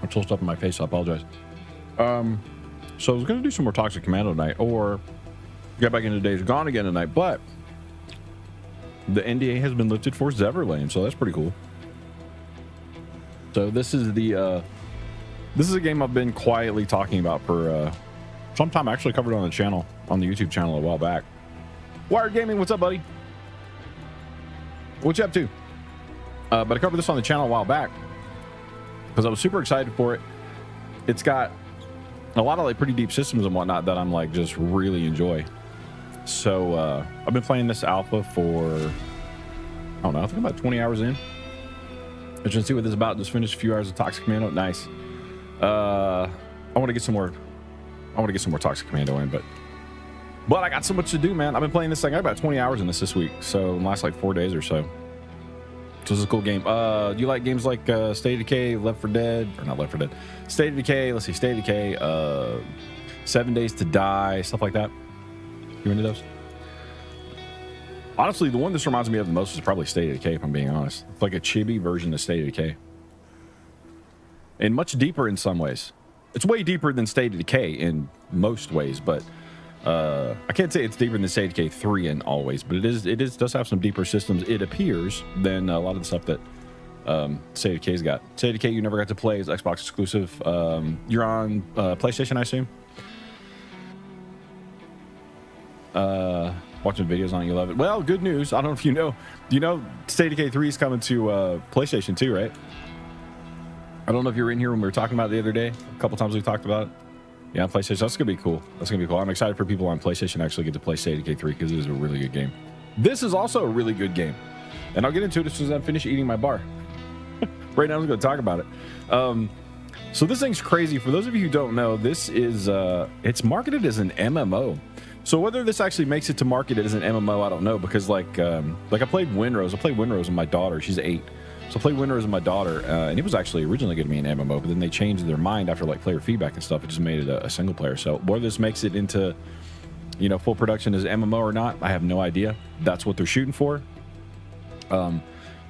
I told stuff in my face, so I apologize. So I was going to do some more Toxic Commando tonight, or get back into Days Gone again tonight, but the NDA has been lifted for Zeverland, so that's pretty cool. So this is the this is a game I've been quietly talking about for some time. I actually covered it on the channel, on the YouTube channel a while back. Wired Gaming, what's up, buddy? What you up to? But I covered this on the channel a while back because I was super excited for it. It's got a lot of like pretty deep systems and whatnot that I'm like just really enjoy. So I've been playing this alpha for, I don't know, I think about 20 hours in. Let's just see what this is about. Just finished a few hours of Toxic Commando. Nice. I want to get some more. I want to get some more Toxic Commando in, but I got so much to do, man. I've been playing this thing. I got about 20 hours in this week, so in the last like 4 days or so. So this is a cool game. Do you like games like State of Decay, Left 4 Dead, or not Left 4 Dead? State of Decay. Let's see, State of Decay, 7 Days to Die, stuff like that. You into those? Honestly, the one this reminds me of the most is probably State of Decay, if I'm being honest. It's like a chibi version of State of Decay. And much deeper in some ways. It's way deeper than State of Decay in most ways, but I can't say it's deeper than State of Decay 3 in all ways, but it does have some deeper systems, it appears, than a lot of the stuff that State of Decay's got. State of Decay you never got to play is Xbox exclusive. You're on PlayStation, I assume? Watching videos on it, you love it. Well, good news. I don't know if you know State of Decay 3 is coming to PlayStation 2, right? I don't know if you were in here when we were talking about it the other day. A couple times we talked about it. Yeah, PlayStation. That's gonna be cool. That's gonna be cool. I'm excited for people on PlayStation to actually get to play State of Decay 3 because it is a really good game. This is also a really good game, and I'll get into it as soon as I'm finished eating my bar. Right now, I'm going to talk about it. So this thing's crazy. For those of you who don't know, this is it's marketed as an MMO. So whether this actually makes it to market as an MMO, I don't know, because like I played Windrose. I played Windrose with my daughter. She's 8. So I played Windrose with my daughter, and it was actually originally going to be an MMO, but then they changed their mind after like player feedback and stuff. It just made it a single player. So whether this makes it into, full production as MMO or not, I have no idea. That's what they're shooting for.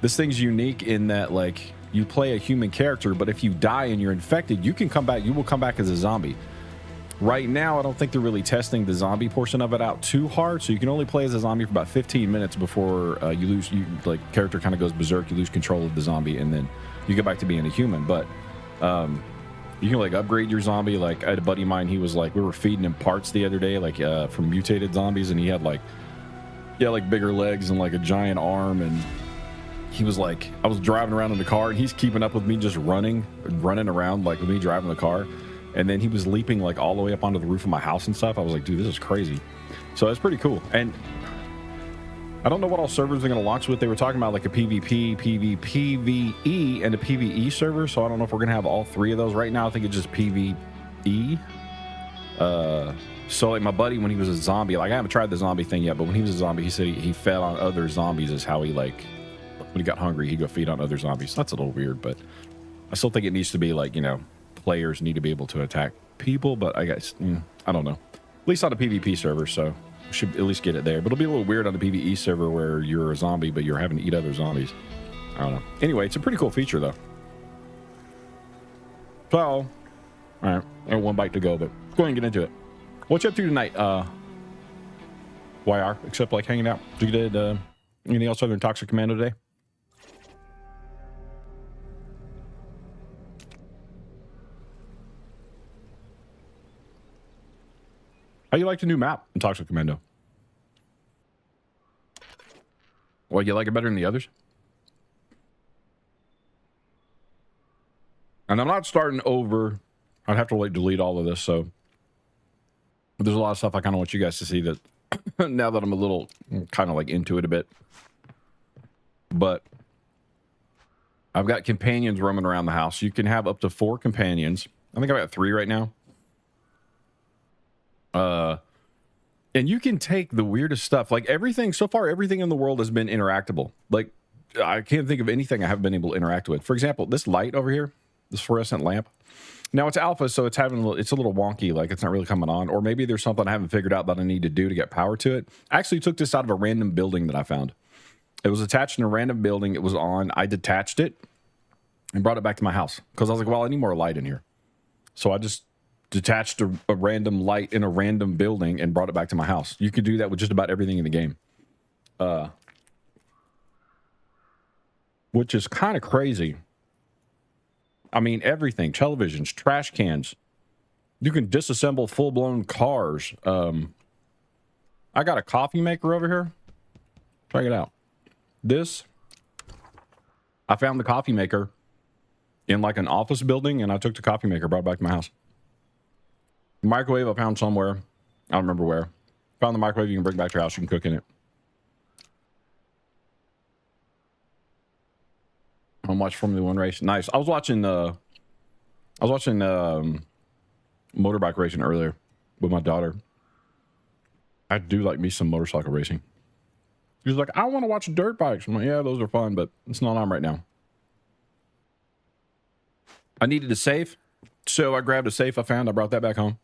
This thing's unique in that like you play a human character, but if you die and you're infected, you can come back. You will come back as a zombie. Right now, I don't think they're really testing the zombie portion of it out too hard, so you can only play as a zombie for about 15 minutes before character kind of goes berserk, you lose control of the zombie, and then you get back to being a human. But you can like upgrade your zombie. Like I had a buddy of mine, he was like, we were feeding him parts the other day, like from mutated zombies, and he had like bigger legs and like a giant arm, and he was like, I was driving around in the car, and he's keeping up with me, just running around like with me driving the car. And then he was leaping like all the way up onto the roof of my house and stuff. I was like, dude, this is crazy. So it's pretty cool. And I don't know what all servers they're going to launch with. They were talking about like a PvP, PvE, and a PvE server. So I don't know if we're going to have all three of those. Right now, I think it's just PvE. So like my buddy, when he was a zombie, like I haven't tried the zombie thing yet, but when he was a zombie, he said he fed on other zombies is how he like, when he got hungry, he'd go feed on other zombies. That's a little weird, but I still think it needs to be like, players need to be able to attack people, but I guess I don't know. At least on a PvP server, so we should at least get it there. But it'll be a little weird on the PvE server where you're a zombie, but you're having to eat other zombies. I don't know. Anyway, it's a pretty cool feature, though. So, all right, I have one bite to go, but go ahead and get into it. What you up to tonight, YR? Except like hanging out. Did you get anything else other than Toxic Commando today? How you like the new map in Toxic Commando? Well, you like it better than the others? And I'm not starting over. I'd have to like delete all of this, so there's a lot of stuff I kind of want you guys to see that now that I'm a little kind of like into it a bit. But I've got companions roaming around the house. You can have up to 4 companions. I think I've got 3 right now. And you can take the weirdest stuff, like everything so far, everything in the world has been interactable. Like I can't think of anything I haven't been able to interact with. For example, this light over here, this fluorescent lamp. Now it's alpha, so it's a little wonky, like it's not really coming on, or maybe there's something I haven't figured out that I need to do to get power to it. I actually took this out of a random building that I found. It was attached in a random building. It was on. I detached it. and brought it back to my house because I was like, well, I need more light in here. So I just detached a random light in a random building and brought it back to my house. You could do that with just about everything in the game. Which is kind of crazy. I mean, everything, televisions, trash cans. You can disassemble full-blown cars. I got a coffee maker over here. Check it out. I found the coffee maker in like an office building, and I took the coffee maker, brought it back to my house. Microwave I found somewhere. I don't remember where. Found the microwave you can bring back to your house. You can cook in it. I'll watch Formula One race. Nice. I was watching motorbike racing earlier with my daughter. I do like me some motorcycle racing. She was like, I want to watch dirt bikes. I'm like, yeah, those are fun, but it's not on right now. I needed a safe, so I grabbed a safe I found. I brought that back home.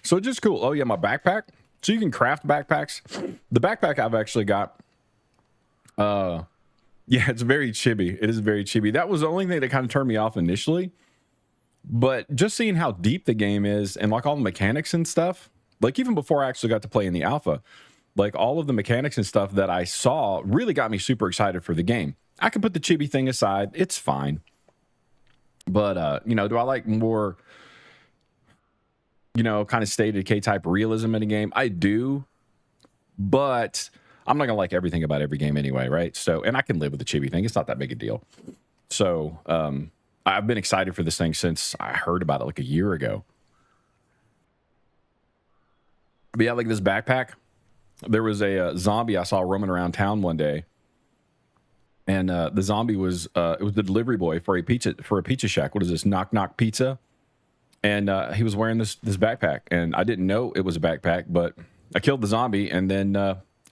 So it's just cool. Oh, yeah, my backpack. So you can craft backpacks. The backpack I've actually got, yeah, it's very chibi. It is very chibi. That was the only thing that kind of turned me off initially. But just seeing how deep the game is and like all the mechanics and stuff, like even before I actually got to play in the alpha, like all of the mechanics and stuff that I saw really got me super excited for the game. I can put the chibi thing aside. It's fine. But, you know, do I like more, you know, kind of State of Decay type realism in a game? I do. But I'm not going to like everything about every game anyway, right? So, and I can live with the chibi thing. It's not that big a deal. So, I've been excited for this thing since I heard about it like a year ago. But yeah, like this backpack. There was a zombie I saw roaming around town one day. And the zombie was it was the delivery boy for a pizza shack. What is this? Knock Knock Pizza. And he was wearing this backpack, and I didn't know it was a backpack, but I killed the zombie, and then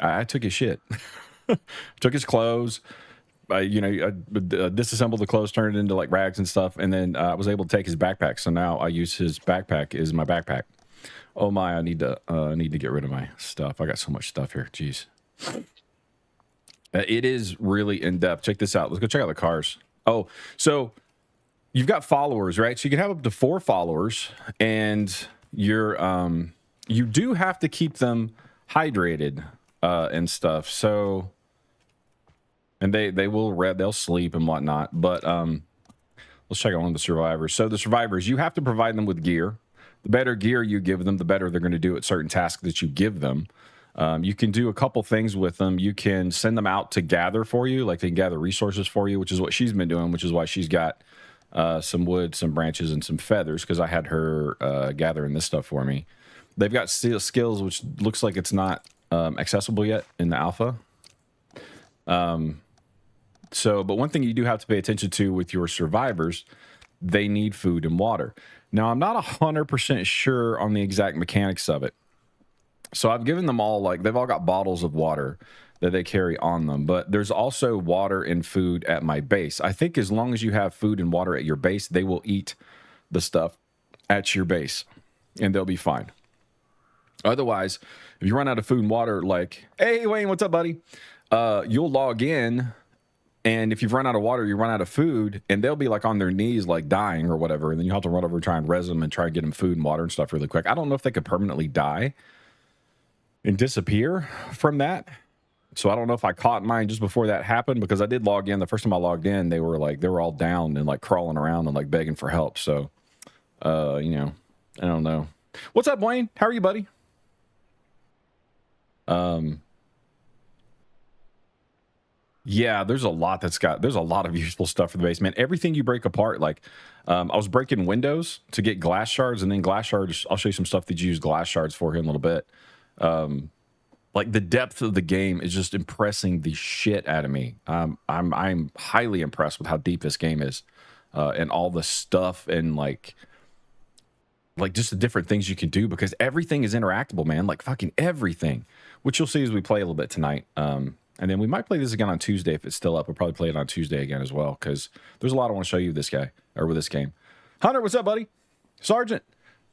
I took his shit. Took his clothes. I disassembled the clothes, turned it into like rags and stuff, and then I was able to take his backpack. So now I use his backpack as my backpack. Oh my! I need to get rid of my stuff. I got so much stuff here. Jeez. It is really in depth. Check this out. Let's go check out the cars. Oh, so you've got followers, right? So you can have up to 4 followers, and you're you do have to keep them hydrated and stuff. So, and they'll sleep and whatnot. But let's check out one of the survivors. So the survivors, you have to provide them with gear. The better gear you give them, the better they're going to do at certain tasks that you give them. You can do a couple things with them. You can send them out to gather for you, like they can gather resources for you, which is what she's been doing, which is why she's got some wood, some branches, and some feathers, because I had her gathering this stuff for me. They've got skills, which looks like it's not accessible yet in the alpha. But one thing you do have to pay attention to with your survivors, they need food and water. Now, I'm not 100% sure on the exact mechanics of it. So I've given them all, like, they've all got bottles of water that they carry on them. But there's also water and food at my base. I think as long as you have food and water at your base, they will eat the stuff at your base, and they'll be fine. Otherwise, if you run out of food and water, like, hey, Wayne, what's up, buddy? You'll log in, and if you've run out of water, you run out of food, and they'll be like on their knees, like dying or whatever, and then you have to run over and try and res them and try and get them food and water and stuff really quick. I don't know if they could permanently die and disappear from that. So I don't know if I caught mine just before that happened, because I did log in. The first time I logged in, they were all down and like crawling around and like begging for help. So, I don't know. What's up, Wayne? How are you, buddy? Yeah, there's a lot of useful stuff for the base, man. Everything you break apart, like, I was breaking windows to get glass shards, and then glass shards, I'll show you some stuff that you use glass shards for here in a little bit. Like the depth of the game is just impressing the shit out of me. I'm highly impressed with how deep this game is, and all the stuff and like just the different things you can do, because everything is interactable, man. Like fucking everything, which you'll see as we play a little bit tonight. And then we might play this again on Tuesday if it's still up. We'll probably play it on Tuesday again as well, because there's a lot I want to show you with this game. Hunter, what's up, buddy? Sergeant.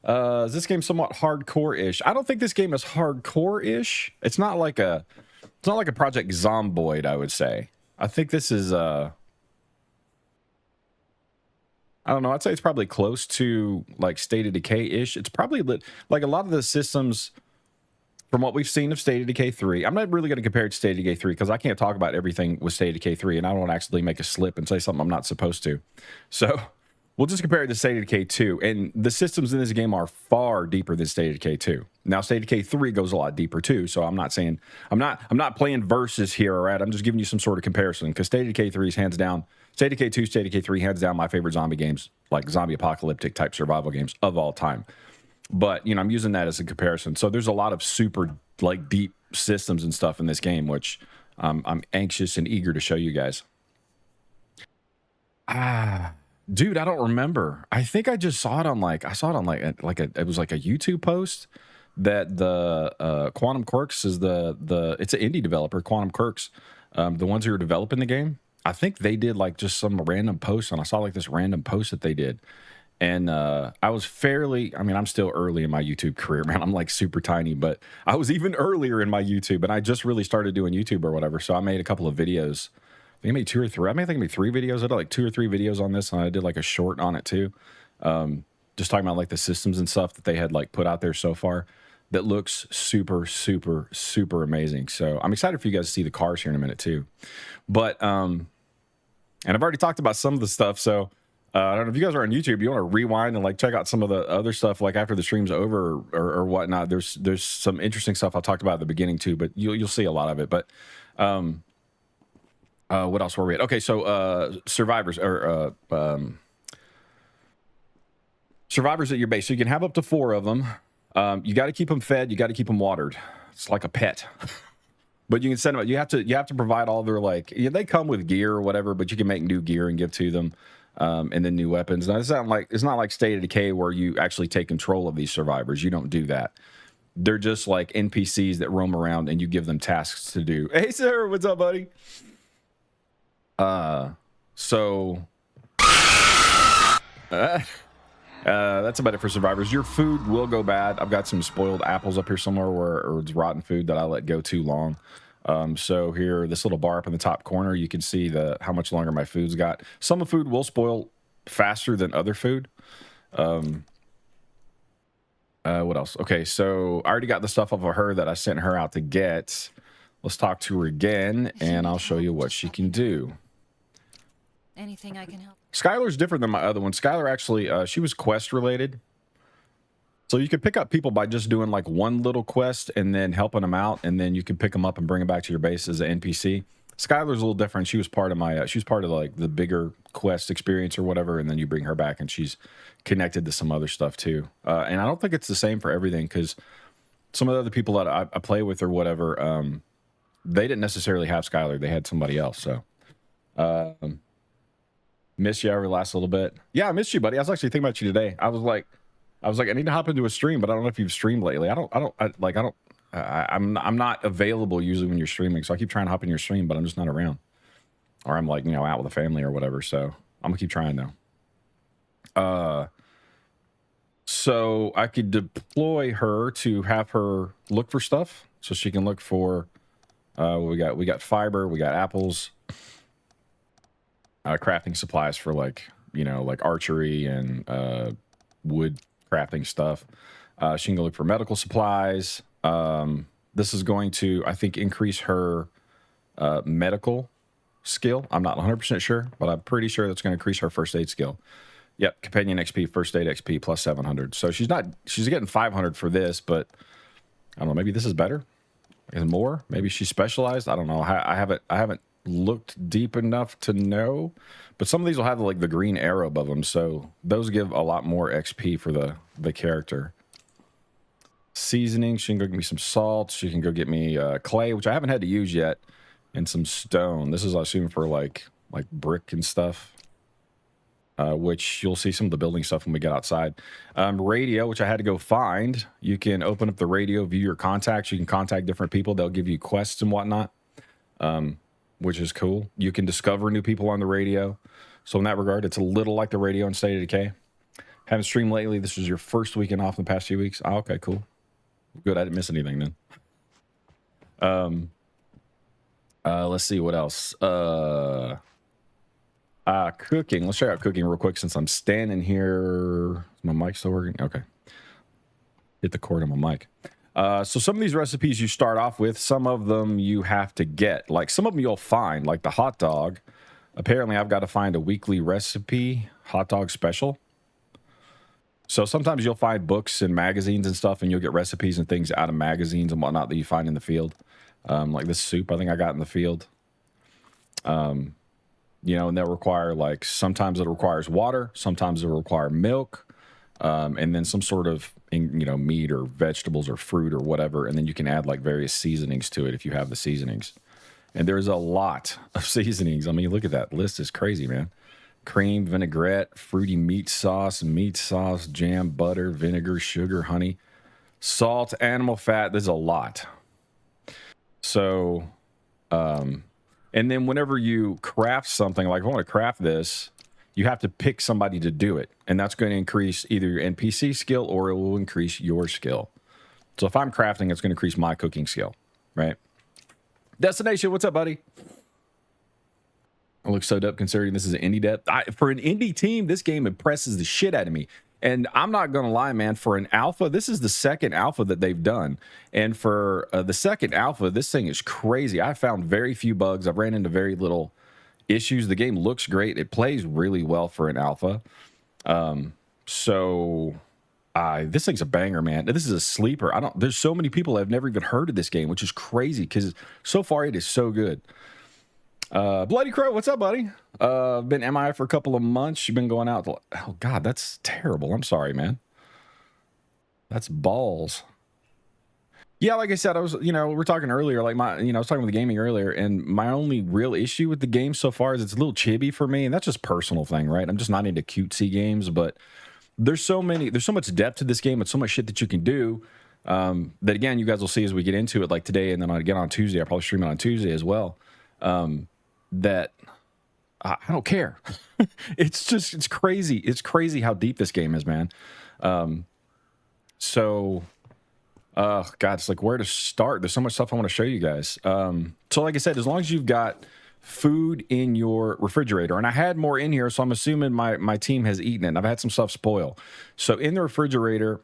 Is this game somewhat hardcore-ish? I don't think this game is hardcore-ish. It's not like a Project Zomboid, I would say. I think this is I don't know. I'd say it's probably close to like State of Decay-ish. It's probably like a lot of the systems from what we've seen of State of Decay 3. I'm not really going to compare it to State of Decay 3 because I can't talk about everything with State of Decay 3, and I don't want to actually make a slip and say something I'm not supposed to. So we'll just compare it to State of Decay 2. And the systems in this game are far deeper than State of Decay 2. Now, State of Decay 3 goes a lot deeper too. So I'm not saying I'm not playing versus here, all right? I'm just giving you some sort of comparison because State of Decay 3 is hands down. State of Decay 2, State of Decay 3, hands down my favorite zombie games, like zombie apocalyptic type survival games of all time. But, you know, I'm using that as a comparison. So there's a lot of super, like, deep systems and stuff in this game, which I'm anxious and eager to show you guys. Dude, I don't remember. I think I just saw it on, like, it was like a YouTube post that the Quantum Quirks is it's an indie developer, Quantum Quirks, the ones who are developing the game. I think they did, like, just some random post, and I saw, like, this random post that they did. And I was I'm still early in my YouTube career, man. I'm like super tiny, but I was even earlier in my YouTube, and I just really started doing YouTube or whatever. So I made a couple of videos. I think I made 2 or 3. I think I made 3 videos. I did like 2 or 3 videos on this, and I did like a short on it too. Just talking about like the systems and stuff that they had like put out there so far that looks super, super, super amazing. So I'm excited for you guys to see the cars here in a minute too. But, and I've already talked about some of the stuff, so I don't know if you guys are on YouTube, you want to rewind and like check out some of the other stuff like after the stream's over or whatnot. There's some interesting stuff I talked about at the beginning too, but you'll see a lot of it. But what else were we at? Okay, so survivors or survivors at your base. So you can have up to 4 of them. You got to keep them fed. You got to keep them watered. It's like a pet. But you can send them. You have to provide all their like. Yeah, they come with gear or whatever, but you can make new gear and give to them. And then new weapons. Now, it's not like State of Decay where you actually take control of these survivors. You don't do that. They're just like NPCs that roam around and you give them tasks to do. Hey, sir, what's up, buddy? So that's about it for survivors. Your food will go bad. I've got some spoiled apples up here somewhere or it's rotten food that I let go too long. So here, this little bar up in the top corner, you can see how much longer my food's got. Some of food will spoil faster than other food. What else? Okay, so I already got the stuff off of her that I sent her out to get. Let's talk to her again, and I'll show you what she can do. Anything I can help? Skylar's different than my other one. Skylar actually, she was quest related. So you could pick up people by just doing like one little quest and then helping them out, and then you can pick them up and bring them back to your base as an NPC. Skylar's a little different. She was part of my, she was part of like the bigger quest experience or whatever, and then you bring her back and she's connected to some other stuff too. And I don't think it's the same for everything because some of the other people that I play with or whatever, they didn't necessarily have Skylar. They had somebody else. So, miss you every last little bit. Yeah, I missed you, buddy. I was actually thinking about you today. I was like, I need to hop into a stream, but I don't know if you've streamed lately. I'm not available usually when you're streaming, so I keep trying to hop in your stream, but I'm just not around, or I'm like, out with the family or whatever. So I'm gonna keep trying now. So I could deploy her to have her look for stuff, so she can look for. We got fiber, we got apples, crafting supplies for like archery and wood crafting stuff. She can go look for medical supplies. This is going to, I think, increase her medical skill. I'm not 100% sure, but I'm pretty sure that's going to increase her first aid skill. Yep, companion XP, first aid XP plus 700. So she's getting 500 for this, but I don't know, maybe this is better and more. Maybe she's specialized. I don't know. I haven't looked deep enough to know, but some of these will have like the green arrow above them, so those give a lot more XP for the character. Seasoning, she can go get me some salt. She can go get me clay, which I haven't had to use yet, and some stone. This is, I assume, for like brick and stuff, which you'll see some of the building stuff when we get outside. Radio, which I had to go find. You can open up the radio, view your contacts. You can contact different people. They'll give you quests and whatnot, which is cool. You can discover new people on the radio. So in that regard, it's a little like the radio in State of Decay. Haven't streamed lately. This was your first weekend off in the past few weeks. Oh, okay, cool. Good, I didn't miss anything then. Let's see what else. Cooking. Let's check out cooking real quick since I'm standing here. Is my mic still working? Okay. Hit the cord on my mic. So some of these recipes you start off with, some of them you have to get. Like some of them you'll find, like the hot dog. Apparently I've got to find a weekly recipe, hot dog special. So sometimes you'll find books and magazines and stuff, and you'll get recipes and things out of magazines and whatnot that you find in the field. Like this soup I think I got in the field. You know, and they'll require, like, sometimes it requires water, sometimes it'll require milk, and then some sort of, you know, meat or vegetables or fruit or whatever, and then you can add, like, various seasonings to it if you have the seasonings. And there's a lot of seasonings. I mean, look at that list. It's crazy, man. Cream, vinaigrette, fruity meat sauce, jam, butter, vinegar, sugar, honey, salt, animal fat. There's a lot. So, and then whenever you craft something, like if I want to craft this, you have to pick somebody to do it. And that's going to increase either your NPC skill or it will increase your skill. So if I'm crafting, it's going to increase my cooking skill, right? Destination, what's up, buddy? I look so dope considering this is an indie depth. For an indie team, this game impresses the shit out of me. And I'm not going to lie, man, for an alpha, this is the second alpha that they've done. And for the second alpha, this thing is crazy. I found very few bugs. I've ran into very little issues. The game looks great. It plays really well for an alpha. This thing's a banger, man. This is a sleeper. There's so many people that have never even heard of this game, which is crazy because so far it is so good. Bloody Crow, what's up, buddy? Been MIA for a couple of months. You've been going out. Oh, God, that's terrible. I'm sorry, man. That's balls. Yeah, like I said, we were talking earlier, like I was talking with the gaming earlier, and my only real issue with the game so far is it's a little chibi for me, and that's just a personal thing, right? I'm just not into cutesy games, but there's so much depth to this game and so much shit that you can do, that, again, you guys will see as we get into it, like today, and then again on Tuesday. I'll probably stream it on Tuesday as well. That I don't care. It's crazy. It's crazy how deep this game is, man. God, it's like where to start. There's so much stuff I want to show you guys. So like I said, as long as you've got food in your refrigerator, and I had more in here, so I'm assuming my team has eaten it. And I've had some stuff spoil. So in the refrigerator,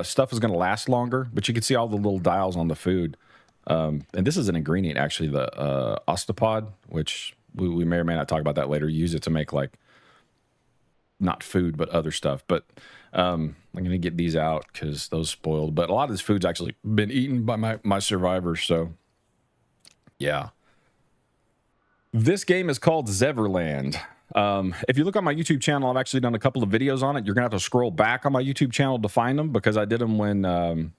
stuff is going to last longer, but you can see all the little dials on the food. And this is an ingredient, actually, the ostapod, which we may or may not talk about that later. Use it to make, like, not food, but other stuff. But I'm going to get these out because those spoiled. But a lot of this food's actually been eaten by my survivors, so yeah. This game is called Zeverland. If you look on my YouTube channel, I've actually done a couple of videos on it. You're going to have to scroll back on my YouTube channel to find them because I did them when...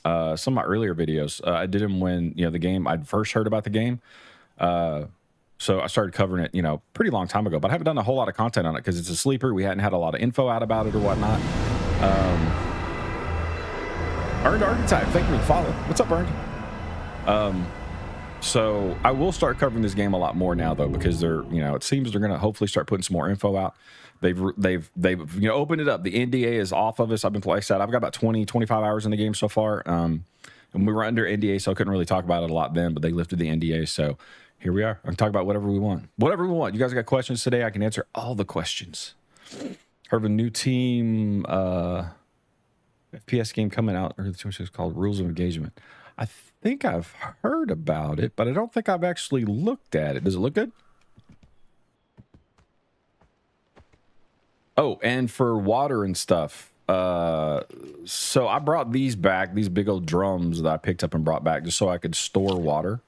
some of my earlier videos, I did them when, the game, I'd first heard about the game. So I started covering it, pretty long time ago, but I haven't done a whole lot of content on it because it's a sleeper. We hadn't had a lot of info out about it or whatnot. Earned Archetype, thank you for the follow. What's up, Earned? So I will start covering this game a lot more now, though, because it seems they're going to hopefully start putting some more info out. They've opened it up. The NDA is off of us. I've got about 25 hours in the game so far. And we were under NDA, so I couldn't really talk about it a lot then, but they lifted the NDA. So here we are. I can talk about whatever we want. Whatever we want. You guys got questions today? I can answer all the questions. Heard of a new team FPS game coming out, or it's called Rules of Engagement. I think I've heard about it, but I don't think I've actually looked at it. Does it look good? Oh, and for water and stuff. So I brought these back, these big old drums that I picked up and brought back just so I could store water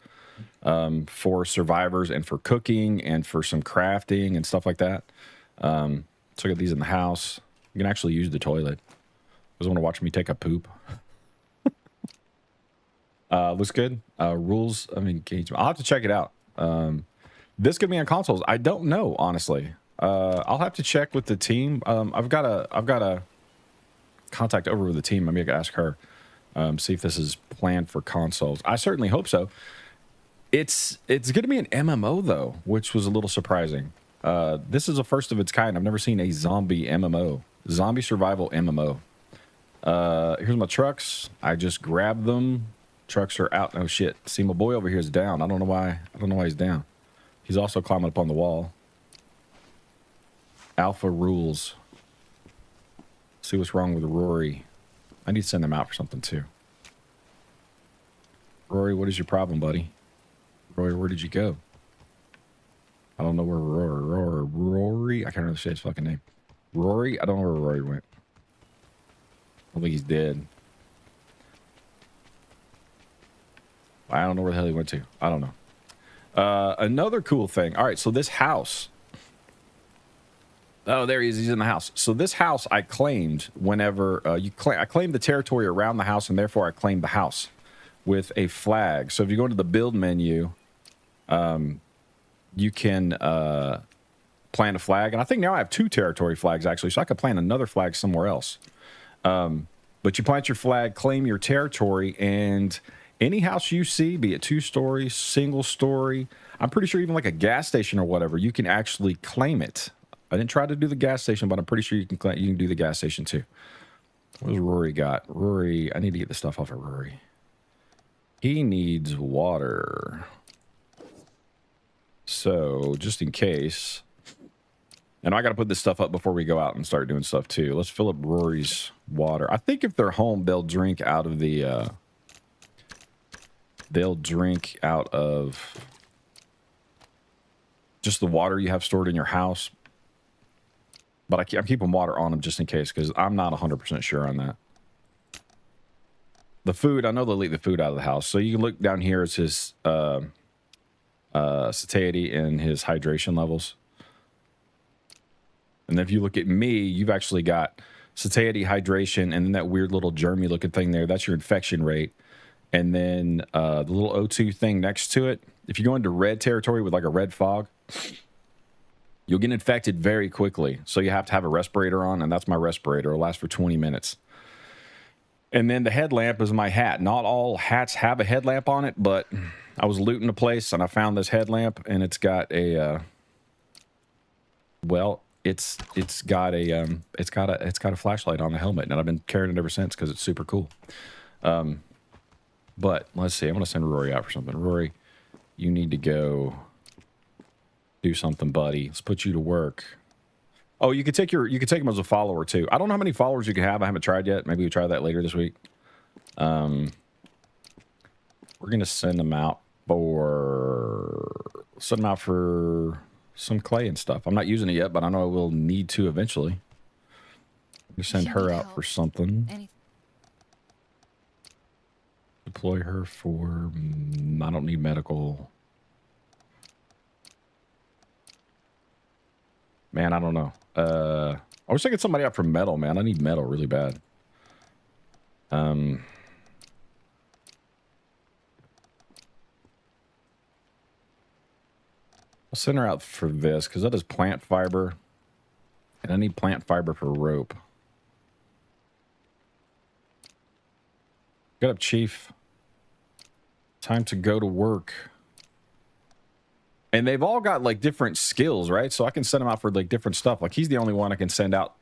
for survivors and for cooking and for some crafting and stuff like that. So I got these in the house. You can actually use the toilet. You guys want to watch me take a poop? Looks good. Rules of Engagement. I'll have to check it out. This could be on consoles. I don't know, honestly. I'll have to check with the team. I've got a contact over with the team. Maybe I could ask her, see if this is planned for consoles. I certainly hope so. It's going to be an MMO though, which was a little surprising. This is a first of its kind. I've never seen a zombie MMO, zombie survival MMO. Here's my trucks. I just grabbed them. Trucks are out. Oh shit! See, my boy over here is down. I don't know why. I don't know why he's down. He's also climbing up on the wall. Alpha rules. See what's wrong with Rory. I need to send them out for something too. Rory, what is your problem, buddy? Rory, where did you go? I don't know where Rory. I can't really say his fucking name. Rory? I don't know where Rory went. I don't think he's dead. I don't know where the hell he went to. I don't know. Another cool thing. All right, so this house. Oh, there he is. He's in the house. So this house I claimed whenever I claimed the territory around the house, and therefore I claimed the house with a flag. So if you go into the build menu, you can plant a flag. And I think now I have 2 territory flags, actually, so I could plant another flag somewhere else. But you plant your flag, claim your territory, and any house you see, be it 2-story, single story, I'm pretty sure even like a gas station or whatever, you can actually claim it. I didn't try to do the gas station, but I'm pretty sure you can do the gas station too. What does Rory got? Rory, I need to get the stuff off of Rory. He needs water. So, just in case. And I got to put this stuff up before we go out and start doing stuff too. Let's fill up Rory's water. I think if they're home, they'll drink out of the... they'll drink out of just the water you have stored in your house. But I'm keeping water on them just in case, because I'm not 100% sure on that. The food, I know they'll eat the food out of the house. So you can look down here. It's his satiety and his hydration levels. And then if you look at me, you've actually got satiety, hydration, and then that weird little germy looking thing there. That's your infection rate. And then the little O2 thing next to it. If you go into red territory with like a red fog, you'll get infected very quickly. So you have to have a respirator on, and that's my respirator. It'll last for 20 minutes. And then the headlamp is my hat. Not all hats have a headlamp on it, but I was looting a place and I found this headlamp, and it's got a well, it's got a flashlight on the helmet, and I've been carrying it ever since because it's super cool. But let's see. I'm gonna send Rory out for something. Rory, you need to go do something, buddy. Let's put you to work. Oh, you could take him as a follower too. I don't know how many followers you can have. I haven't tried yet. Maybe we try that later this week. We're gonna send them out for some clay and stuff. I'm not using it yet, but I know I will need to eventually. We send her out for something. Deploy her for... I don't need medical. Man, I don't know. I wish I could get somebody out for metal, man. I need metal really bad. I'll send her out for this, because that is plant fiber. And I need plant fiber for rope. Get up, Chief. Time to go to work. And they've all got like different skills, right? So I can send them out for like different stuff. Like he's the only one I can send out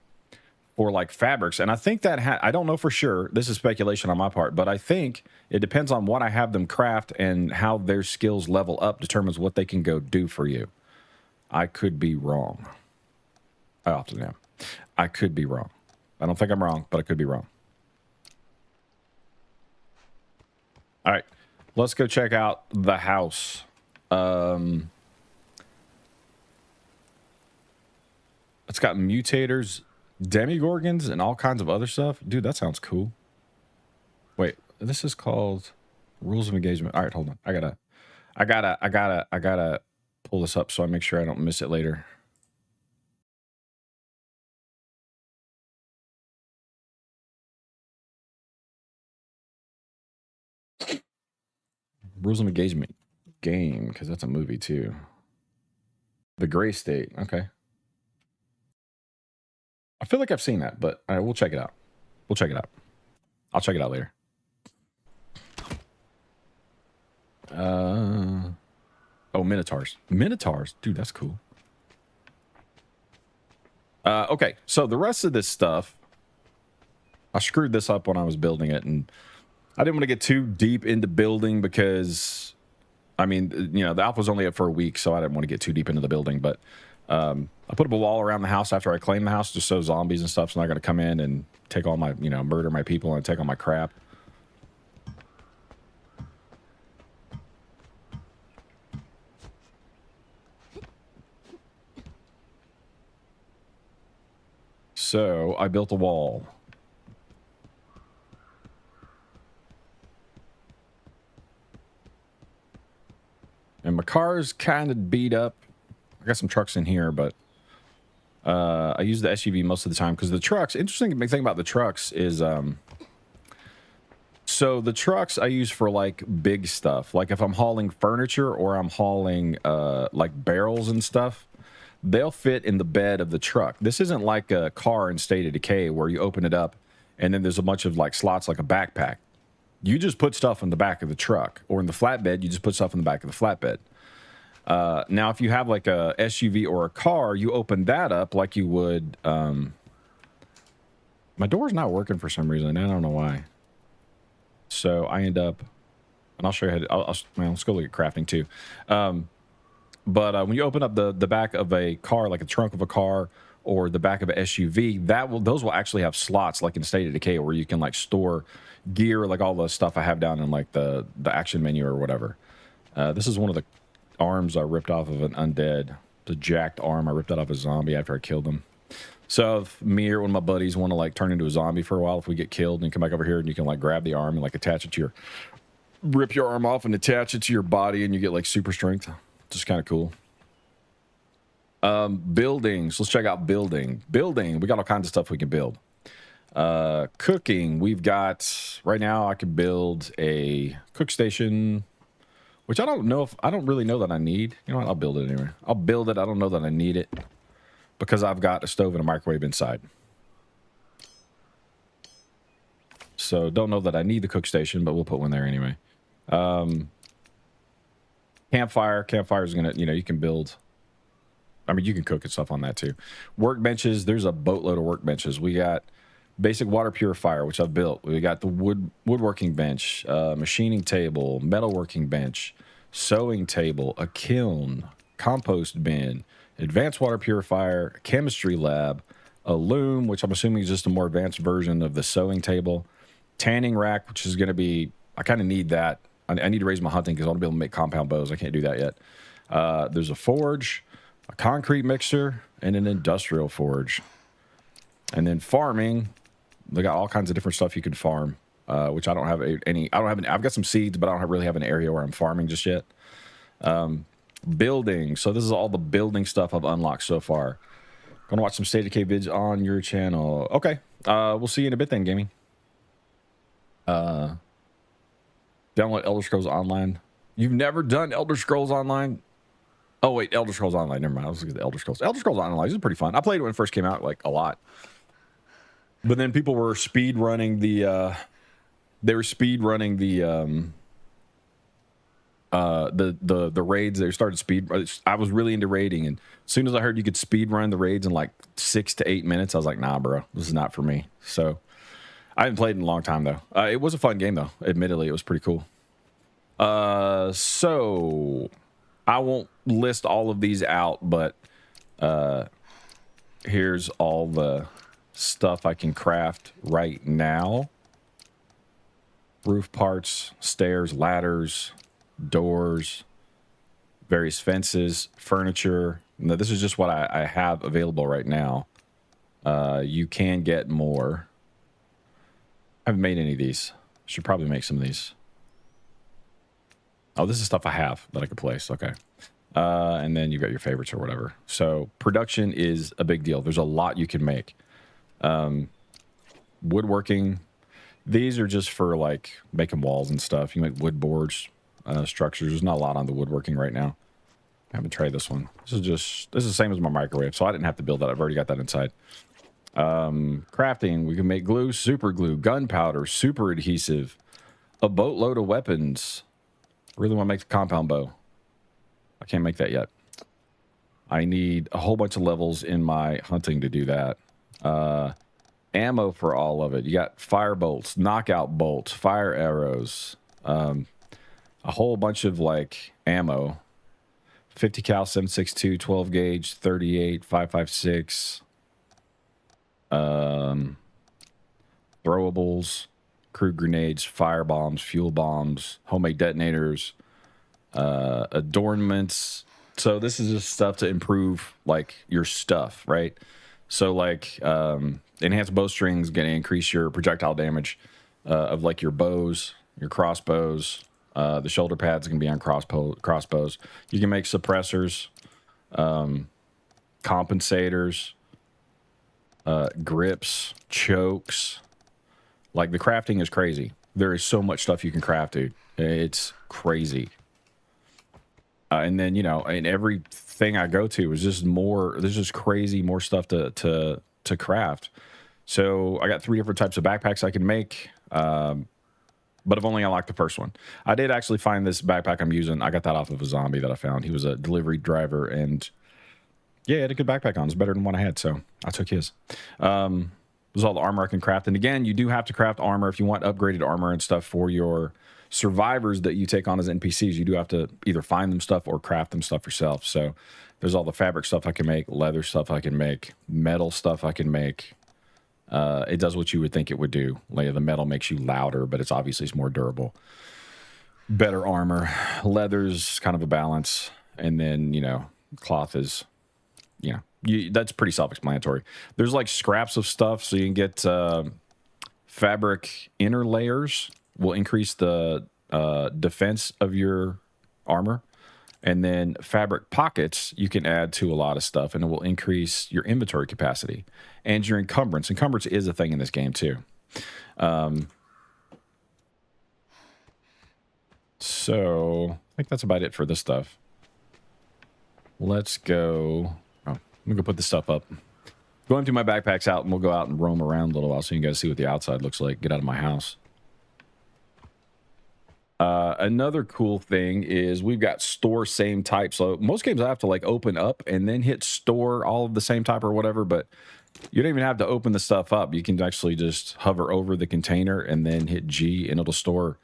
for like fabrics. And I think that I don't know for sure. This is speculation on my part, but I think it depends on what I have them craft, and how their skills level up determines what they can go do for you. I could be wrong. I often am. I could be wrong. I don't think I'm wrong, but I could be wrong. All right, let's go check out the house. It's got mutators, demigorgons, and all kinds of other stuff. Dude, that sounds cool. Wait, this is called rules of engagement. All right, hold on. I gotta pull this up so I make sure I don't miss it later. Rules of engagement game, because that's a movie too. The Gray State. Okay. I feel like I've seen that, but all right, we'll check it out. We'll check it out. I'll check it out later. Oh, Minotaurs. Minotaurs. Dude, that's cool. Okay, so the rest of this stuff, I screwed this up when I was building it, and I didn't want to get too deep into building because, I mean, you know, the alpha was only up for a week, so I didn't want to get too deep into the building. But I put up a wall around the house after I claim the house, just so zombies and stuff's not going to come in and take all my, you know, murder my people and take all my crap. So I built a wall. And my car's kind of beat up. I got some trucks in here, but I use the SUV most of the time because the trucks, interesting thing about the trucks is, so the trucks I use for like big stuff. Like if I'm hauling furniture or I'm hauling like barrels and stuff, they'll fit in the bed of the truck. This isn't like a car in State of Decay where you open it up and then there's a bunch of like slots like a backpack. You just put stuff in the back of the truck, or in the flatbed, you just put stuff in the back of the flatbed. Now, if you have like a SUV or a car, you open that up like you would. My door's not working for some reason. I don't know why. So I end up, and I'll show you how to, well, let's go look at crafting too. But when you open up the back of a car, like a trunk of a car, or the back of an SUV, those will actually have slots like in State of Decay where you can like store gear, like all the stuff I have down in like the action menu or whatever. This is one of the arms I ripped off of an undead. The jacked arm I ripped out of a zombie after I killed him. So if me or one of my buddies want to like turn into a zombie for a while, if we get killed, and you come back over here and you can like grab the arm and like attach it to rip your arm off and attach it to your body, and you get like super strength. Just kind of cool. Buildings. Let's check out building. Building. We got all kinds of stuff we can build. Cooking. We've got, right now I could build a cook station, which I don't really know that I need. You know what? I'll build it anyway. I'll build it. I don't know that I need it because I've got a stove and a microwave inside. So don't know that I need the cook station, but we'll put one there anyway. Campfire. Campfire is going to, you know, you can build. I mean, you can cook and stuff on that too. Workbenches. There's a boatload of workbenches. We got basic water purifier, which I've built. We got the woodworking bench, machining table, metalworking bench, sewing table, a kiln, compost bin, advanced water purifier, chemistry lab, a loom, which I'm assuming is just a more advanced version of the sewing table, tanning rack, which is going to be, I kind of need that. I need to raise my hunting because I want to be able to make compound bows. I can't do that yet. There's a forge, a concrete mixer, and an industrial forge. And then farming, they got all kinds of different stuff you can farm, which I don't have any. I've got some seeds, but I don't really have an area where I'm farming just yet. Building. So this is all the building stuff I've unlocked so far. Gonna watch some State of Decay vids on your channel. Okay. We'll see you in a bit then, gaming. Download Elder Scrolls Online. You've never done Elder Scrolls Online? Oh, wait, Elder Scrolls Online. Never mind. I was looking at the Elder Scrolls. Elder Scrolls Online is pretty fun. I played it when it first came out, like, a lot. But then people were speed running the raids. They started speed. I was really into raiding, and as soon as I heard you could speed run the raids in like 6 to 8 minutes, I was like, nah, bro, this is not for me. So I haven't played in a long time though. It was a fun game though. Admittedly, it was pretty cool. So I won't list all of these out, but here's all the stuff I can craft right now. Roof parts, stairs, ladders, doors, various fences, furniture. Now, this is just what I have available right now. You can get more. I haven't made any of these. Should probably make some of these. Oh, this is stuff I have that I could place. Okay. And then you've got your favorites or whatever. So production is a big deal. There's a lot you can make. Woodworking. These are just for like making walls and stuff. You make wood boards, structures. There's not a lot on the woodworking right now. I haven't tried this one. This is the same as my microwave, so I didn't have to build that. I've already got that inside. Crafting. We can make glue, super glue, gunpowder, super adhesive, a boatload of weapons. Really want to make the compound bow. I can't make that yet. I need a whole bunch of levels in my hunting to do that. Ammo for all of it. You got fire bolts, knockout bolts, fire arrows, a whole bunch of like ammo, 50 cal 7.62, 12 gauge, 38, 5.56. Throwables, crude grenades, fire bombs, fuel bombs, homemade detonators, adornments. So this is just stuff to improve like your stuff, right? So like enhanced bowstrings going to increase your projectile damage of like your bows, your crossbows. The shoulder pads can be on crossbows. You can make suppressors, compensators, grips, chokes. Like the crafting is crazy. There is so much stuff you can craft, dude. It's crazy. And then, you know, and everything I go to is just more. There's just crazy more stuff to craft. So I got 3 different types of backpacks I can make. But I've only unlocked the first one. I did actually find this backpack I'm using. I got that off of a zombie that I found. He was a delivery driver, and yeah, he had a good backpack on. It's better than what I had, so I took his. This is all the armor I can craft. And again, you do have to craft armor if you want upgraded armor and stuff for your survivors that you take on as NPCs. You do have to either find them stuff or craft them stuff yourself. So there's all the fabric stuff I can make, leather stuff I can make, metal stuff I can make. It does what you would think it would do. Like the metal makes you louder, but it's obviously more durable. Better armor. Leather's kind of a balance. And then, you know, cloth is, you know, that's pretty self-explanatory. There's like scraps of stuff, so you can get fabric inner layers will increase the defense of your armor. And then fabric pockets you can add to a lot of stuff, and it will increase your inventory capacity and your encumbrance. Encumbrance is a thing in this game too. So I think that's about it for this stuff. Let's go. Oh, I'm gonna go put this stuff up. Go empty my backpacks out, and we'll go out and roam around a little while so you guys see what the outside looks like. Get out of my house. Another cool thing is we've got store same type. So most games I have to like open up and then hit store all of the same type or whatever, but you don't even have to open the stuff up. You can actually just hover over the container and then hit G, and it'll store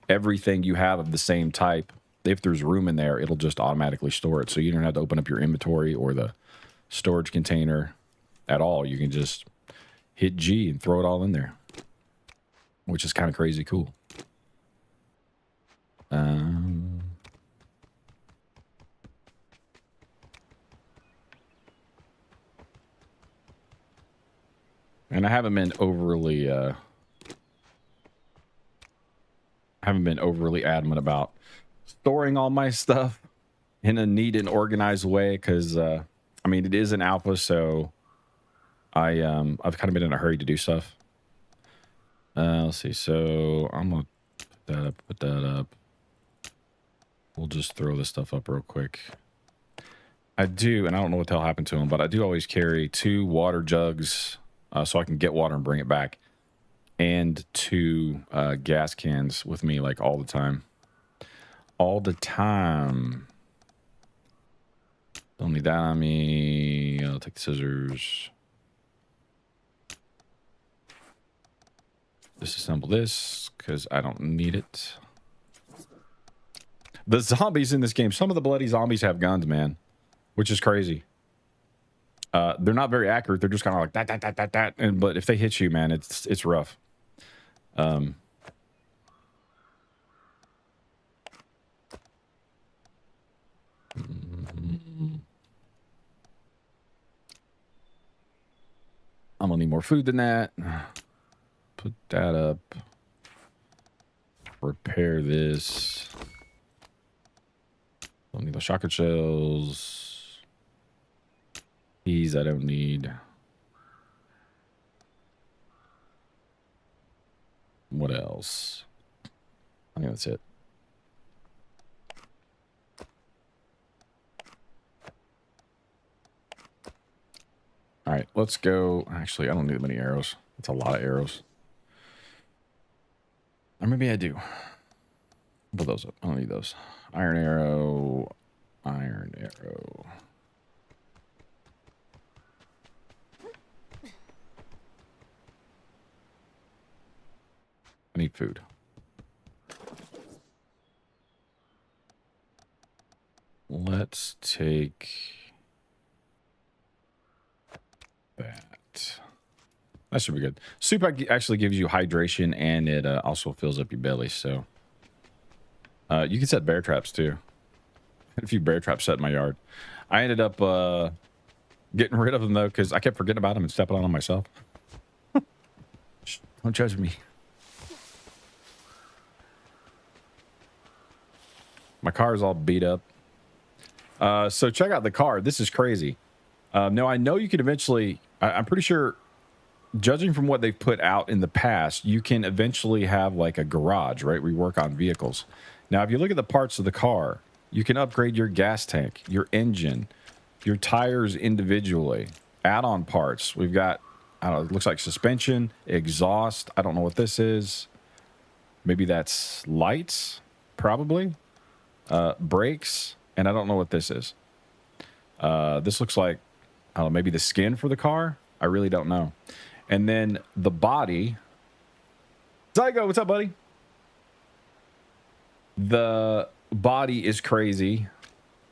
everything you have of the same type. If there's room in there, it'll just automatically store it. So you don't have to open up your inventory or the storage container at all. You can just hit G and throw it all in there, which is kind of crazy cool. And I haven't been overly adamant about storing all my stuff in a neat and organized way, because I mean, it is an alpha, so I've kind of been in a hurry to do stuff. Let's see. So I'm gonna put that up. We'll just throw this stuff up real quick. I do, and I don't know what the hell happened to them, but I do always carry 2 water jugs so I can get water and bring it back, and 2 gas cans with me like all the time. All the time. Don't need that on me. I'll take the scissors. Disassemble this because I don't need it. The zombies in this game, some of the bloody zombies have guns, man, which is crazy. They're not very accurate. They're just kind of like that. But if they hit you, man, it's rough. I'm gonna need more food than that. Put that up. Repair this. Don't need the shotgun shells. These I don't need. What else? I think that's it. All right, let's go. Actually, I don't need many arrows. That's a lot of arrows. Or maybe I do. Put those up. I don't need those. Iron arrow. Iron arrow. I need food. Let's let's take that. That should be good. Soup actually gives you hydration, and it also fills up your belly. So you can set bear traps too. A few bear traps set in my yard. I ended up getting rid of them though because I kept forgetting about them and stepping on them myself. Don't judge me. My car is all beat up. So check out the car. This is crazy. Now I know you can eventually. I'm pretty sure, judging from what they've put out in the past, you can eventually have like a garage, right? We work on vehicles. Now, if you look at the parts of the car, you can upgrade your gas tank, your engine, your tires individually. Add-on parts. We've got, I don't know, it looks like suspension, exhaust. I don't know what this is. Maybe that's lights, probably. Brakes, and I don't know what this is. This looks like, I don't know, maybe the skin for the car. I really don't know. And then the body. Zygo, what's up, buddy? The body is crazy.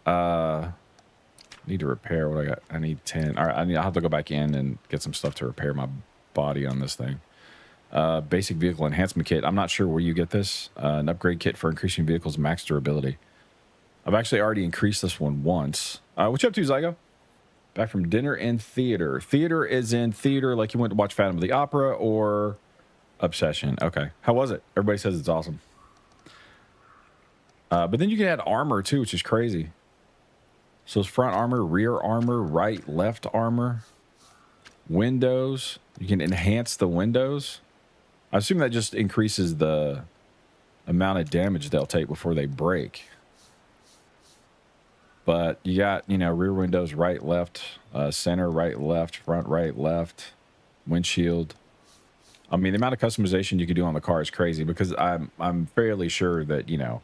Need to repair what I got. I need 10. All right, I'll have to go back in and get some stuff to repair my body on this thing. Basic vehicle enhancement kit. I'm not sure where you get this. An upgrade kit for increasing vehicles' max durability. I've actually already increased this one once. What you up to, Zygo? Back from dinner and theater. Theater is in theater like you went to watch Phantom of the Opera or Obsession. Okay. How was it? Everybody says it's awesome. But then you can add armor too, which is crazy. So it's front armor, rear armor, right, left armor, windows. You can enhance the windows. I assume that just increases the amount of damage they'll take before they break. But you got, you know, rear windows, right, left, center, right, left, front, right, left, windshield. I mean, the amount of customization you can do on the car is crazy because I'm fairly sure that, you know,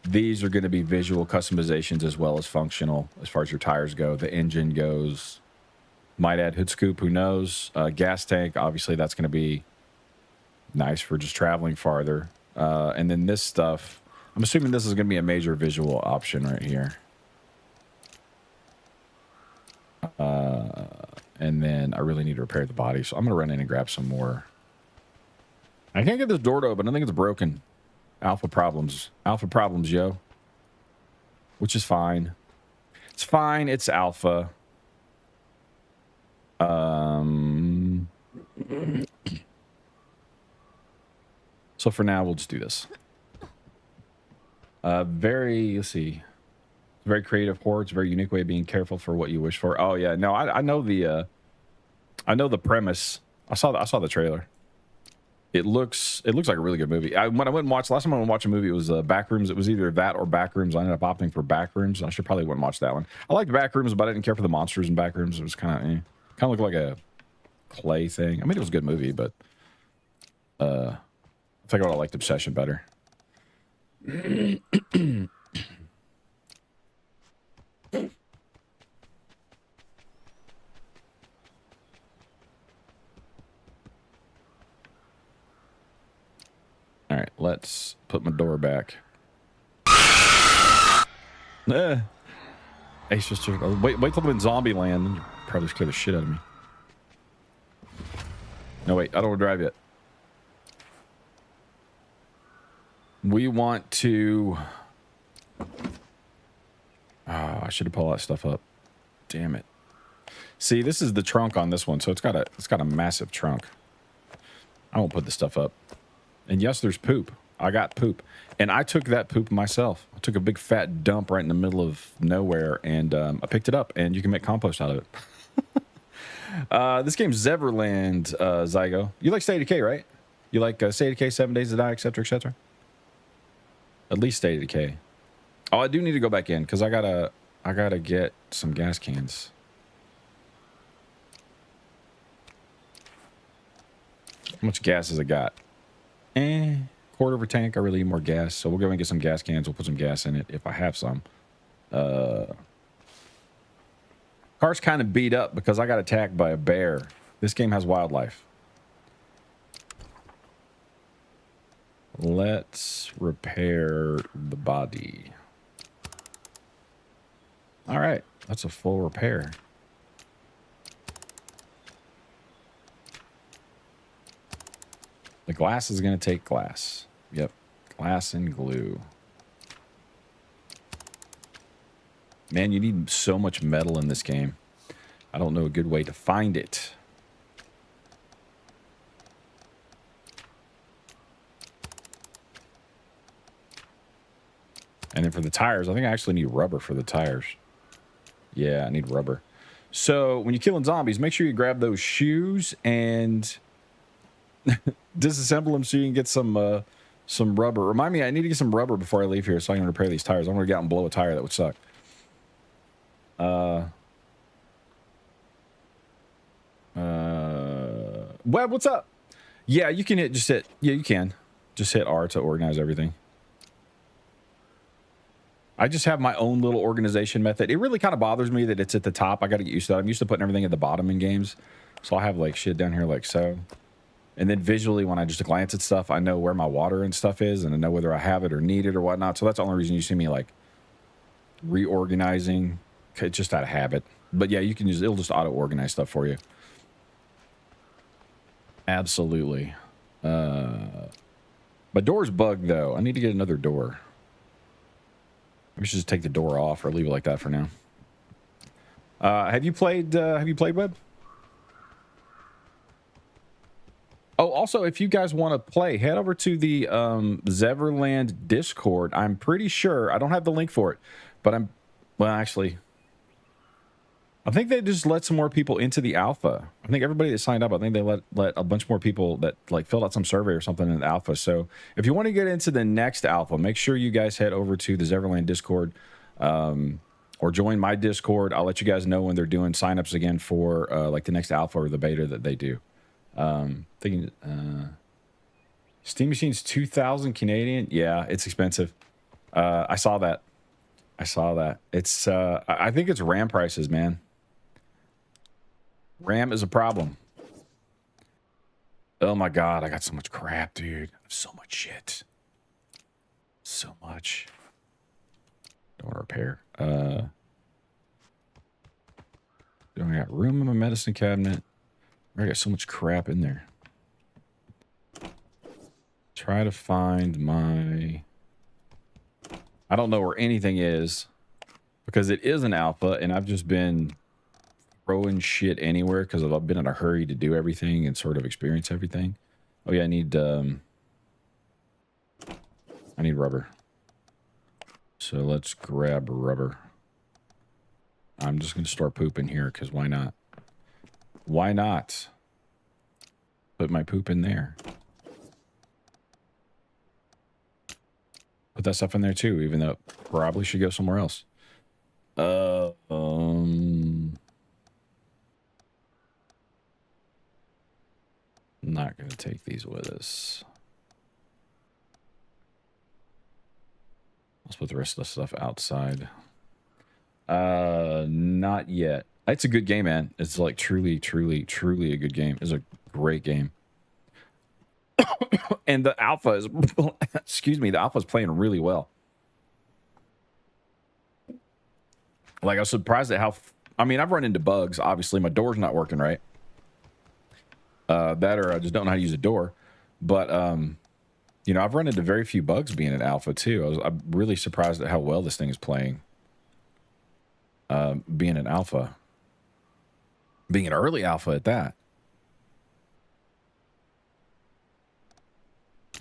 these are going to be visual customizations as well as functional as far as your tires go. The engine goes. Might add hood scoop, who knows? Gas tank, obviously that's going to be nice for just traveling farther. And then this stuff, I'm assuming this is going to be a major visual option right here. And then I really need to repair the body, so I'm going to run in and grab some more. I can't get this door to open. I think it's broken. Alpha problems. Alpha problems, yo. Which is fine. It's fine. It's alpha. So for now, we'll just do this. Let's see. Very creative hordes, very unique way of being careful for what you wish for. Oh yeah, no, I know the premise. I saw the trailer. It looks like a really good movie. When I went and watched, last time I went and watched a movie, it was Backrooms. It was either that or Backrooms. I ended up opting for Backrooms. I should probably went and watch that one. I liked Backrooms, but I didn't care for the monsters in Backrooms. It was kind of looked like a clay thing. I mean, it was a good movie, but I think I would have liked Obsession better. All right, let's put my door back. Ace just wait till I'm in Zombieland, and you probably scare the shit out of me. No, wait, I don't want to drive yet. We want to. Oh, I should have pulled that stuff up. Damn it. See, this is the trunk on this one, so it's got a massive trunk. I won't put this stuff up. And yes, there's poop. I got poop. And I took that poop myself. I took a big fat dump right in the middle of nowhere, and I picked it up, and you can make compost out of it. This game's Zeverland, Zygo. You like State of Decay, right? You like State of Decay, 7 Days to Die, etc., etc.? At least State of Decay. Oh, I do need to go back in, because I gotta get some gas cans. How much gas has it got? Quarter of a tank. I really need more gas, so we'll go and get some gas cans. We'll put some gas in it if I have some. Car's kind of beat up because I got attacked by a bear. This game has wildlife. Let's repair the body. All right. That's a full repair. The glass is going to take glass. Yep. Glass and glue. Man, you need so much metal in this game. I don't know a good way to find it. And then for the tires, I think I actually need rubber for the tires. Yeah, I need rubber. So when you're killing zombies, make sure you grab those shoes and disassemble them so you can get some rubber. Remind me, I need to get some rubber before I leave here so I can repair these tires. I'm going to get out and blow a tire. That would suck. Web, what's up? Yeah, you can just hit R to organize everything. I just have my own little organization method. It really kind of bothers me that it's at the top. I got to get used to that. I'm used to putting everything at the bottom in games. So I'll have like shit down here like so. And then visually, when I just glance at stuff, I know where my water and stuff is, and I know whether I have it or need it or whatnot. So that's the only reason you see me like reorganizing. It's just out of habit. But yeah, you can use it'll just auto-organize stuff for you. Absolutely. My door's bugged though. I need to get another door. We should just take the door off or leave it like that for now. Have you played Web? Oh, also, if you guys want to play, head over to the Zeverland Discord. I'm pretty sure I don't have the link for it, but actually, I think they just let some more people into the alpha. I think everybody that signed up, I think they let a bunch more people that like filled out some survey or something in the alpha. So if you want to get into the next alpha, make sure you guys head over to the Zeverland Discord or join my Discord. I'll let you guys know when they're doing signups again for like the next alpha or the beta that they do. Thinking Steam Machine's 2,000 Canadian. Yeah, it's expensive. I saw that. It's I think it's RAM prices, man. RAM is a problem. Oh my god, I got so much crap, dude. So much shit. So much. Don't want to repair. I got room in my medicine cabinet. I got so much crap in there. Try to find my... I don't know where anything is because it is an alpha and I've just been throwing shit anywhere because I've been in a hurry to do everything and sort of experience everything. Oh yeah, I need rubber. So let's grab rubber. I'm just going to start pooping here because why not? Why not? Put my poop in there. Put that stuff in there too, even though it probably should go somewhere else. Not going to take these with us. Let's put the rest of the stuff outside. Not yet. It's a good game, man. It's like truly a good game. It's a great game. And the alpha is, excuse me, the alpha is playing really well. Like, I was surprised at how, I mean, I've run into bugs. Obviously, my door's not working right. That or I just don't know how to use a door. But, you know, I've run into very few bugs being an alpha, too. I'm really surprised at how well this thing is playing. Being an alpha. Being an early alpha at that.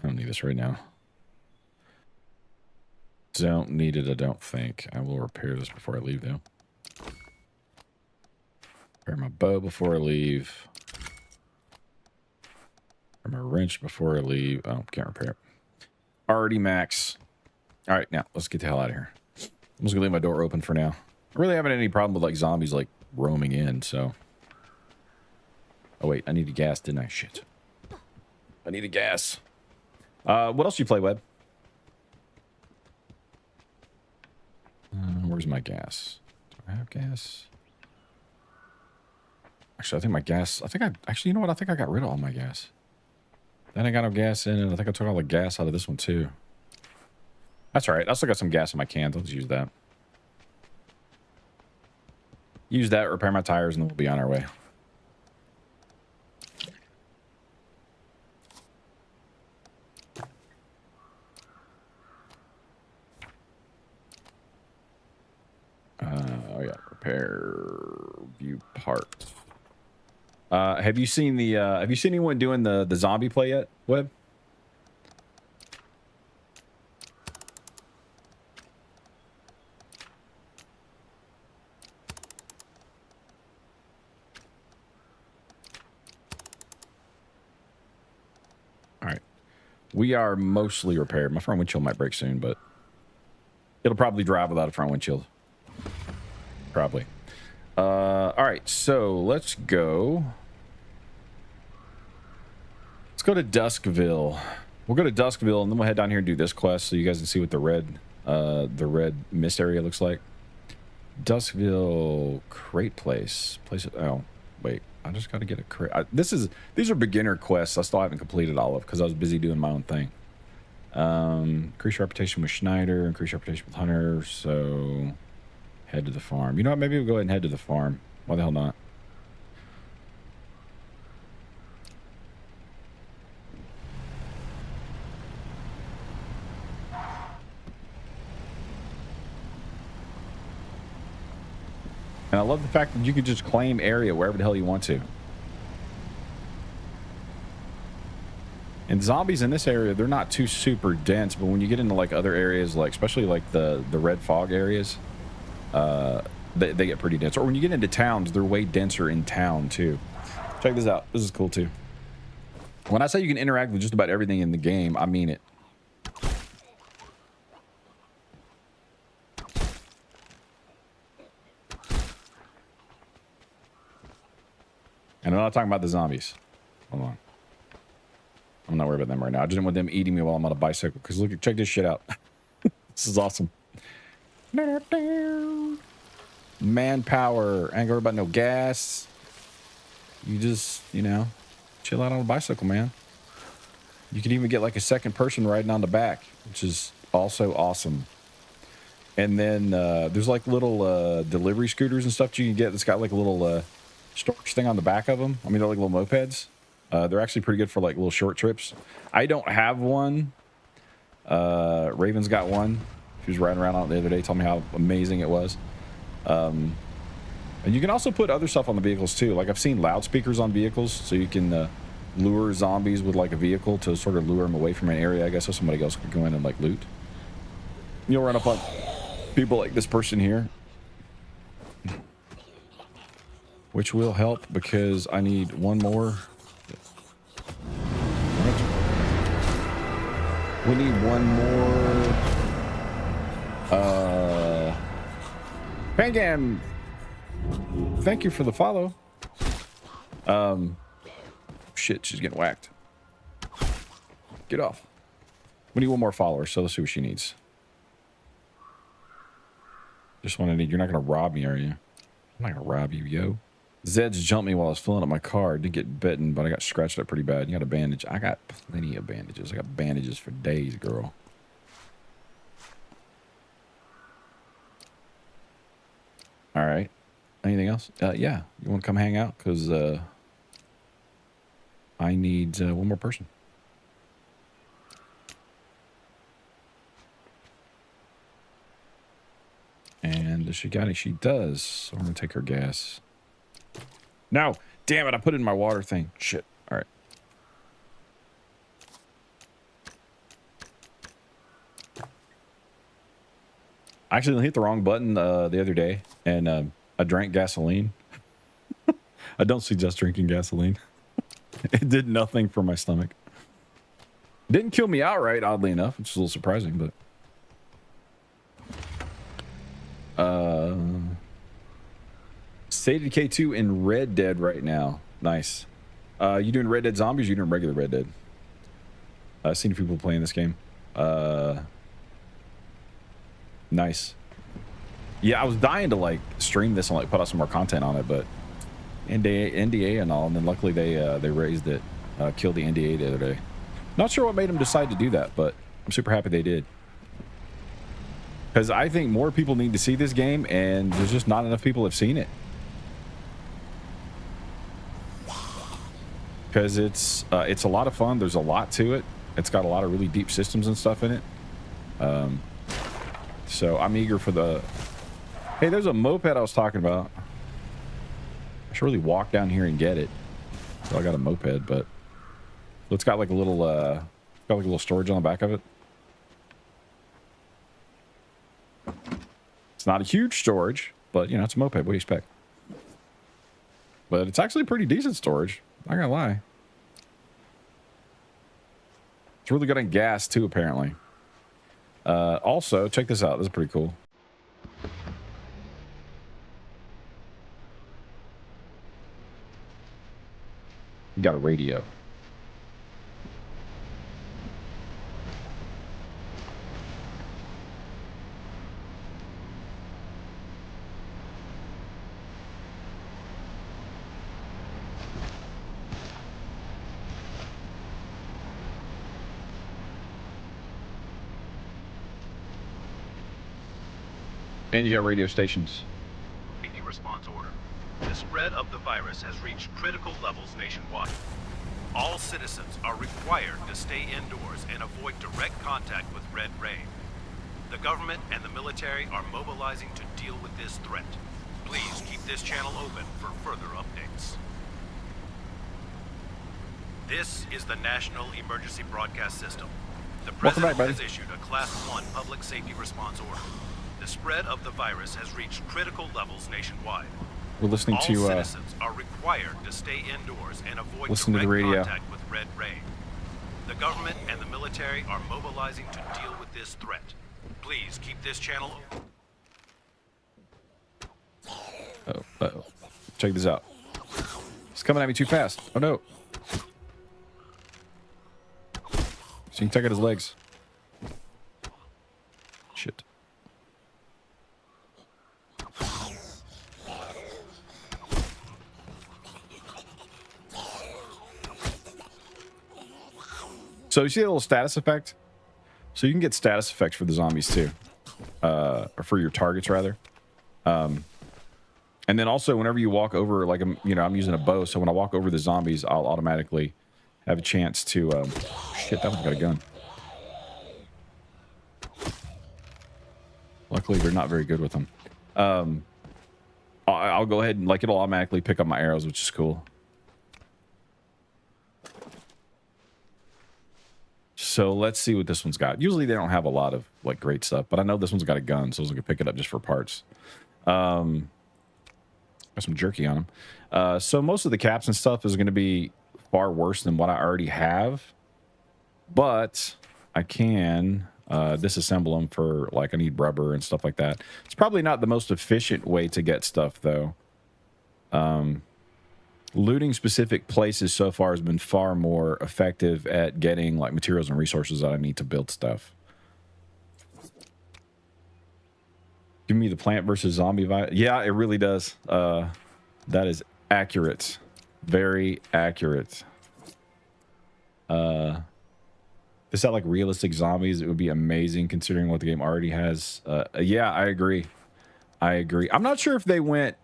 I don't need this right now. Don't need it, I don't think. I will repair this before I leave, though. Repair my bow before I leave. Repair my wrench before I leave. Oh, can't repair it. Already max. All right, now, let's get the hell out of here. I'm just going to leave my door open for now. I really haven't had any problem with, like, zombies, like, roaming in, so... Oh, wait, I needed gas, didn't I? Shit. I needed gas. What else do you play, Web? Where's my gas? Do I have gas? Actually, I think my gas... Actually, you know what? I think I got rid of all my gas. Then I got no gas in it. I think I took all the gas out of this one, too. That's all right. I still got some gas in my cans. Let's use that. Use that, repair my tires, and then we'll be on our way. Oh yeah, repair view parts. Have you seen anyone doing the zombie play yet, Webb? All right. We are mostly repaired. My front windshield might break soon, but it'll probably drive without a front windshield. Probably. All right, so let's go. Let's go to Duskville. We'll go to Duskville, and then we'll head down here and do this quest so you guys can see what the red mist area looks like. Duskville crate place. Oh, wait. I just got to get a crate. These are beginner quests I still haven't completed all of because I was busy doing my own thing. Increase your reputation with Schneider, increase your reputation with Hunter, so head to the farm. You know what? Maybe we'll go ahead and head to the farm. Why the hell not? And I love the fact that you can just claim area wherever the hell you want to. And zombies in this area, they're not too super dense, but when you get into like other areas, like especially like the red fog areas, they get pretty dense. Or when you get into towns, they're way denser in town too. Check this out. This is cool too. When I say you can interact with just about everything in the game, I mean it. And I'm not talking about the zombies. Hold on. I'm not worried about them right now. I just didn't want them eating me while I'm on a bicycle. Because look, check this shit out. This is awesome. Manpower. I ain't worried about no gas. You just, you know, chill out on a bicycle, man. You can even get like a second person riding on the back, which is also awesome. And then there's like little delivery scooters and stuff that you can get that's got like a little storage thing on the back of them. I mean, they're like little mopeds. They're actually pretty good for like little short trips. I don't have one. Raven's got one. She was riding around on it the other day, told me how amazing it was. And you can also put other stuff on the vehicles too. Like I've seen loudspeakers on vehicles, so you can lure zombies with like a vehicle to sort of lure them away from an area, I guess, so somebody else could go in and like loot. You'll run up on people like this person here, which will help because I need one more. We need one more. Pangam, thank you for the follow. Shit, she's getting whacked. Get off. We need one more follower, so let's see what she needs. Just what I need. You're not gonna rob me, are you? I'm not gonna rob you, yo. Zeds jumped me while I was filling up my car. Didn't get bitten, but I got scratched up pretty bad. You got a bandage. I got plenty of bandages. I got bandages for days, girl. All right. Anything else? Yeah. You want to come hang out? Because I need one more person. And does she got it? She does. So I'm going to take her gas. No, damn it, I put it in my water thing. Shit. All right. I actually hit the wrong button the other day, and I drank gasoline. I don't suggest drinking gasoline. It did nothing for my stomach. Didn't kill me outright, oddly enough, which is a little surprising, but... State of Decay 2 and Red Dead right now. Nice. You doing Red Dead Zombies or you doing regular Red Dead? I've seen people playing this game. Nice. Yeah, I was dying to like stream this and like put out some more content on it, but NDA and all, and then luckily they raised it, killed the NDA the other day. Not sure what made them decide to do that, but I'm super happy they did. Because I think more people need to see this game, and there's just not enough people have seen it. because it's a lot of fun. There's a lot to it. It's got a lot of really deep systems and stuff in it. So I'm eager for the... Hey, there's a moped I was talking about. I should really walk down here and get it. So I got a moped, but it's got like a little storage on the back of it. It's not a huge storage, but you know, it's a moped. What do you expect? But it's actually pretty decent storage. Not gonna lie. It's really good on gas too, apparently. Also, check this out. This is pretty cool. You got a radio. And you got radio stations. Response order. The spread of the virus has reached critical levels nationwide. All citizens are required to stay indoors and avoid direct contact with Red Ray. The government and the military are mobilizing to deal with this threat. Please keep this channel open for further updates. This is the National Emergency Broadcast System. The President has issued a Class 1 public safety response order. The spread of the virus has reached critical levels nationwide. We're listening to all citizens are required to stay indoors and avoid direct contact with Red Ray. The government and the military are mobilizing to deal with this threat. Please keep this channel open. Oh. Check this out. It's coming at me too fast. Oh no. So you can take out his legs. Shit. So you see a little status effect? So you can get status effects for the zombies too. Or for your targets rather. And then also whenever you walk over, like I'm using a bow, so when I walk over the zombies, I'll automatically have a chance to shit, that one's got a gun. Luckily they're not very good with them. I'll go ahead and it'll automatically pick up my arrows, which is cool. So let's see what this one's got. Usually they don't have a lot of great stuff, but I know this one's got a gun, so I was gonna pick it up just for parts. Got some jerky on them. So most of the caps and stuff is gonna be far worse than what I already have, but I can disassemble them for I need rubber and stuff like that. It's probably not the most efficient way to get stuff though. Looting specific places so far has been far more effective at getting materials and resources that I need to build stuff. Give me the plant versus zombie vibe. Yeah, it really does. That is accurate. Very accurate. Is that realistic zombies? It would be amazing considering what the game already has. Yeah, I agree. I'm not sure if they went...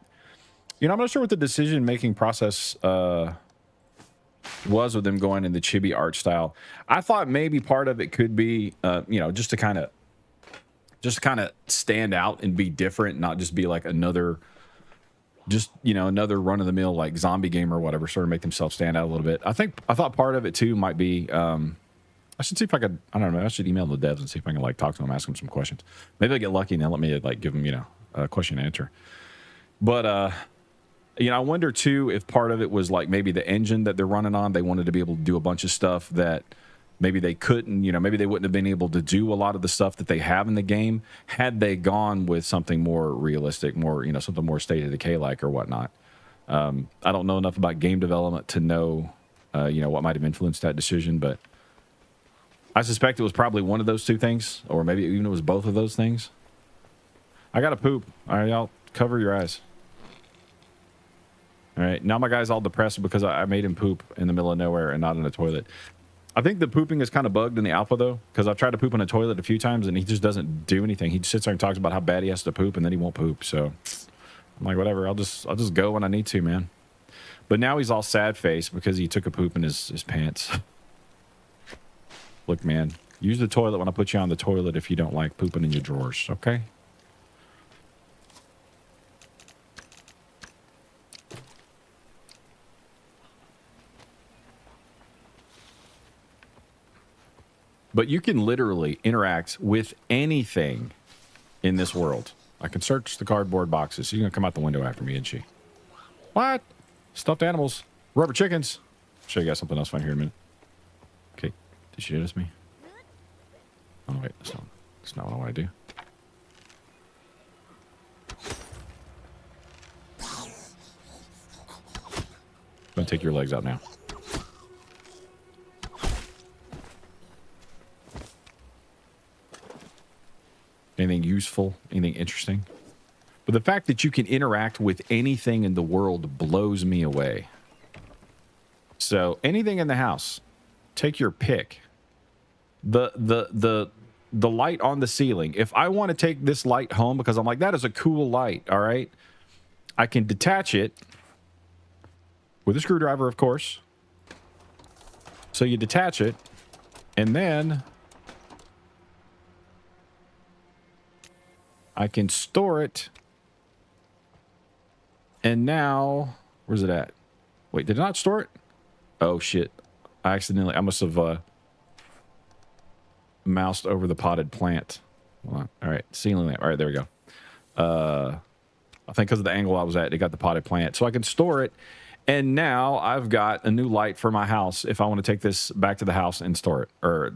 I'm not sure what the decision-making process was with them going in the chibi art style. I thought maybe part of it could be, just to kind of stand out and be different, not just be another run-of-the-mill zombie game or whatever, sort of make themselves stand out a little bit. I thought part of it too might be, I should see if I could, I don't know, I should email the devs and see if I can talk to them, ask them some questions. Maybe I get lucky and they'll let me give them, a question and answer. But, I wonder too if part of it was maybe the engine that they're running on. They wanted to be able to do a bunch of stuff that maybe they couldn't. Maybe they wouldn't have been able to do a lot of the stuff that they have in the game had they gone with something more realistic, more something more State of Decay or whatnot. I don't know enough about game development to know what might have influenced that decision, but I suspect it was probably one of those two things, or maybe even it was both of those things. I gotta poop. All right, y'all cover your eyes. All right, now my guy's all depressed because I made him poop in the middle of nowhere and not in a toilet. I think the pooping is kind of bugged in the alpha though, because I've tried to poop in a toilet a few times and he just doesn't do anything. He just sits there and talks about how bad he has to poop and then he won't poop. So I'm like, whatever. I'll just go when I need to, man. But now he's all sad faced because he took a poop in his pants. Look, man, use the toilet when I put you on the toilet if you don't like pooping in your drawers, okay? But you can literally interact with anything in this world. I can search the cardboard boxes. She's going to come out the window after me, isn't she? What? Stuffed animals. Rubber chickens. I'll show you guys something else fun here in a minute. Okay. Did she notice me? Oh, wait. That's not what I want to do. I'm going to take your legs out now. Anything useful? Anything interesting? But the fact that you can interact with anything in the world blows me away. So anything in the house, take your pick. The light on the ceiling. If I want to take this light home because I'm like, that is a cool light, all right? I can detach it with a screwdriver, of course. So you detach it, and then I can store it. And now, where's it at? Wait, did I not store it? Oh, shit. I must have moused over the potted plant. Hold on. All right, ceiling lamp. All right, there we go. I think because of the angle I was at, it got the potted plant. So I can store it. And now I've got a new light for my house if I want to take this back to the house and store it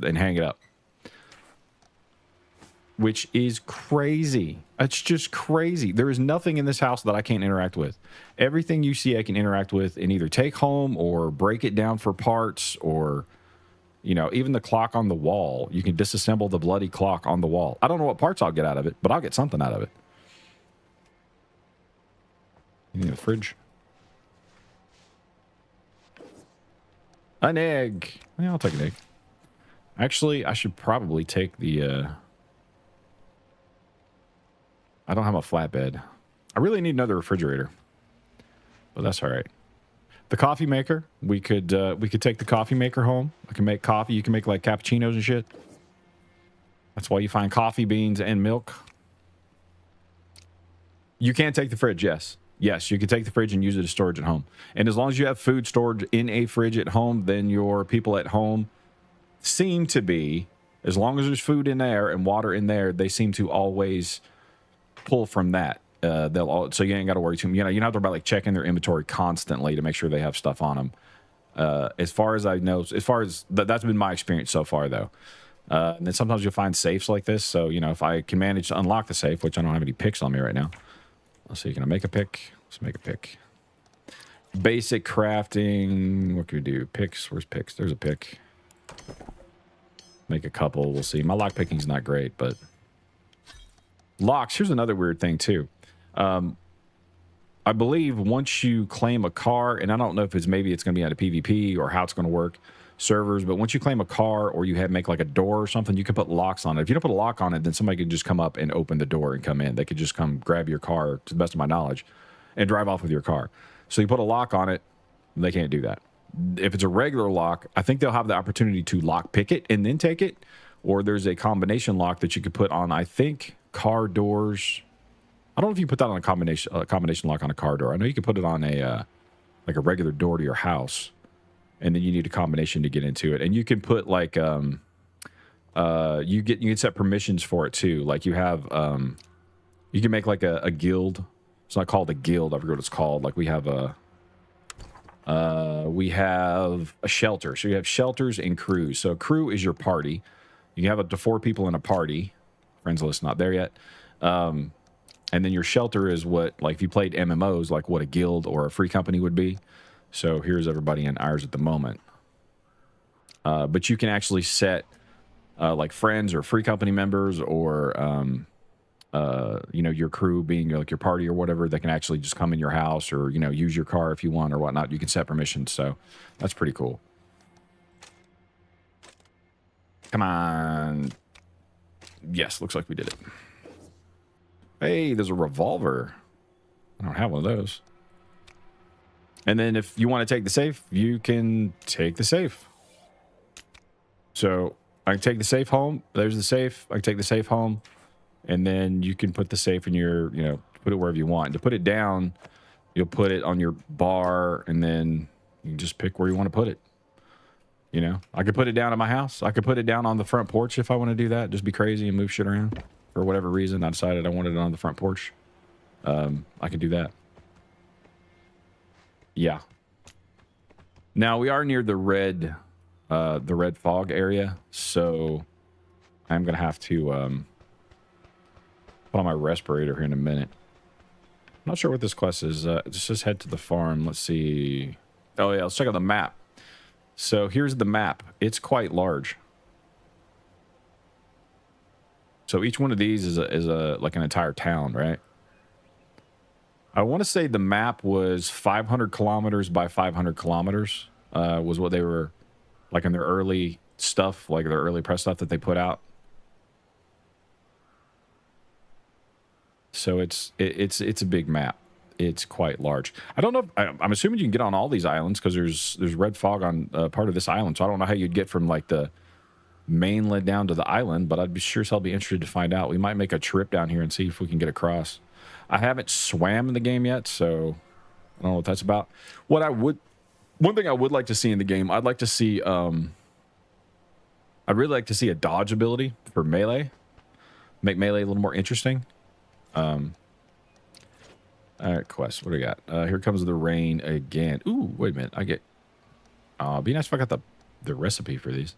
and hang it up. Which is crazy. It's just crazy. There is nothing in this house that I can't interact with. Everything you see I can interact with and either take home or break it down for parts or, you know, even the clock on the wall. You can disassemble the bloody clock on the wall. I don't know what parts I'll get out of it, but I'll get something out of it. You need a fridge? An egg. Yeah, I'll take an egg. Actually, I should probably take the... I don't have a flatbed. I really need another refrigerator, but that's all right. The coffee maker, we could take the coffee maker home. I can make coffee. You can make like cappuccinos and shit. That's why you find coffee beans and milk. You can take the fridge, yes. Yes, you can take the fridge and use it as storage at home. And as long as you have food stored in a fridge at home, then your people at home seem to be, as long as there's food in there and water in there, they seem to always pull from that. So you ain't got to worry too much. You don't have to worry about like checking their inventory constantly to make sure they have stuff on them. As far as I know, that's been my experience so far, though. And then sometimes you'll find safes like this. So, you know, if I can manage to unlock the safe, which I don't have any picks on me right now. Let's see, can I make a pick? Let's make a pick. Basic crafting. What can we do? Picks. Where's picks? There's a pick. Make a couple. We'll see. My lock picking's not great, but locks. Here's another weird thing too. I believe once you claim a car, and I don't know if it's going to be on a PvP or how it's going to work servers, but once you claim a car or you make like a door or something, you can put locks on it. If you don't put a lock on it, then somebody can just come up and open the door and come in. They could just come grab your car, to the best of my knowledge, and drive off with your car. So you put a lock on it, they can't do that. If it's a regular lock, I think they'll have the opportunity to lock pick it and then take it, or there's a combination lock that you could put on, I think, car doors. I don't know if you put that on a combination lock on a car door. I know you can put it on a like a regular door to your house, and then you need a combination to get into it. And you can put like you can set permissions for it too. Like you have you can make like a guild. It's not called a guild. I forget what it's called. Like we have a shelter. So you have shelters and crews. So a crew is your party. You can have up to 4 people in a party. Friends list not there yet. And then your shelter is what, like if you played MMOs, like what a guild or a free company would be. So here's everybody in ours at the moment. But you can actually set like friends or free company members or, you know, your crew being like your party or whatever. They can actually just come in your house or, you know, use your car if you want or whatnot. You can set permissions. So that's pretty cool. Come on. Yes, looks like we did it. Hey, there's a revolver. I don't have one of those. And then if you want to take the safe, you can take the safe. So I can take the safe home. There's the safe. I can take the safe home. And then you can put the safe in your, you know, put it wherever you want. To put it down, you'll put it on your bar, and then you can just pick where you want to put it. You know, I could put it down at my house. I could put it down on the front porch if I want to do that. Just be crazy and move shit around. For whatever reason, I decided I wanted it on the front porch. I could do that. Yeah. Now we are near the red fog area, so I'm gonna have to put on my respirator here in a minute. I'm not sure what this quest is. Just head to the farm. Let's see. Oh yeah, let's check out the map. So here's the map. It's quite large. So each one of these is a like an entire town, right? I want to say the map was 500 kilometers by 500 kilometers. Was what they were like in their early stuff, like their early press stuff that they put out. So it's a big map. It's quite large. I don't know. I'm assuming you can get on all these islands because there's red fog on part of this island. So I don't know how you'd get from like the mainland down to the island, but I'd be sure as hell be interested to find out. We might make a trip down here and see if we can get across. I haven't swam in the game yet, so I don't know what that's about. One thing I would like to see in the game, I'd like to see I'd really like to see a dodge ability for melee. Make melee a little more interesting. All right, quest. What do we got? Here comes the rain again. Ooh, wait a minute. I get. Be nice if I got the recipe for these.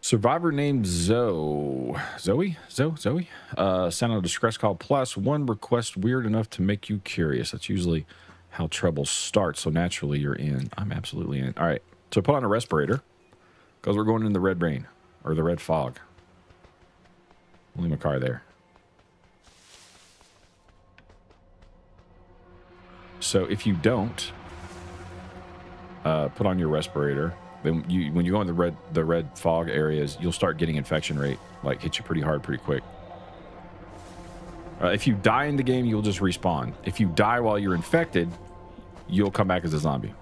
Survivor named Zoe. Sent out a distress call plus one request weird enough to make you curious. That's usually how trouble starts. So naturally you're in. I'm absolutely in. All right. So put on a respirator because we're going in the red rain or the red fog. I'll leave my car there. So if you don't put on your respirator, then when you go in the red fog areas, you'll start getting infection rate, like hit you pretty hard, pretty quick. If you die in the game, you'll just respawn. If you die while you're infected, you'll come back as a zombie.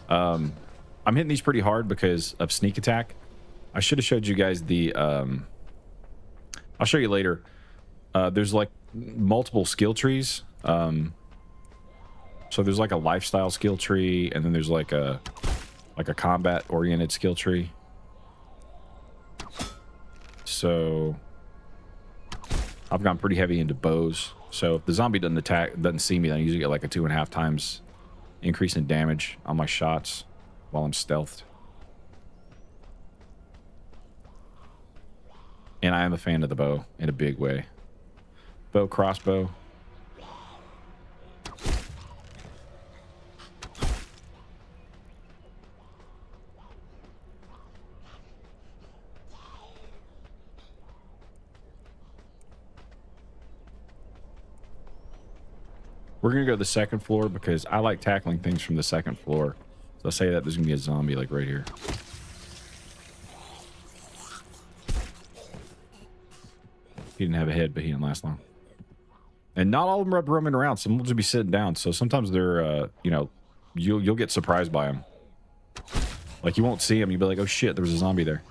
I'm hitting these pretty hard because of sneak attack. I should have showed you guys the. I'll show you later. There's like multiple skill trees. So there's like a lifestyle skill tree, and then there's like a combat oriented skill tree. So I've gone pretty heavy into bows. So if the zombie doesn't see me, then I usually get like a 2.5 times increase in damage on my shots while I'm stealthed. And I am a fan of the bow in a big way. Bow, crossbow. We're going to go to the second floor because I like tackling things from the second floor. So I'll say that there's going to be a zombie like right here. He didn't have a head, but he didn't last long. And not all of them are roaming around. Some will just be sitting down. So sometimes they're, you know, you'll get surprised by them. Like you won't see them. You'll be like, oh shit, there was a zombie there.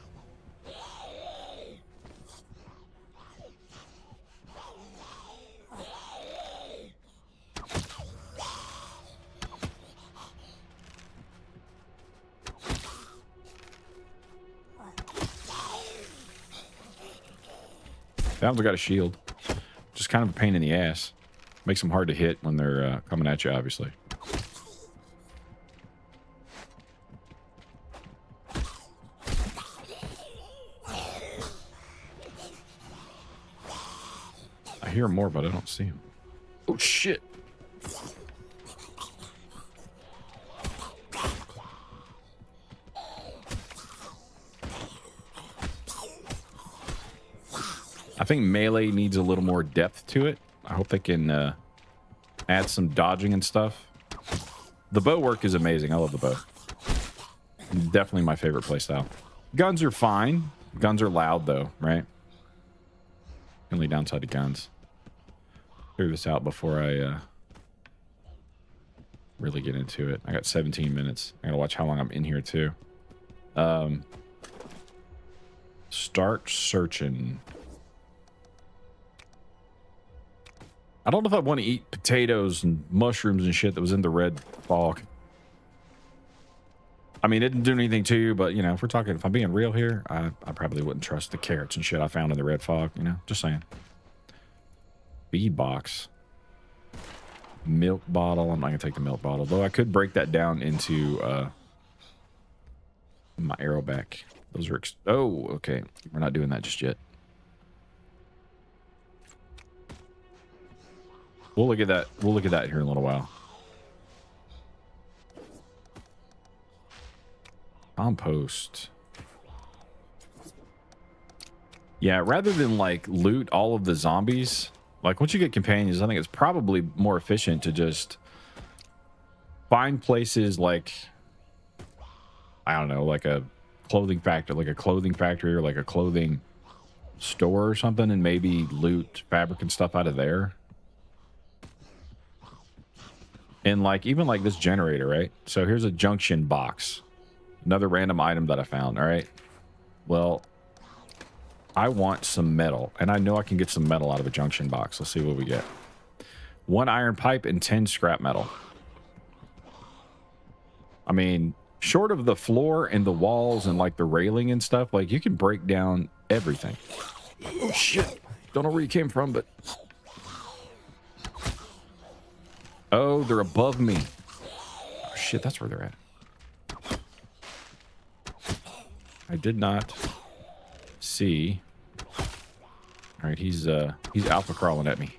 That one's got a shield. Just kind of a pain in the ass. Makes them hard to hit when they're coming at you, obviously. I hear more, but I don't see him. Oh, shit. I think melee needs a little more depth to it. I hope they can add some dodging and stuff. The bow work is amazing. I love the bow. Definitely my favorite playstyle. Guns are fine. Guns are loud, though, right? Only downside to guns. Clear this out before I really get into it. I got 17 minutes. I gotta watch how long I'm in here too. Start searching. I don't know if I want to eat potatoes and mushrooms and shit that was in the red fog. I mean, it didn't do anything to you, but, you know, if I'm being real here, I probably wouldn't trust the carrots and shit I found in the red fog, you know? Just saying. Feed box. Milk bottle. I'm not going to take the milk bottle, though I could break that down into my arrow back. Those are... oh, okay. We're not doing that just yet. We'll look at that. We'll look at that here in a little while. Compost. Yeah, rather than like loot all of the zombies, like once you get companions, I think it's probably more efficient to just find places like, I don't know, like a clothing factory, or like a clothing store or something, and maybe loot fabric and stuff out of there. And like even like this generator, right? So here's a junction box. Another random item that I found. All right. Well, I want some metal, and I know I can get some metal out of a junction box. Let's see what we get. 1 iron pipe and 10 scrap metal. I mean, short of the floor and the walls and like the railing and stuff, like you can break down everything. Oh shit. Don't know where you came from, but... oh, they're above me. Oh shit, that's where they're at. I did not see. All right, he's alpha crawling at me.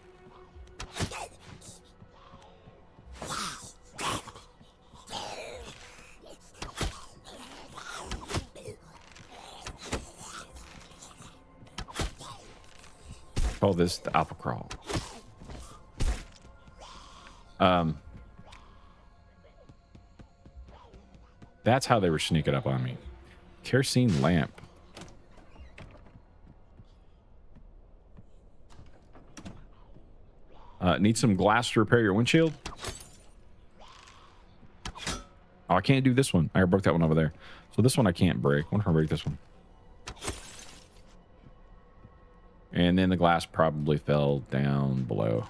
Call this the alpha crawl. That's how they were sneaking up on me. Kerosene lamp. Need some glass to repair your windshield? Oh, I can't do this one. I broke that one over there. So this one I can't break. I wonder if I break this one. And then the glass probably fell down below.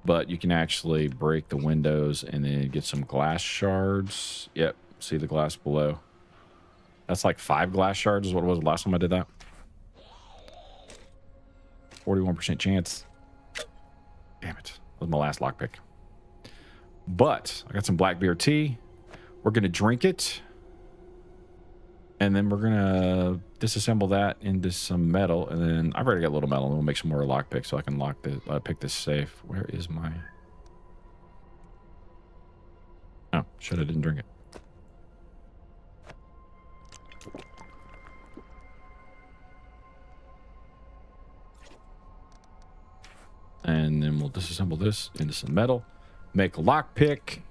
But you can actually break the windows and then get some glass shards. Yep. See the glass below. That's like 5 glass shards is what it was the last time I did that. 41% chance. Damn it. That was my last lockpick. But I got some black beer tea. We're going to drink it. And then we're going to disassemble that into some metal. And then I've already got a little metal. And we'll make some more lockpicks so I can lock the pick this safe. Where is my... oh, shit, I didn't drink it. And then we'll disassemble this into some metal. Make a lockpick.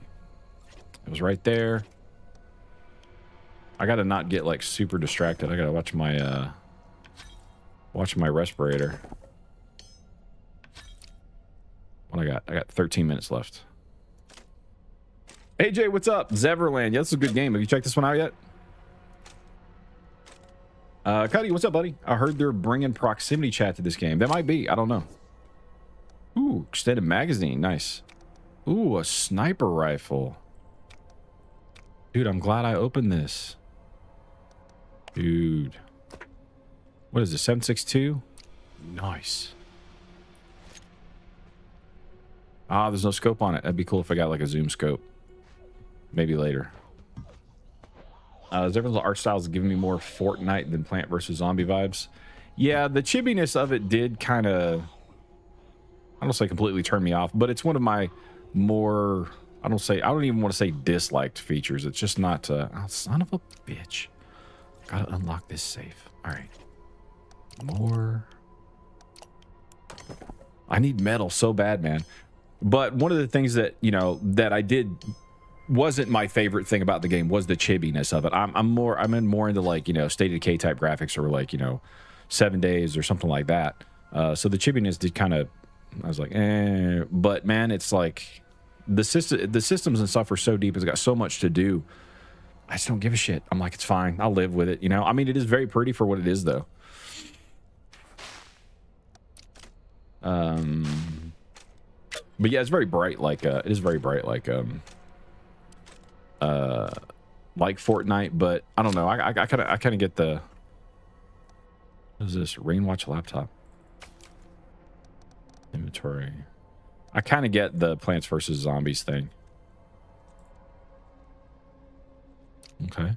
It was right there. I gotta not get like super distracted. I gotta watch my respirator. What I got? I got 13 minutes left. AJ, what's up? Zeverland. Yeah, this is a good game. Have you checked this one out yet? Cuddy, what's up, buddy? I heard they're bringing proximity chat to this game. That might be. I don't know. Ooh, extended magazine. Nice. Ooh, a sniper rifle. Dude, I'm glad I opened this. Dude. What is this? 7.62? Nice. Ah, there's no scope on it. That'd be cool if I got like a zoom scope. Maybe later. Zeverland's art style is giving me more Fortnite than Plant vs. Zombie vibes. Yeah, the chibiness of it did kind of... I don't say completely turn me off, but it's one of my more... I don't even want to say disliked features. It's just not... oh, son of a bitch. Gotta unlock this safe. All right. More... I need metal so bad, man. But one of the things that, you know, that I did... wasn't my favorite thing about the game was the chibiness of it. I'm more into like, you know, State of Decay type graphics, or like, you know, 7 days or something like that. So the chibiness did kind of... I was like, eh. But man, it's like... the systems and stuff are so deep. It's got so much to do. I just don't give a shit. I'm like, it's fine. I'll live with it. You know, I mean, it is very pretty for what it is, though. But yeah, it's very bright. Like it is very bright. Like Fortnite. But I don't know. I kind of get the. What is this? Rainwatch laptop. Inventory. I kind of get the Plants vs. Zombies thing. Okay.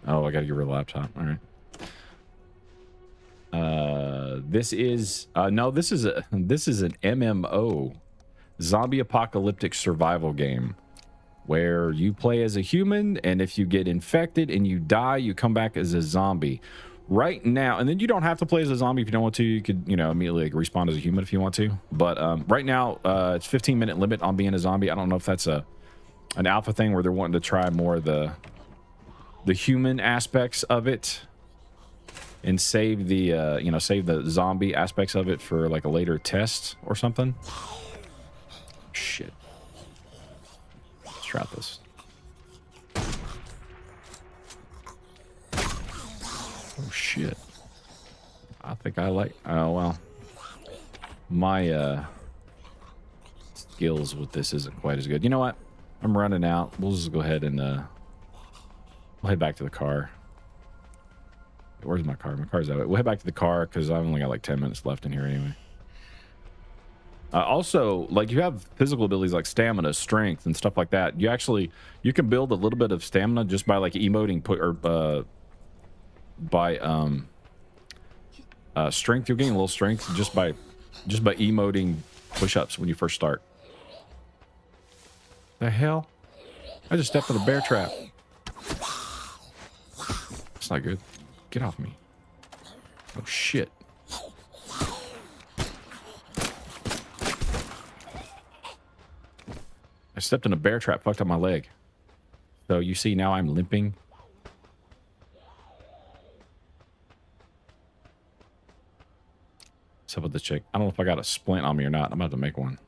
Oh, I gotta get rid of the laptop. All right. This is no, this is an MMO, zombie apocalyptic survival game, where you play as a human, and if you get infected and you die, you come back as a zombie. Right now, and then you don't have to play as a zombie if you don't want to. You could, you know, immediately like, respawn as a human if you want to. But right now, it's 15-minute limit on being a zombie. I don't know if that's an alpha thing where they're wanting to try more the human aspects of it and save the save the zombie aspects of it for like a later test or something. Shit. Let's try this. Oh shit. I think I like, oh well, my skills with this isn't quite as good. You know what, I'm running out. We'll just go ahead and we'll head back to the car. Where's my car? My car's out. We'll head back to the car because I've only got like 10 minutes left in here anyway. Also, like, you have physical abilities like stamina, strength, and stuff like that. You can build a little bit of stamina just by like emoting strength. You're getting a little strength just by emoting push-ups when you first start. The hell? I just stepped in a bear trap. That's not good. Get off me. Oh shit. I stepped in a bear trap, fucked up my leg. So you see now I'm limping. What's up with this chick? I don't know if I got a splint on me or not. I'm about to make one.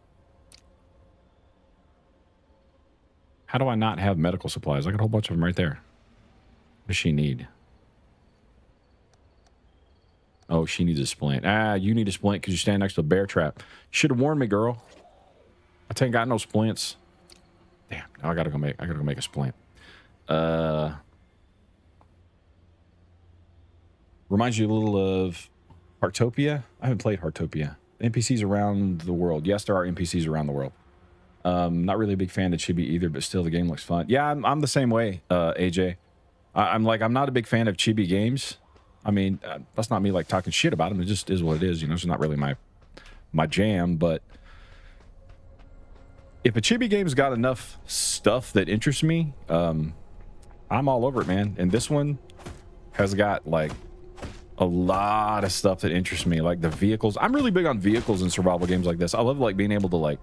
How do I not have medical supplies? I got a whole bunch of them right there. What does she need? Oh, she needs a splint. Ah, you need a splint because you stand next to a bear trap. You should have warned me, girl. I ain't got no splints. Damn, now I gotta go make a splint. Reminds you a little of Heartopia. I haven't played Heartopia. NPCs around the world. Yes, there are NPCs around the world. Not really a big fan of chibi either, but still the game looks fun. Yeah, I'm the same way, AJ. I'm not a big fan of chibi games. I mean, that's not me like talking shit about them. It just is what it is. You know, it's not really my jam. But if a chibi game's got enough stuff that interests me, I'm all over it, man. And this one has got like a lot of stuff that interests me, like the vehicles. I'm really big on vehicles in survival games like this. I love like being able to like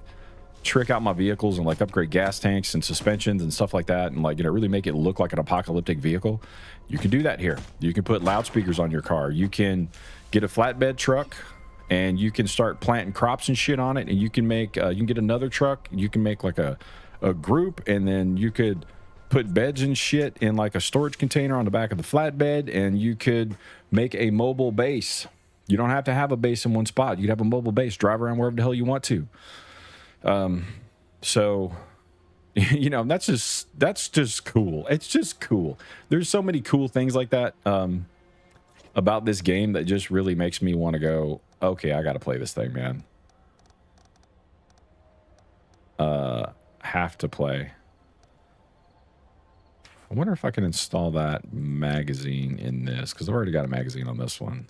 trick out my vehicles and like upgrade gas tanks and suspensions and stuff like that, and like, you know, really make it look like an apocalyptic vehicle. You can do that here. You can put loudspeakers on your car. You can get a flatbed truck and you can start planting crops and shit on it, and you can make you can get another truck. You can make like a group, and then you could put beds and shit in like a storage container on the back of the flatbed, and you could make a mobile base. You don't have to have a base in one spot. You'd have a mobile base, drive around wherever the hell you want to. So, you know, that's just cool. It's just cool. There's so many cool things like that, about this game that just really makes me want to go, okay, I got to play this thing, man. Have to play. I wonder if I can install that magazine in this, because I've already got a magazine on this one.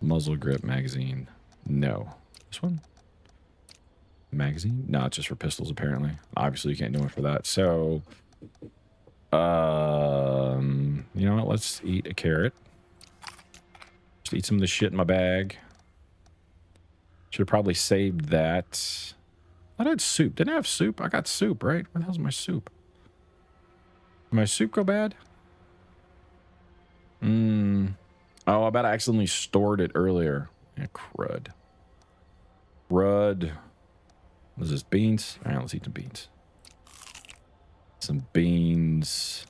Muzzle grip magazine. No. This one? Magazine? No, it's just for pistols, apparently. Obviously, you can't do it for that. So, you know what? Let's eat a carrot. Just eat some of the shit in my bag. Should have probably saved that. I had soup. Didn't I have soup? I got soup, right? Where the hell's my soup? Did my soup go bad? Oh, I bet I accidentally stored it earlier. Yeah, crud. Rudd. What is this? Beans? All right, let's eat some beans. Some beans.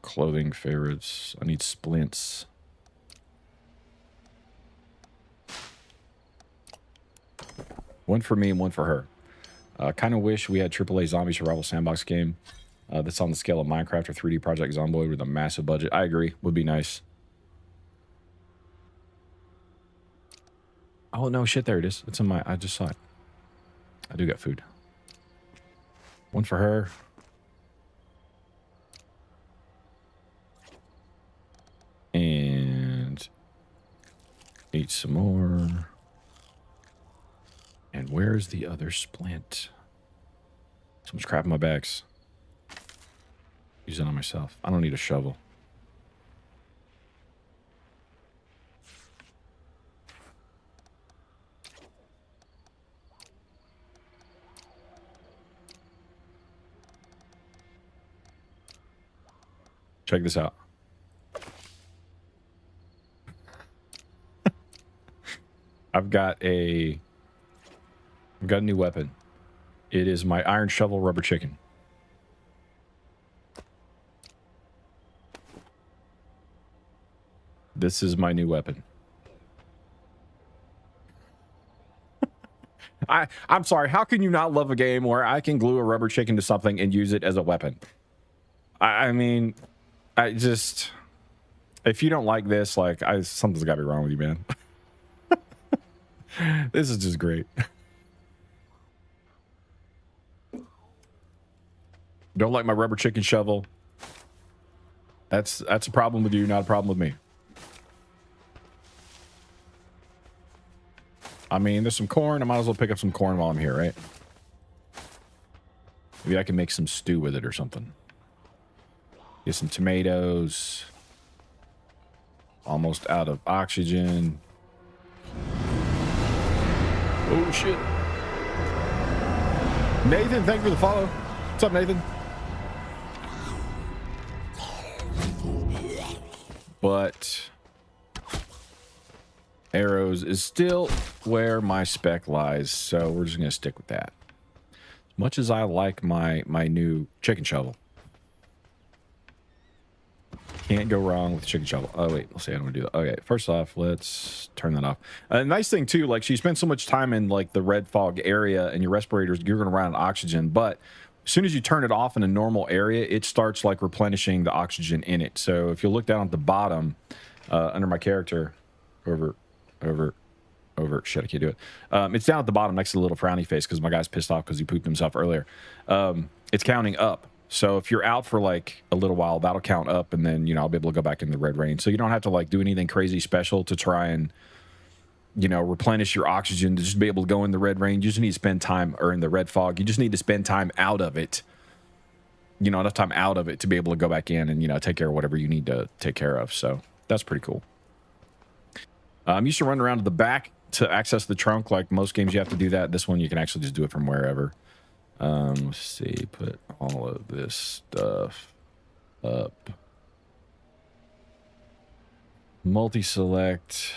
Clothing favorites. I need splints. One for me and one for her. Kind of wish we had AAA zombie survival sandbox game that's on the scale of Minecraft or 3D Project Zomboid with a massive budget. I agree. Would be nice. Oh, no, shit. There it is. It's in my... I just saw it. I do got food. One for her. And eat some more. And where's the other splint? So much crap in my bags. Use it on myself. I don't need a shovel. Check this out. I've got a new weapon. It is my iron shovel rubber chicken. This is my new weapon. I'm sorry, how can you not love a game where I can glue a rubber chicken to something and use it as a weapon? I mean, I just... If you don't like this, like, something's got to be wrong with you, man. This is just great. Don't like my rubber chicken shovel. That's a problem with you, not a problem with me. I mean, there's some corn. I might as well pick up some corn while I'm here, right? Maybe I can make some stew with it or something. Get some tomatoes. Almost out of oxygen. Oh, shit. Nathan, thank you for the follow. What's up, Nathan? But arrows is still where my spec lies, so we're just going to stick with that. As much as I like my new chicken shovel. Can't go wrong with the chicken shovel. Oh, wait. Let's see. I don't want to do that. Okay. First off, let's turn that off. Nice thing, too, like, she spent so much time in, like, the red fog area and your respirators, you're going to run out of oxygen. But as soon as you turn it off in a normal area, it starts, like, replenishing the oxygen in it. So if you look down at the bottom, under my character, over. Shit, I can't do it. It's down at the bottom next to the little frowny face because my guy's pissed off because he pooped himself earlier. It's counting up. So if you're out for like a little while, that'll count up, and then, you know, I'll be able to go back in the red range. So you don't have to like do anything crazy special to try and, you know, replenish your oxygen to just be able to go in the red range. You just need to spend time, or in the red fog. You just need to spend time out of it. You know, enough time out of it to be able to go back in and, you know, take care of whatever you need to take care of. So that's pretty cool. I'm used to running around to the back to access the trunk. Like most games, you have to do that. This one, you can actually just do it from wherever. Let's see, put all of this stuff up. Multi-select.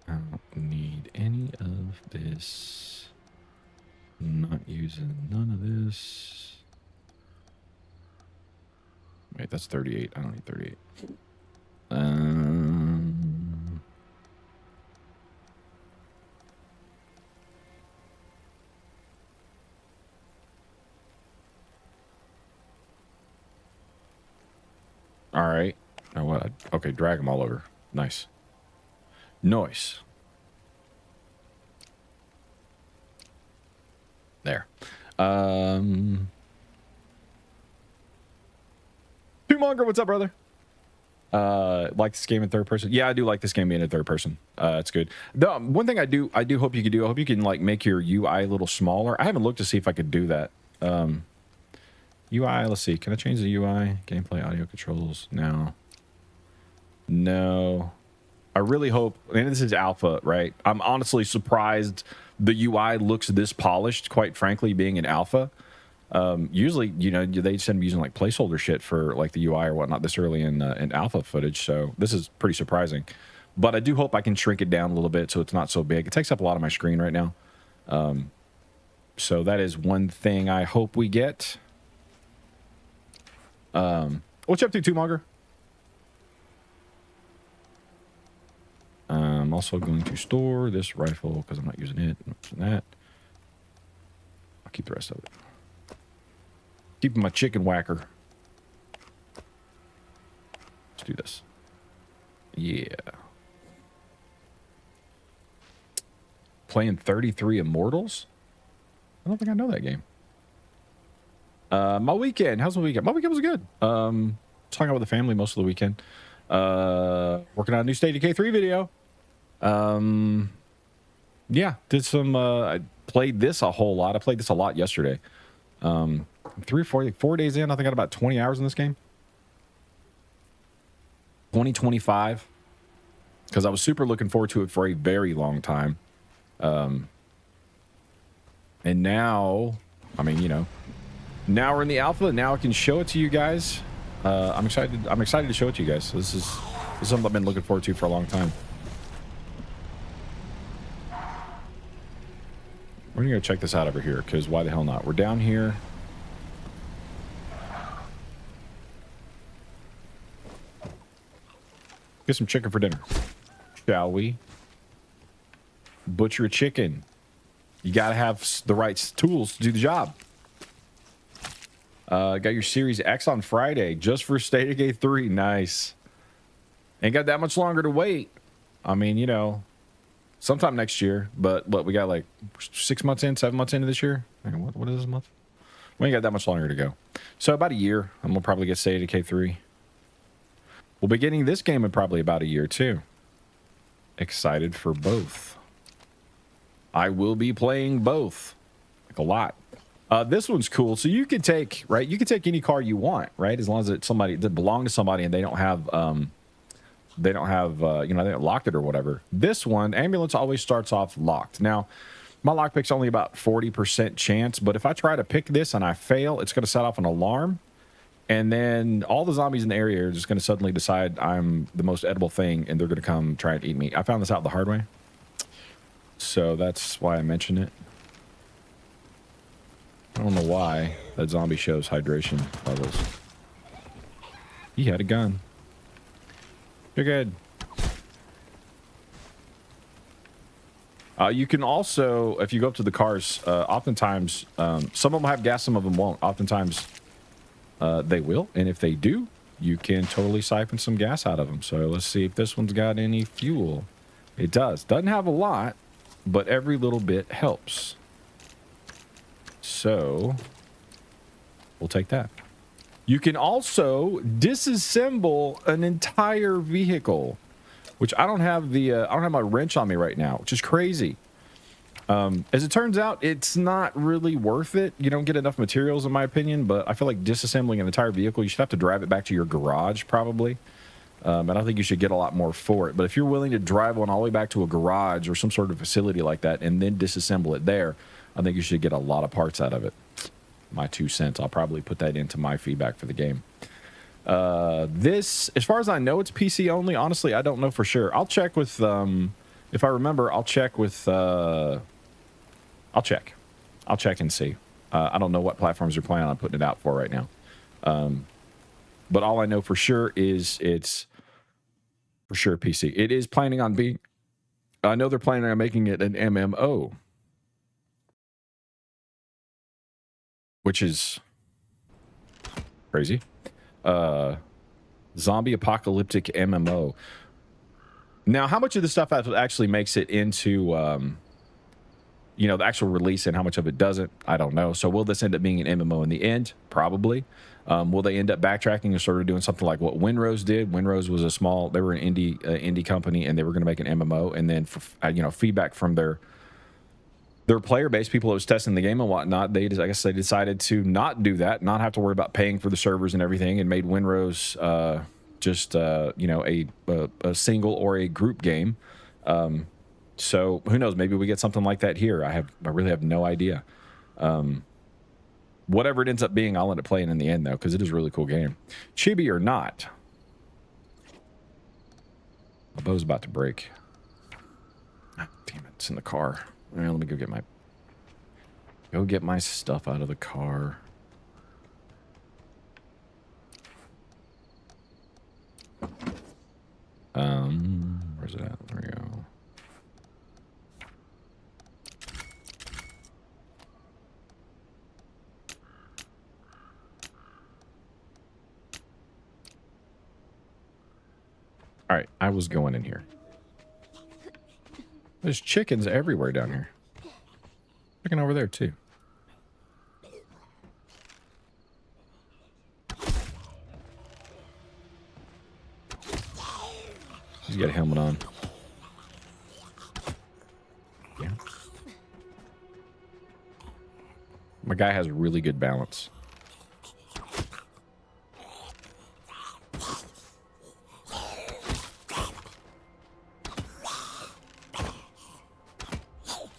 I don't need any of this. Not using none of this. Wait, that's 38. I don't need 38. All right. Now what? Okay, drag them all over. Nice. Nice. There. Two Monger, what's up, brother? Like this game in third person? Yeah, I do like this game being in third person. It's good. The one thing I do hope you can do, I hope you can like make your UI a little smaller. I haven't looked to see if I could do that. UI, let's see. Can I change the UI? Gameplay, audio controls. No. I really hope, and this is alpha, right? I'm honestly surprised the UI looks this polished, quite frankly, being an alpha. Usually, you know, they send me using like placeholder shit for like the UI or whatnot this early in alpha footage. So this is pretty surprising. But I do hope I can shrink it down a little bit so it's not so big. It takes up a lot of my screen right now. So that is one thing I hope we get. What you up to, Two-Monger? I'm also going to store this rifle because I'm not using it. I'm not using that. I'll keep the rest of it. Keeping my chicken whacker. Let's do this. Yeah. Playing 33 Immortals? I don't think I know that game. My weekend. How's my weekend? My weekend was good. Talking out with the family most of the weekend. Working on a new State of Decay 3 video. Yeah, did some, I played this a whole lot. I played this a lot yesterday. 3 or 4 days in, I think I got about 20 hours in this game. 2025. Because I was super looking forward to it for a very long time. And now, I mean, you know, now we're in the alpha. Now I can show it to you guys. I'm excited. I'm excited to show it to you guys. This is something I've been looking forward to for a long time. We're gonna go check this out over here, because why the hell not? We're down here. Get some chicken for dinner, shall we? Butcher a chicken. You gotta have the right tools to do the job. Got your Series X on Friday just for State of Decay 3. Nice. Ain't got that much longer to wait. I mean, you know, sometime next year. But what, we got like 6 months in, 7 months into this year? What is this month? We ain't got that much longer to go. So about a year, and we'll probably get State of Decay 3. We'll be getting this game in probably about a year too. Excited for both. I will be playing both. Like a lot. This one's cool. So you could take, right? You could take any car you want, right? As long as it's somebody that belongs to somebody and they don't have, you know, they don't locked it or whatever. This one, ambulance always starts off locked. Now, my lockpick's only about 40% chance, but if I try to pick this and I fail, it's going to set off an alarm. And then all the zombies in the area are just going to suddenly decide I'm the most edible thing and they're going to come try and eat me. I found this out the hard way. So that's why I mentioned it. I don't know why that zombie shows hydration levels. He had a gun. You're good. You can also, if you go up to the cars, oftentimes, some of them have gas, some of them won't. Oftentimes, they will. And if they do, you can totally siphon some gas out of them. So let's see if this one's got any fuel. It does. Doesn't have a lot, but every little bit helps. So we'll take that. You can also disassemble an entire vehicle, which I don't have the I don't have my wrench on me right now, which is crazy. As it turns out, it's not really worth it. You don't get enough materials, in my opinion, but I feel like disassembling an entire vehicle, you should have to drive it back to your garage, probably. And I think you should get a lot more for it. But if you're willing to drive one all the way back to a garage or some sort of facility like that and then disassemble it there, I think you should get a lot of parts out of it. My 2 cents. I'll probably put that into my feedback for the game. This, as far as I know, it's PC only. Honestly, I don't know for sure. I'll check with, if I remember, I'll check with, I'll check and see. I don't know what platforms they're planning on putting it out for right now. But all I know for sure is it's for sure PC. It is planning on being, I know they're planning on making it an MMO. Which is crazy. Zombie apocalyptic MMO. Now, how much of this stuff actually makes it into, you know, the actual release and how much of it doesn't, I don't know. So will this end up being an MMO in the end? Probably. Will they end up backtracking and sort of doing something like what Winrose did? Winrose was a small, they were an indie company and they were going to make an MMO. And then, for, you know, feedback from their player base, people that was testing the game and whatnot, I guess they decided to not do that, not have to worry about paying for the servers and everything, and made Winrose just you know, a single or a group game. So who knows? Maybe we get something like that here. I really have no idea. Whatever it ends up being, I'll end up playing in the end though, because it is a really cool game. Chibi or not. My bow's about to break. Ah, damn it, it's in the car. Well, let me go get my stuff out of the car. Where's it at? There we go. All right, I was going in here. There's chickens everywhere down here. Chicken over there too. He's got a helmet on. Yeah. My guy has really good balance.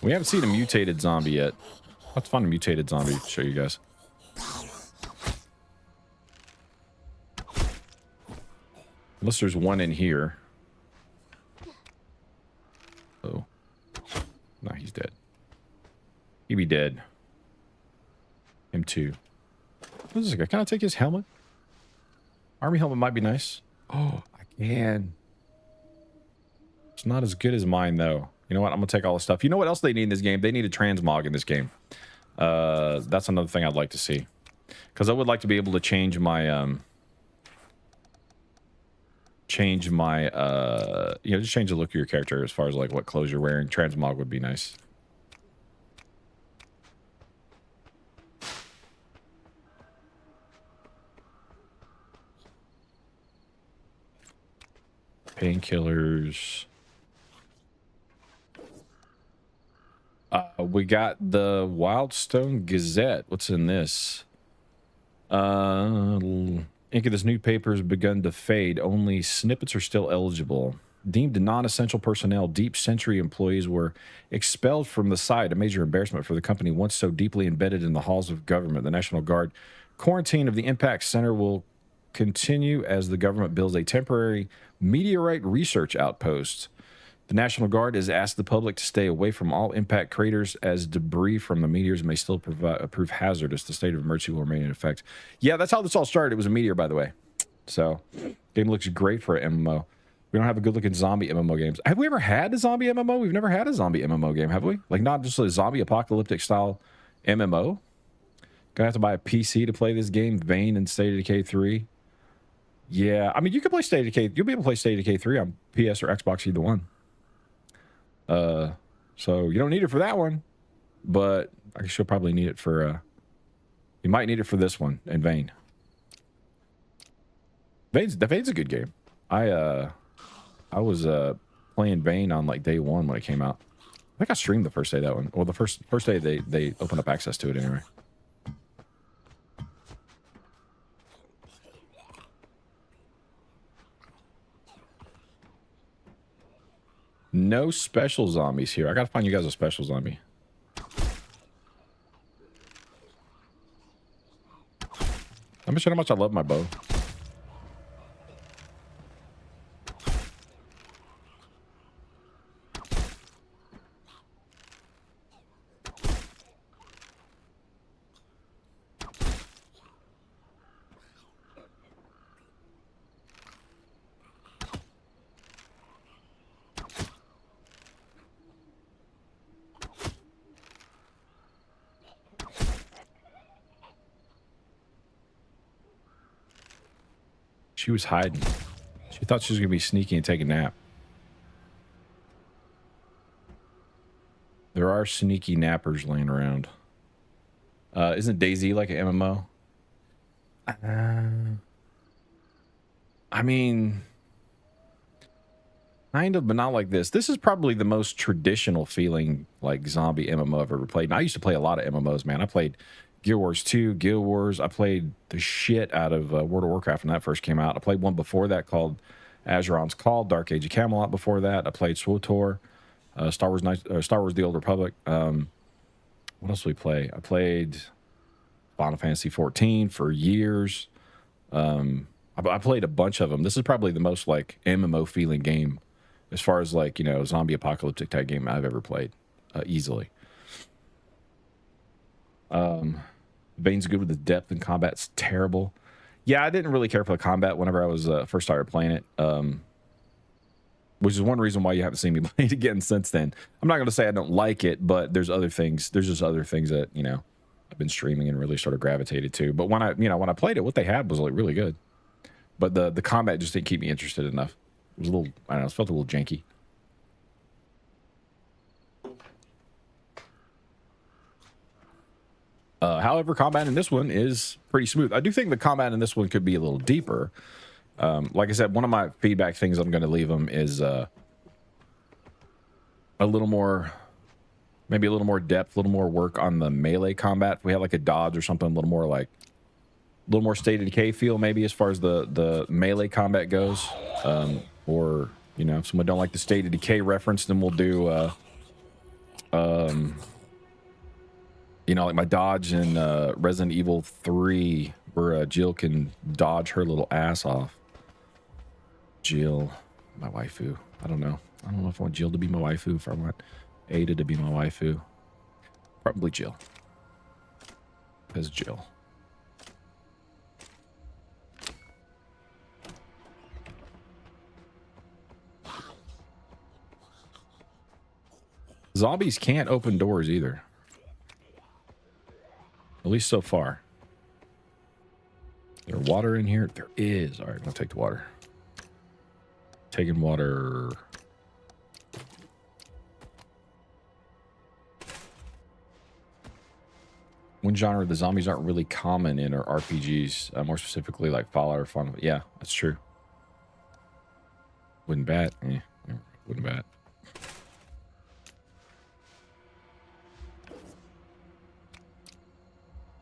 We haven't seen a mutated zombie yet. Let's find a mutated zombie to show you guys. Unless there's one in here. Oh. No, he's dead. He be dead. Him too. What is this guy? Can I take his helmet? Army helmet might be nice. Oh, I can. It's not as good as mine, though. You know what? I'm going to take all the stuff. You know what else they need in this game? They need a transmog in this game. That's another thing I'd like to see. Because I would like to be able to change my... you know, just change the look of your character as far as, like, what clothes you're wearing. Transmog would be nice. Painkillers... we got the Wildstone Gazette. What's in this? Ink of this newspaper has begun to fade. Only snippets are still eligible. Deemed non-essential personnel, Deep Century employees were expelled from the site. A major embarrassment for the company once so deeply embedded in the halls of government. The National Guard quarantine of the Impact Center will continue as the government builds a temporary meteorite research outpost. The National Guard has asked the public to stay away from all impact craters as debris from the meteors may still prove hazardous. The state of emergency will remain in effect. Yeah, that's how this all started. It was a meteor, by the way. So, game looks great for an MMO. We don't have a good-looking zombie MMO games. Have we ever had a zombie MMO? We've never had a zombie MMO game, have we? Like, not just a zombie apocalyptic style MMO? Gonna have to buy a PC to play this game. Vane and State of Decay 3. Yeah, I mean, you can play State of Decay. You'll be able to play State of Decay 3 on PS or Xbox, either one. So you don't need it for that one, but I guess you'll probably need it for, you might need it for this one in Vane. Vane's a good game. I was, playing Vane on like day one when it came out. I think I streamed the first day that one. Well, the first day they opened up access to it anyway. No special zombies here. I gotta find you guys a special zombie. Let me show you how much I love my bow. She was hiding. She thought she was going to be sneaky and take a nap. There are sneaky nappers laying around. Isn't DayZ like an MMO? I mean, kind of, but not like this. This is probably the most traditional feeling like zombie MMO I've ever played. And I used to play a lot of MMOs, man. I played Guild Wars 2, Guild Wars. I played the shit out of World of Warcraft when that first came out. I played one before that called Azeron's Call, Dark Age of Camelot before that. I played SWTOR, Star Wars The Old Republic. What else did we play? I played Final Fantasy 14 for years. I played a bunch of them. This is probably the most like MMO feeling game as far as like, you know, zombie apocalyptic type game I've ever played, easily. Bane's good with the depth, and combat's terrible. Yeah, I didn't really care for the combat whenever I was first started playing it, which is one reason why you haven't seen me play it again since then. I'm not going to say I don't like it, but there's other things. There's just other things that, you know, I've been streaming and really sort of gravitated to. But when I played it, what they had was like really good. But the combat just didn't keep me interested enough. It was a little, I don't know, it felt a little janky. However, combat in this one is pretty smooth. I do think the combat in this one could be a little deeper. Like I said, one of my feedback things I'm going to leave them is a little more, maybe a little more depth, a little more work on the melee combat. If we had like a dodge or something, a little more like, a little more State of Decay feel maybe as far as the melee combat goes. Or, you know, if someone don't like the State of Decay reference, then we'll do, you know, like my dodge in Resident Evil 3, where Jill can dodge her little ass off. Jill, my waifu. I don't know. I don't know if I want Jill to be my waifu, if I want Ada to be my waifu. Probably Jill. Because Jill. Zombies can't open doors either. At least so far. Is there water in here? There is. All right, I'm going to take the water. Taking water. One genre the zombies aren't really common in are RPGs. More specifically like Fallout or Final. Yeah, that's true. Wouldn't bat. Wouldn't bat.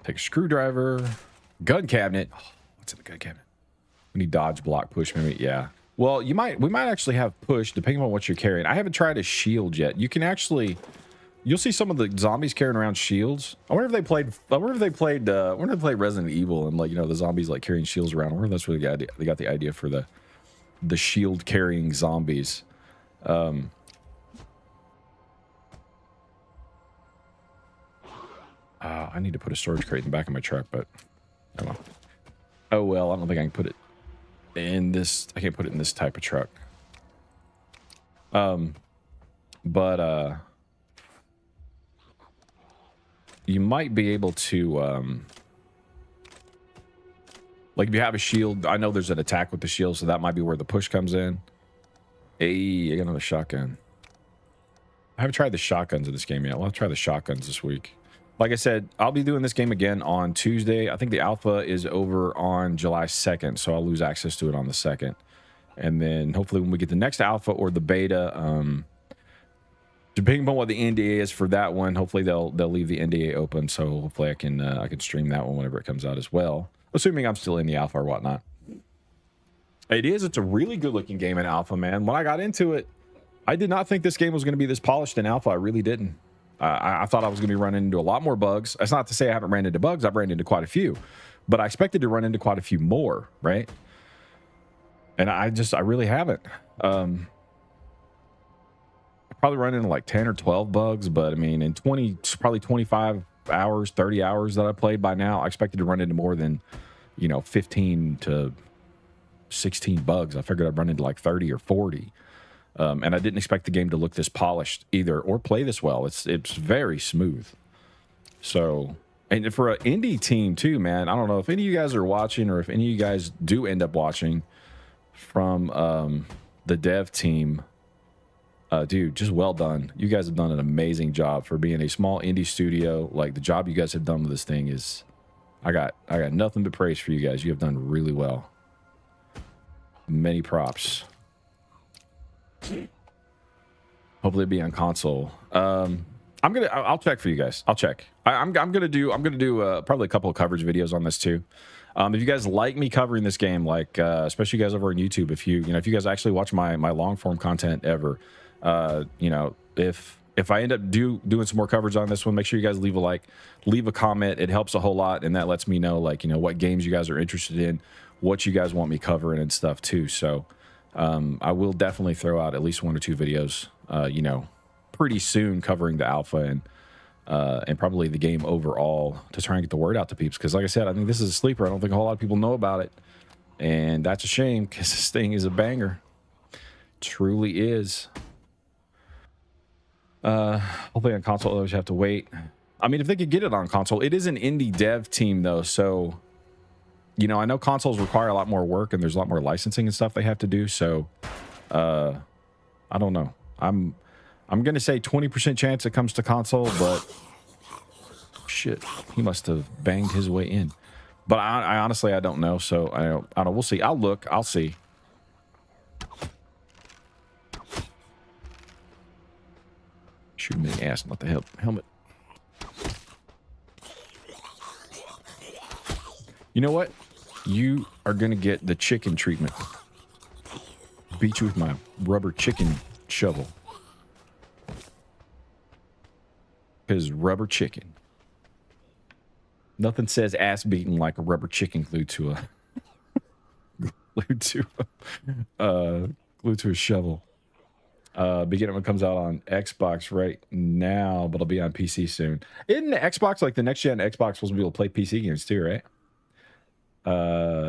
Take a screwdriver, gun cabinet. Oh, what's in the gun cabinet? We need dodge, block, push, maybe. Yeah. Well, we might actually have push depending on what you're carrying. I haven't tried a shield yet. You can actually, you'll see some of the zombies carrying around shields. I wonder if they played Resident Evil and like, you know, the zombies like carrying shields around. I wonder if that's really the idea. They got the idea for the shield carrying zombies. I need to put a storage crate in the back of my truck, but oh well, I don't think I can put it in this. I can't put it in this type of truck. But you might be able to like if you have a shield. I know there's an attack with the shield, so that might be where the push comes in. Hey, I got another shotgun. I haven't tried the shotguns in this game yet. Well, I'll try the shotguns this week. Like I said, I'll be doing this game again on Tuesday. I think the alpha is over on July 2nd, so I'll lose access to it on the 2nd. And then hopefully when we get the next alpha or the beta, depending on what the NDA is for that one, hopefully they'll leave the NDA open, so hopefully I can stream that one whenever it comes out as well, assuming I'm still in the alpha or whatnot. It's a really good looking game in alpha, man. When I got into it, I did not think this game was going to be this polished in alpha. I really didn't. I thought I was going to be running into a lot more bugs. That's not to say I haven't ran into bugs. I've ran into quite a few, but I expected to run into quite a few more, right? And I really haven't. I probably run into like 10 or 12 bugs, but I mean, in probably 25 hours, 30 hours that I played by now, I expected to run into more than, 15 to 16 bugs. I figured I'd run into like 30 or 40. And I didn't expect the game to look this polished either or play this well. It's very smooth. So, and for an indie team too, man, I don't know if any of you guys are watching or if any of you guys do end up watching from the dev team. Dude, just well done. You guys have done an amazing job for being a small indie studio. Like the job you guys have done with this thing is, I got nothing but praise for you guys. You have done really well. Many props. Hopefully it'll be on console. I'll check for you guys. I'll check. I'm gonna do probably a couple of coverage videos on this too. If you guys like me covering this game, like especially you guys over on YouTube, if you guys actually watch my long form content ever, if I end up doing some more coverage on this one, make sure you guys leave a like, leave a comment. It helps a whole lot, and that lets me know what games you guys are interested in, what you guys want me covering and stuff too. So I will definitely throw out at least 1 or 2 videos, you know, pretty soon covering the alpha and probably the game overall to try and get the word out to peeps. Because like I said, I think this is a sleeper. I don't think a whole lot of people know about it. And that's a shame because this thing is a banger. Truly is. Hopefully on console, those you have to wait. I mean, if they could get it on console, it is an indie dev team though. So, you know, I know consoles require a lot more work and there's a lot more licensing and stuff they have to do. So, I don't know. I'm going to say 20% chance it comes to console, but shit, he must have banged his way in. But I honestly, I don't know. So I don't know. We'll see. I'll look. I'll see. Shoot him in the ass, not the helmet. You know what? You are going to get the chicken treatment. Beat you with my rubber chicken shovel. Because rubber chicken. Nothing says ass beating like a rubber chicken glued to a glued to a shovel. Beginning one comes out on Xbox right now, but it'll be on PC soon. Isn't the Xbox like the next gen Xbox supposed to be able to play PC games too, right?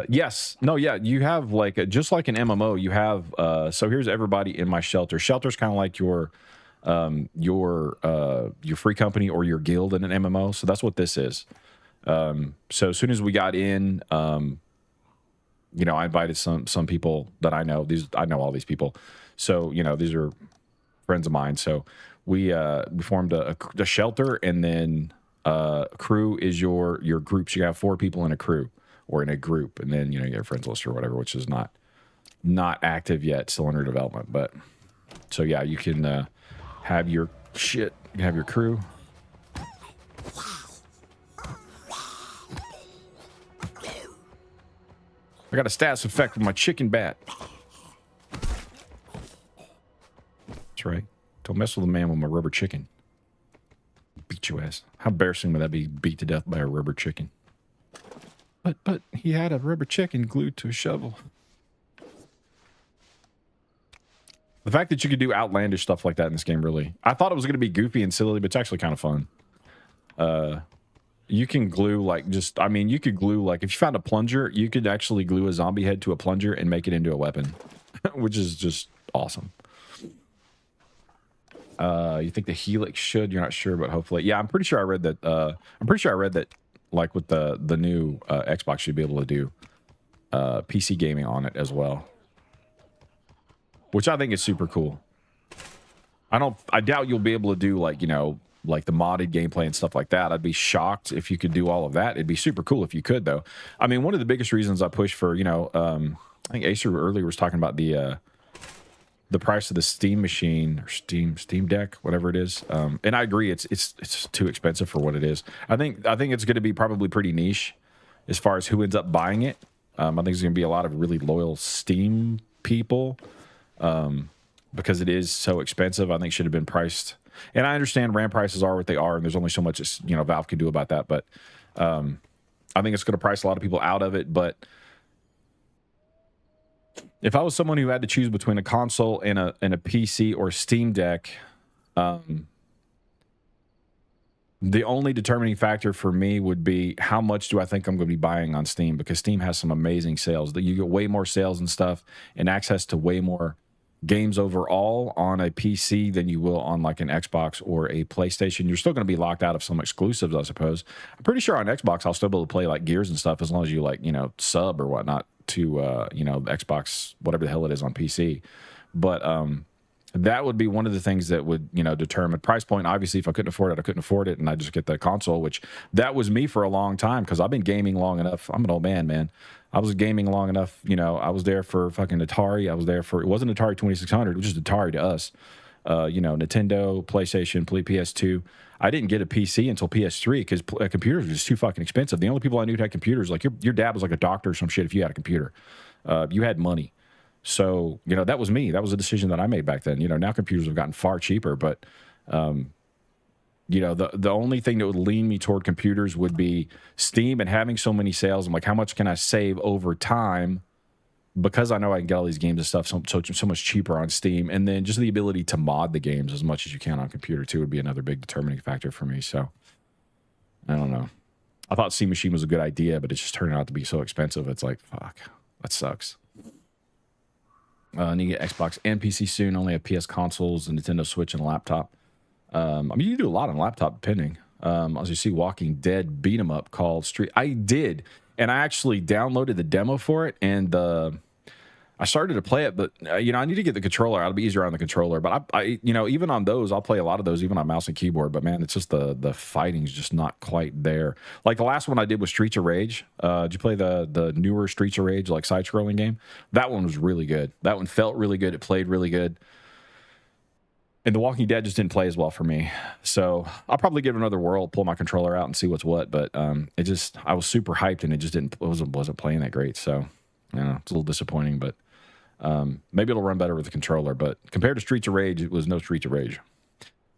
Yes. No, yeah, you have like just like an MMO, you have so here's everybody in my shelter. Shelter's kind of like your free company or your guild in an MMO. So that's what this is. So as soon as we got in, you know, I invited some people that I know. I know all these people. So, you know, these are friends of mine. So we formed a shelter, and then crew is your groups. You have 4 people in a crew or in a group, and then, you know, you have friends list or whatever, which is not active yet, still under development. But so yeah, you can have your shit, you can have your crew. I got a status effect with my chicken bat. That's right. Don't mess with a man with my rubber chicken. Beat your ass. How embarrassing would that be, beat to death by a rubber chicken? But he had a rubber chicken glued to a shovel. The fact that you could do outlandish stuff like that in this game, really. I thought it was going to be goofy and silly, but it's actually kind of fun. You can glue like you could glue like if you found a plunger, you could actually glue a zombie head to a plunger and make it into a weapon, which is just awesome. You think the Helix should? You're not sure, but hopefully, yeah. I'm pretty sure I read that. Like with the new Xbox, you'd be able to do PC gaming on it as well, which I think is super cool. I doubt you'll be able to do like, you know, like the modded gameplay and stuff like that. I'd be shocked if you could do all of that. It'd be super cool if you could, though. I mean, one of the biggest reasons I push for, you know, I think Acer earlier was talking about the price of the Steam machine or Steam Deck, whatever it is. And I agree, it's too expensive for what it is. I think it's going to be probably pretty niche as far as who ends up buying it. I think there's going to be a lot of really loyal Steam people because it is so expensive. I think it should have been priced. And I understand RAM prices are what they are, and there's only so much, you know, Valve can do about that. But I think it's going to price a lot of people out of it. But if I was someone who had to choose between a console and a PC or Steam Deck, the only determining factor for me would be how much do I think I'm going to be buying on Steam, because Steam has some amazing sales. That you get way more sales and stuff and access to way more games overall on a PC than you will on like an Xbox or a PlayStation. You're still going to be locked out of some exclusives, I suppose. I'm pretty sure on Xbox I'll still be able to play like Gears and stuff as long as you like, you know, sub or whatnot to you know, Xbox, whatever the hell it is on PC. But that would be one of the things that would, you know, determine price point. Obviously, if I couldn't afford it, and I just get the console, which that was me for a long time because I've been gaming long enough. I'm an old man. I was gaming long enough. You know, I was there for fucking Atari. I was there for, it wasn't Atari 2600, which is Atari to us. You know, Nintendo, PlayStation, PS2. I didn't get a PC until PS3 because computers were just too fucking expensive. The only people I knew who had computers, like your dad was like a doctor or some shit if you had a computer. You had money. So, you know, that was me. That was a decision that I made back then. You know, now computers have gotten far cheaper, but, you know, the only thing that would lean me toward computers would be Steam and having so many sales. I'm like, how much can I save over time because I know I can get all these games and stuff so much cheaper on Steam, and then just the ability to mod the games as much as you can on computer too would be another big determining factor for me. So I don't know. I thought Steam Machine was a good idea, but it's just turning out to be so expensive. It's like, fuck, that sucks. Need to get Xbox and PC soon. Only have PS consoles, and Nintendo Switch, and a laptop. I mean, you can do a lot on laptop, depending. As you see, Walking Dead beat 'em up called Street. I did, and I actually downloaded the demo for it, and I started to play it, but you know, I need to get the controller. It'll be easier on the controller. But I you know, even on those, I'll play a lot of those, even on mouse and keyboard. But man, it's just the fighting's just not quite there. Like the last one I did was Streets of Rage. Did you play the newer Streets of Rage, like side-scrolling game? That one was really good. That one felt really good. It played really good. And The Walking Dead just didn't play as well for me. So I'll probably give it another whirl, pull my controller out and see what's what. But it just, I was super hyped and it wasn't playing that great. So, you know, it's a little disappointing, but maybe it'll run better with the controller. But compared to Streets of Rage, it was no Streets of Rage.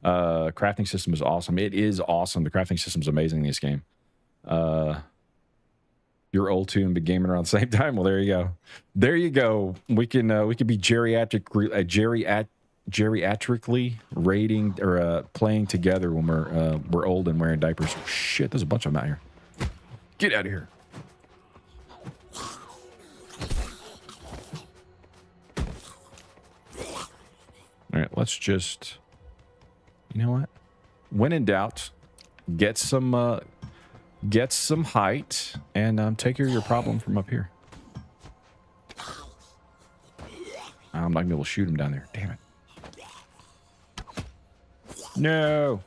Crafting system is awesome. It is awesome. The crafting system is amazing in this game. You're old too and big gaming around the same time. Well, there you go. There you go. We can be geriatrically rating or playing together when we're old and wearing diapers. Oh, shit, there's a bunch of them out here. Get out of here. All right, let's just, you know what? When in doubt, get some height and take care of your problem from up here. I'm not gonna be able to shoot him down there. Damn it. No.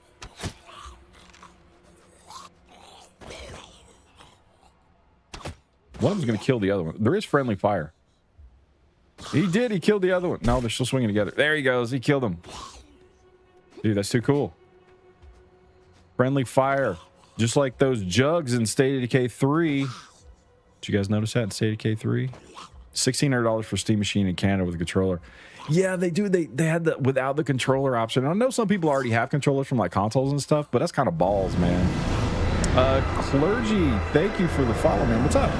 One of them's gonna kill the other one. There is friendly fire. He did. He killed the other one. No, they're still swinging together. There he goes. He killed him. Dude, that's too cool. Friendly fire. Just like those jugs in State of Decay 3. Did you guys notice that in State of Decay 3? $1,600 for Steam Machine in Canada with a controller. Yeah, they do. They had the without the controller option. I know some people already have controllers from like consoles and stuff, but that's kind of balls, man. Clergy, thank you for the follow, man. What's up?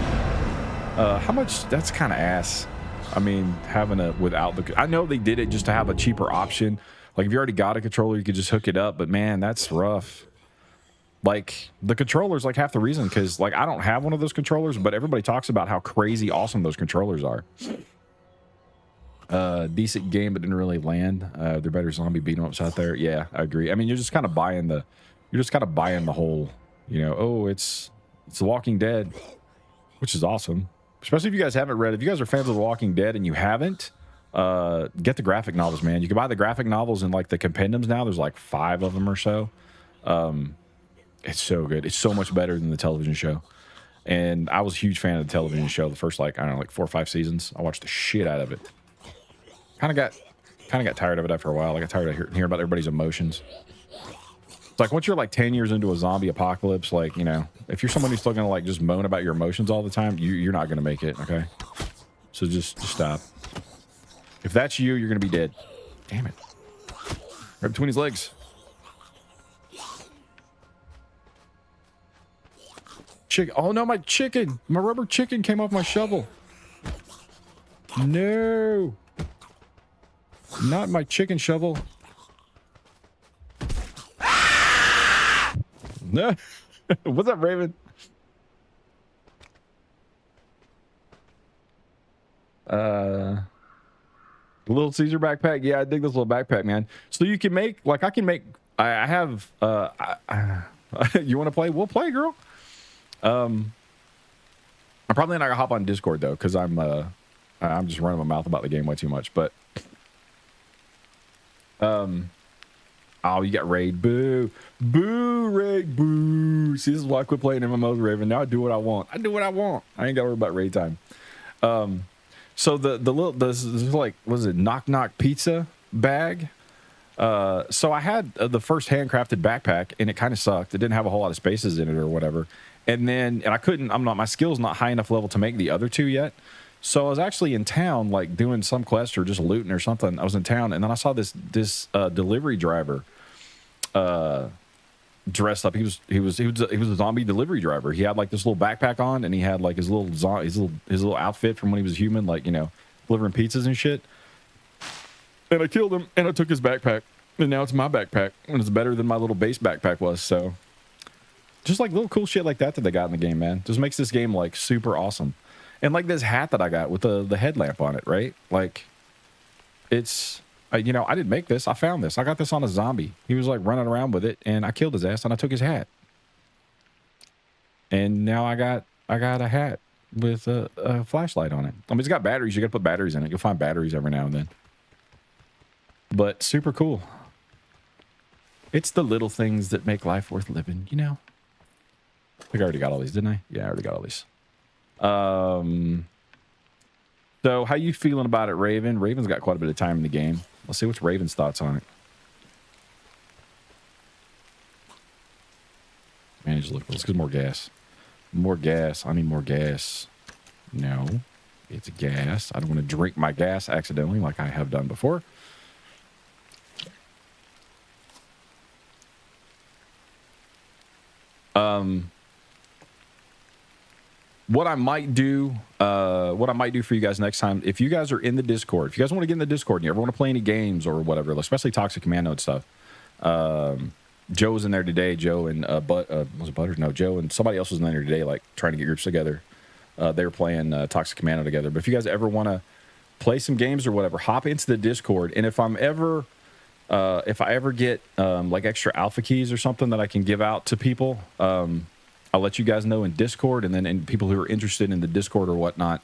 How much? That's kind of ass. I mean, having a without the. I know they did it just to have a cheaper option. Like if you already got a controller, you could just hook it up. But man, that's rough. Like the controller's like half the reason, because like I don't have one of those controllers, but everybody talks about how crazy awesome those controllers are. Decent game, but didn't really land. They're better zombie beat 'em ups out there. Yeah, I agree. I mean, you're just kind of buying the whole, you know, oh, it's The Walking Dead, which is awesome. Especially if you guys haven't read. If you guys are fans of The Walking Dead and you haven't, get the graphic novels, man. You can buy the graphic novels in like the compendiums now. There's like 5 of them or so. It's so good. It's so much better than the television show. And I was a huge fan of the television show. The first like, I don't know, like 4 or 5 seasons. I watched the shit out of it. Kind of got tired of it after a while. I got tired of hearing about everybody's emotions. It's like once you're like 10 years into a zombie apocalypse, like, you know, if you're someone who's still gonna like just moan about your emotions all the time, you're not gonna make it. Okay, so just stop. If that's you, you're gonna be dead. Damn it! Right between his legs. Chicken. Oh no, my chicken! My rubber chicken came off my shovel. No. Not my chicken shovel. No. What's up, Raven? Little Caesar backpack. Yeah, I dig this little backpack, man. So you can make, like, I can make, I have, you want to play? We'll play, girl. I'm probably not gonna hop on Discord though, because I'm just running my mouth about the game way too much, but oh, you got raid. Boo. Boo, raid. Boo. See, this is why I quit playing MMOs, Raven. Now I do what I want. I do what I want. I ain't got to worry about raid time. So this is like, was it knock knock pizza bag? So I had the first handcrafted backpack, and it kind of sucked. It didn't have a whole lot of spaces in it or whatever. And I couldn't, my skill's not high enough level to make the other 2 yet. So I was actually in town, like doing some quest or just looting or something. I was in town, and then I saw this delivery driver dressed up. He was a zombie delivery driver. He had like this little backpack on, and he had like his little outfit from when he was human, like, you know, delivering pizzas and shit. And I killed him, and I took his backpack, and now it's my backpack, and it's better than my little base backpack was. So just like little cool shit like that they got in the game, man, just makes this game like super awesome. And like this hat that I got with the headlamp on it, right? Like, it's, you know, I didn't make this. I found this. I got this on a zombie. He was like running around with it, and I killed his ass, and I took his hat. And now I got a hat with a flashlight on it. I mean, it's got batteries. You got to put batteries in it. You'll find batteries every now and then. But super cool. It's the little things that make life worth living, you know? I think I already got all these, didn't I? Yeah, I already got all these. So how you feeling about it, Raven? Raven's got quite a bit of time in the game. Let's see what's Raven's thoughts on it. Manage look. Let's get more gas. More gas. I need more gas. No, it's gas. I don't want to drink my gas accidentally like I have done before. What I might do for you guys next time, if you guys are in the Discord, if you guys want to get in the Discord and you ever want to play any games or whatever, especially Toxic Commando and stuff, Joe was in there today. Joe and was it Butters? No, Joe and somebody else was in there today, like trying to get groups together. They were playing Toxic Commando together. But if you guys ever want to play some games or whatever, hop into the Discord. And if I ever get like extra alpha keys or something that I can give out to people, I'll let you guys know in Discord, and then and people who are interested in the Discord or whatnot,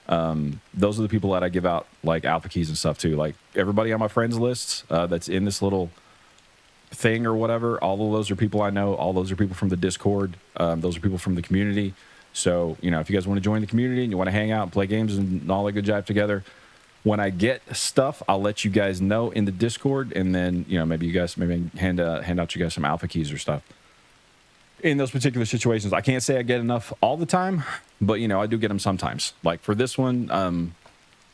those are the people that I give out like alpha keys and stuff to. Like everybody on my friends lists that's in this little thing or whatever, all of those are people I know. All those are people from the Discord. Those are people from the community. So, you know, if you guys want to join the community and you want to hang out and play games and all that good jive together, when I get stuff, I'll let you guys know in the Discord, and then, you know, maybe you guys hand out you guys some alpha keys or stuff. In those particular situations, I can't say I get enough all the time, but, you know, I do get them sometimes. Like for this one,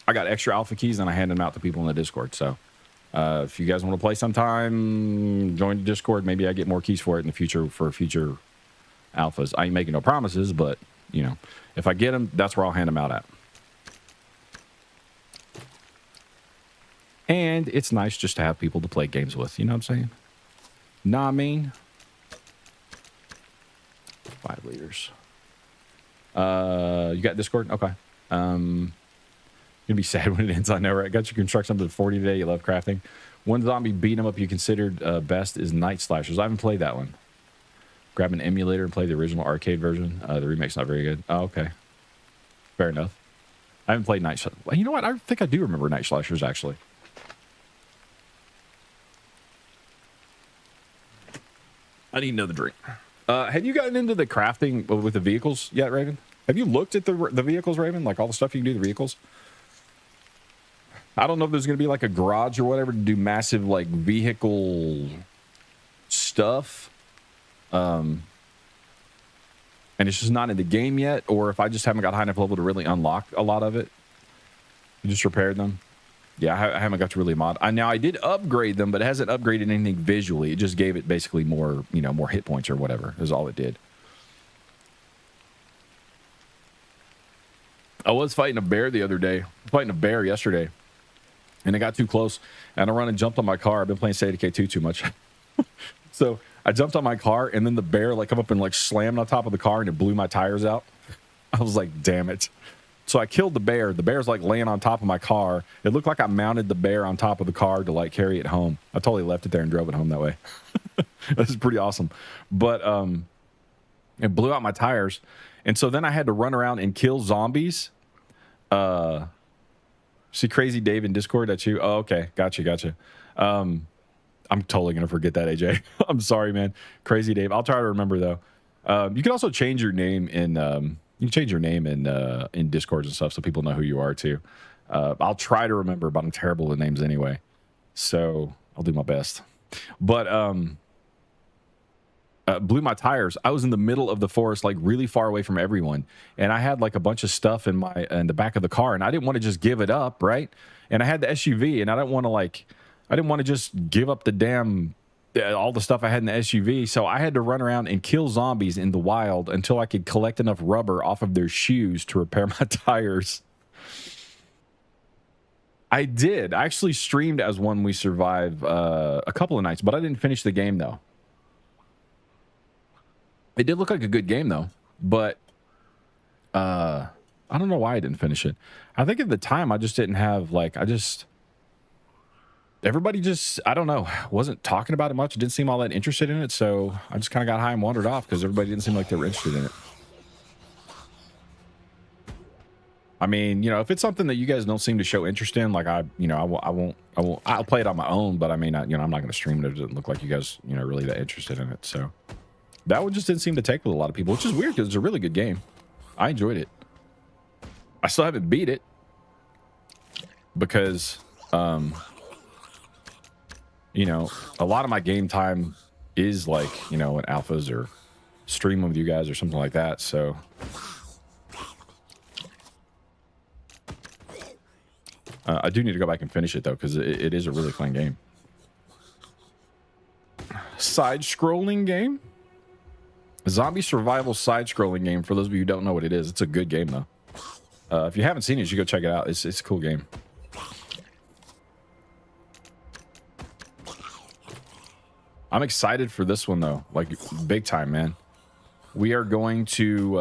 I got extra alpha keys and I hand them out to people in the Discord. So if you guys want to play sometime, join the Discord. Maybe I get more keys for it in the future for future alphas. I ain't making no promises, but, you know, if I get them, that's where I'll hand them out at. And it's nice just to have people to play games with. You know what I'm saying? Nah, I mean... 5 liters. You got Discord? Okay. You'll be sad when it ends. I know, right? Got you construct something 40 today. You love crafting. One zombie beat 'em up you considered best is Night Slashers. I haven't played that one. Grab an emulator and play the original arcade version. The remake's not very good. Oh, okay. Fair enough. I haven't played Night Slashers. You know what? I think I do remember Night Slashers, actually. I need another drink. Have you gotten into the crafting with the vehicles yet, Raven? Have you looked at the vehicles, Raven? Like all the stuff you can do with the vehicles? I don't know if there's going to be like a garage or whatever to do massive like vehicle stuff. And it's just not in the game yet, or if I just haven't got high enough level to really unlock a lot of it. You just repaired them. Yeah, I haven't got to really mod. Now I did upgrade them, but it hasn't upgraded anything visually. It just gave it basically more, you know, more hit points or whatever is all it did. I was fighting a bear the other day. Fighting a bear yesterday, and it got too close, and I run and jumped on my car. I've been playing State of Decay 2 too much, so I jumped on my car, and then the bear like come up and like slammed on top of the car, and it blew my tires out. I was like, damn it. So I killed the bear. The bear's like laying on top of my car. It looked like I mounted the bear on top of the car to like carry it home. I totally left it there and drove it home that way. This is pretty awesome. But it blew out my tires. And so then I had to run around and kill zombies. See Crazy Dave in Discord? That's you? Oh, okay. Gotcha. I'm totally going to forget that, AJ. I'm sorry, man. Crazy Dave. I'll try to remember, though. You can also change your name in... you can change your name in Discords and stuff so people know who you are too. I'll try to remember, but I'm terrible with names anyway. So I'll do my best. But blew my tires. I was in the middle of the forest, like really far away from everyone. And I had like a bunch of stuff in the back of the car, and I didn't want to just give it up, right? And I had the SUV, and I didn't want to just give up the damn all the stuff I had in the SUV. So I had to run around and kill zombies in the wild until I could collect enough rubber off of their shoes to repair my tires. I did. I actually streamed as one we survive a couple of nights, but I didn't finish the game though. It did look like a good game though, but I don't know why I didn't finish it. I think at the time I just didn't have like, everybody just, I don't know, wasn't talking about it much. Didn't seem all that interested in it. So I just kind of got high and wandered off because everybody didn't seem like they were interested in it. I mean, you know, if it's something that you guys don't seem to show interest in, like I'll play it on my own, but I mean, I'm not going to stream it. It doesn't look like you guys, really that interested in it. So that one just didn't seem to take with a lot of people, which is weird because it's a really good game. I enjoyed it. I still haven't beat it because, a lot of my game time is like, in alphas or stream with you guys or something like that. So I do need to go back and finish it though, because it is a really fun game. Side-scrolling game? Zombie survival side-scrolling game. For those of you who don't know what it is, it's a good game though. If you haven't seen it, you should go check it out. It's a cool game. I'm excited for this one though, like big time, man. We are going to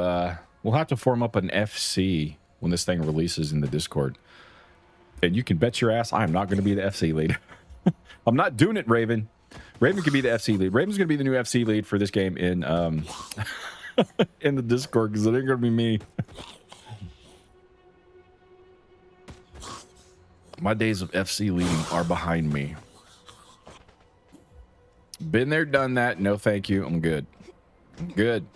we'll have to form up an FC when this thing releases in the Discord. And you can bet your ass I am not going to be the FC lead. I'm not doing it, Raven. Raven could be the FC lead. Raven's going to be the new FC lead for this game in in the Discord, because it ain't going to be me. My days of FC leading are behind me. Been there, done that. No, thank you. I'm good. I'm good.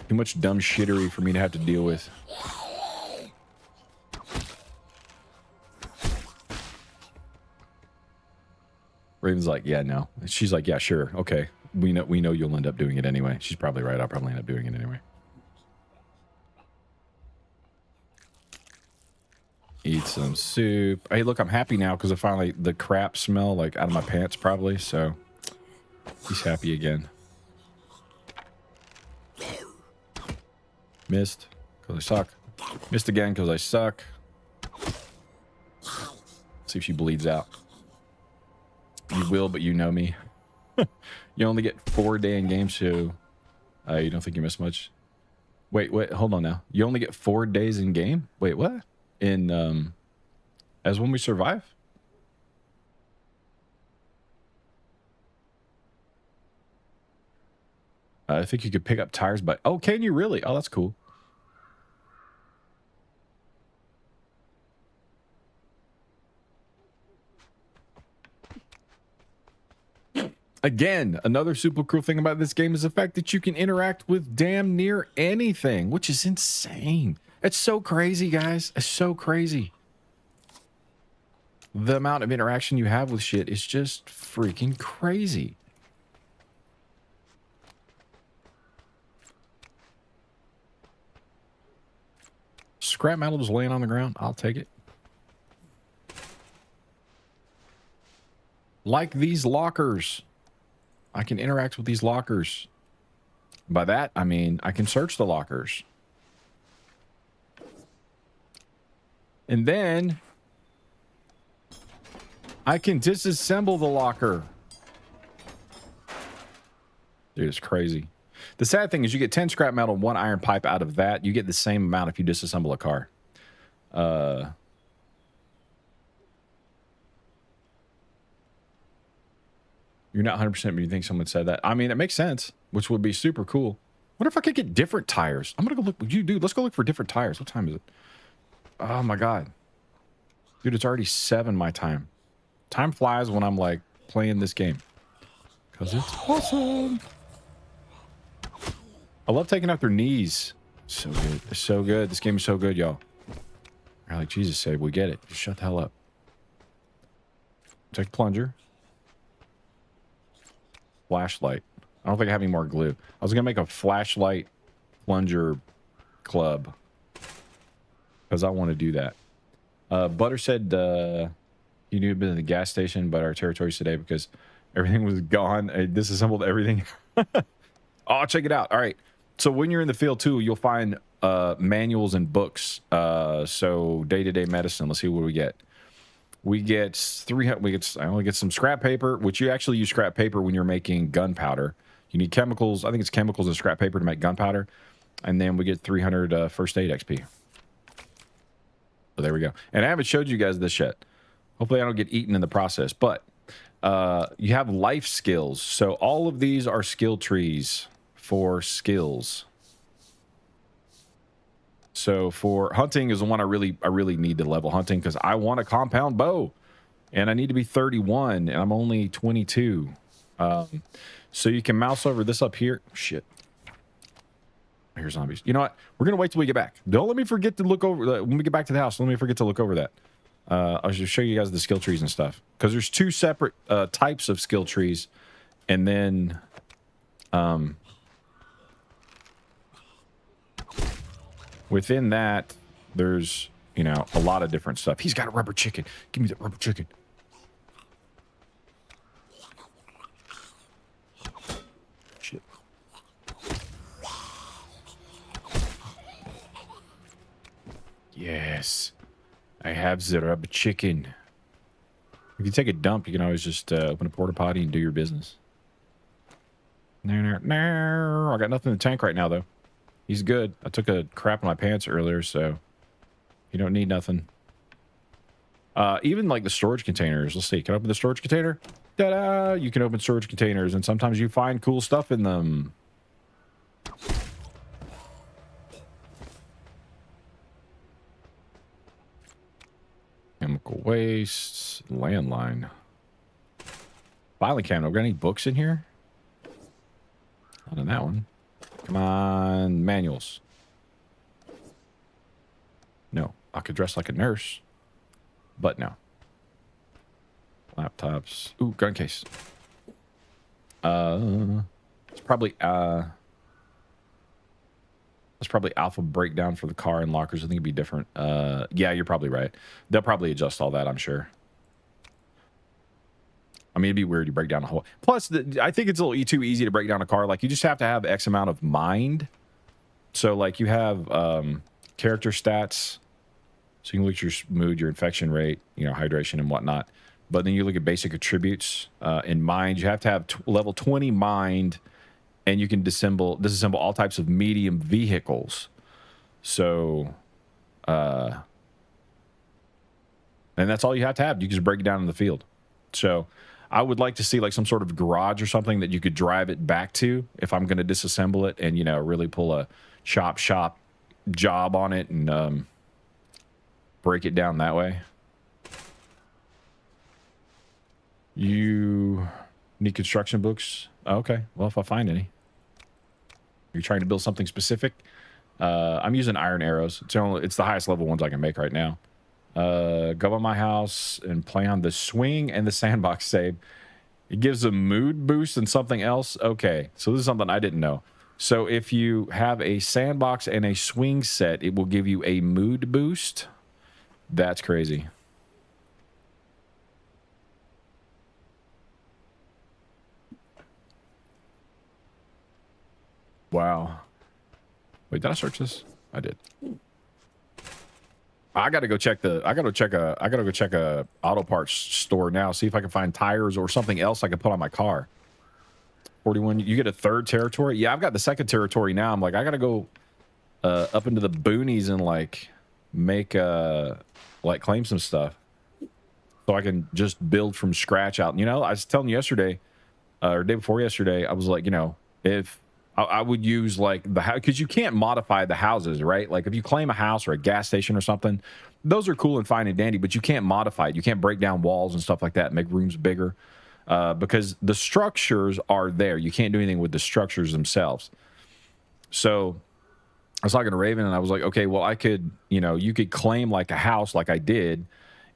Too much dumb shittery for me to have to deal with. Raven's like, yeah, no. She's like, yeah, sure. Okay. We know you'll end up doing it anyway. She's probably right. I'll probably end up doing it anyway. Eat some soup. Hey, look, I'm happy now because I finally, the crap smell like out of my pants probably. So he's happy again. Missed because I suck. Missed again because I suck. See if she bleeds out. You will, but you know me. You only get 4 day in game, so you don't think you miss much. Wait, hold on now. You only get 4 days in game? Wait, what? In as when we survive? I think you could pick up tires by... Oh, can you really? Oh, that's cool. Again, another super cool thing about this game is the fact that you can interact with damn near anything, which is insane. It's so crazy, guys. It's so crazy. The amount of interaction you have with shit is just freaking crazy. Scrap metal just laying on the ground. I'll take it. Like these lockers. I can interact with these lockers. By that, I mean I can search the lockers. And then I can disassemble the locker. Dude, it's crazy. The sad thing is you get 10 scrap metal and 1 iron pipe out of that. You get the same amount if you disassemble a car. You're not 100%, but you think someone said that. I mean, it makes sense, which would be super cool. What if I could get different tires? I'm going to go look. Dude, let's go look for different tires. What time is it? Oh, my God. Dude, it's already 7 my time. Time flies when I'm, like, playing this game. Because it's awesome. I love taking out their knees. So good. It's so good. This game is so good, y'all. You're like, Jesus, Save, we get it. Just shut the hell up. Take plunger. Flashlight. I don't think I have any more glue. I was going to make a flashlight plunger club. Because I want to do that. Butter said he knew he'd been at the gas station, but our territories today because Everything was gone. I disassembled everything. Oh, check it out. All right. So when you're in the field too, you'll find manuals and books. So day-to-day medicine. Let's see what we get. We get 300. I only get some scrap paper, which you actually use scrap paper when you're making gunpowder. You need chemicals. I think it's chemicals and scrap paper to make gunpowder. And then we get 300 first aid XP. So there we go. And I haven't showed you guys this yet. Hopefully I don't get eaten in the process. But you have life skills. So all of these are skill trees for skills. So for hunting is the one I really need to level hunting because I want a compound bow. And I need to be 31 and I'm only 22. So you can mouse over this up here. Shit. Here's zombies. You know what? We're going to wait till we get back. Don't let me forget to look over... when we get back to the house, let me forget to look over that. I'll just show you guys the skill trees and stuff. Because there's two separate types of skill trees. And then... within that, there's, you know, a lot of different stuff. He's got a rubber chicken. Give me that rubber chicken. Shit. Yes. I have the rubber chicken. If you take a dump, you can always just open a porta potty and do your business. No. I got nothing in the tank right now, though. He's good. I took a crap in my pants earlier, so you don't need nothing. Even like the storage containers. Let's see. Can I open the storage container? Ta-da! You can open storage containers, and sometimes you find cool stuff in them. Chemical waste. Landline. Filing cabinet. Got any books in here? Not in that one. Come on, manuals. No, I could dress like a nurse, but no. Laptops. Ooh, gun case. It's probably alpha breakdown for the car and lockers. I think it'd be different. Yeah, you're probably right. They'll probably adjust all that, I'm sure. I mean, it'd be weird to break down a whole... Plus, I think it's a little too easy to break down a car. Like, you just have to have X amount of mind. So, like, you have character stats. So you can look at your mood, your infection rate, you know, hydration and whatnot. But then you look at basic attributes. In mind, you have to have level 20 mind, and you can disassemble all types of medium vehicles. So, and that's all you have to have. You can just break it down in the field. So... I would like to see like some sort of garage or something that you could drive it back to if I'm going to disassemble it and, you know, really pull a shop job on it and break it down that way. You need construction books? Oh, okay. Well, if I find any. You're trying to build something specific? I'm using iron arrows. It's the highest level ones I can make right now. Go by my house and play on the swing and the sandbox save. It gives a mood boost and something else. Okay, so this is something I didn't know. So if you have a sandbox and a swing set, it will give you a mood boost. That's crazy. Wow. Wait, did I search this? I did. I gotta go check a auto parts store now, see if I can find tires or something else I can put on my car. 41, you get a third territory? Yeah, I've got the second territory now. I'm like, I gotta go up into the boonies and like make like claim some stuff. So I can just build from scratch out. You know, I was telling you yesterday, or day before yesterday, I was like, you know, if I would use like the house, because you can't modify the houses, right? Like if you claim a house or a gas station or something, those are cool and fine and dandy, but you can't modify it. You can't break down walls and stuff like that, make rooms bigger, because the structures are there. You can't do anything with the structures themselves. So I was talking to Raven and I was like, okay, well, I could, you know, you could claim like a house like I did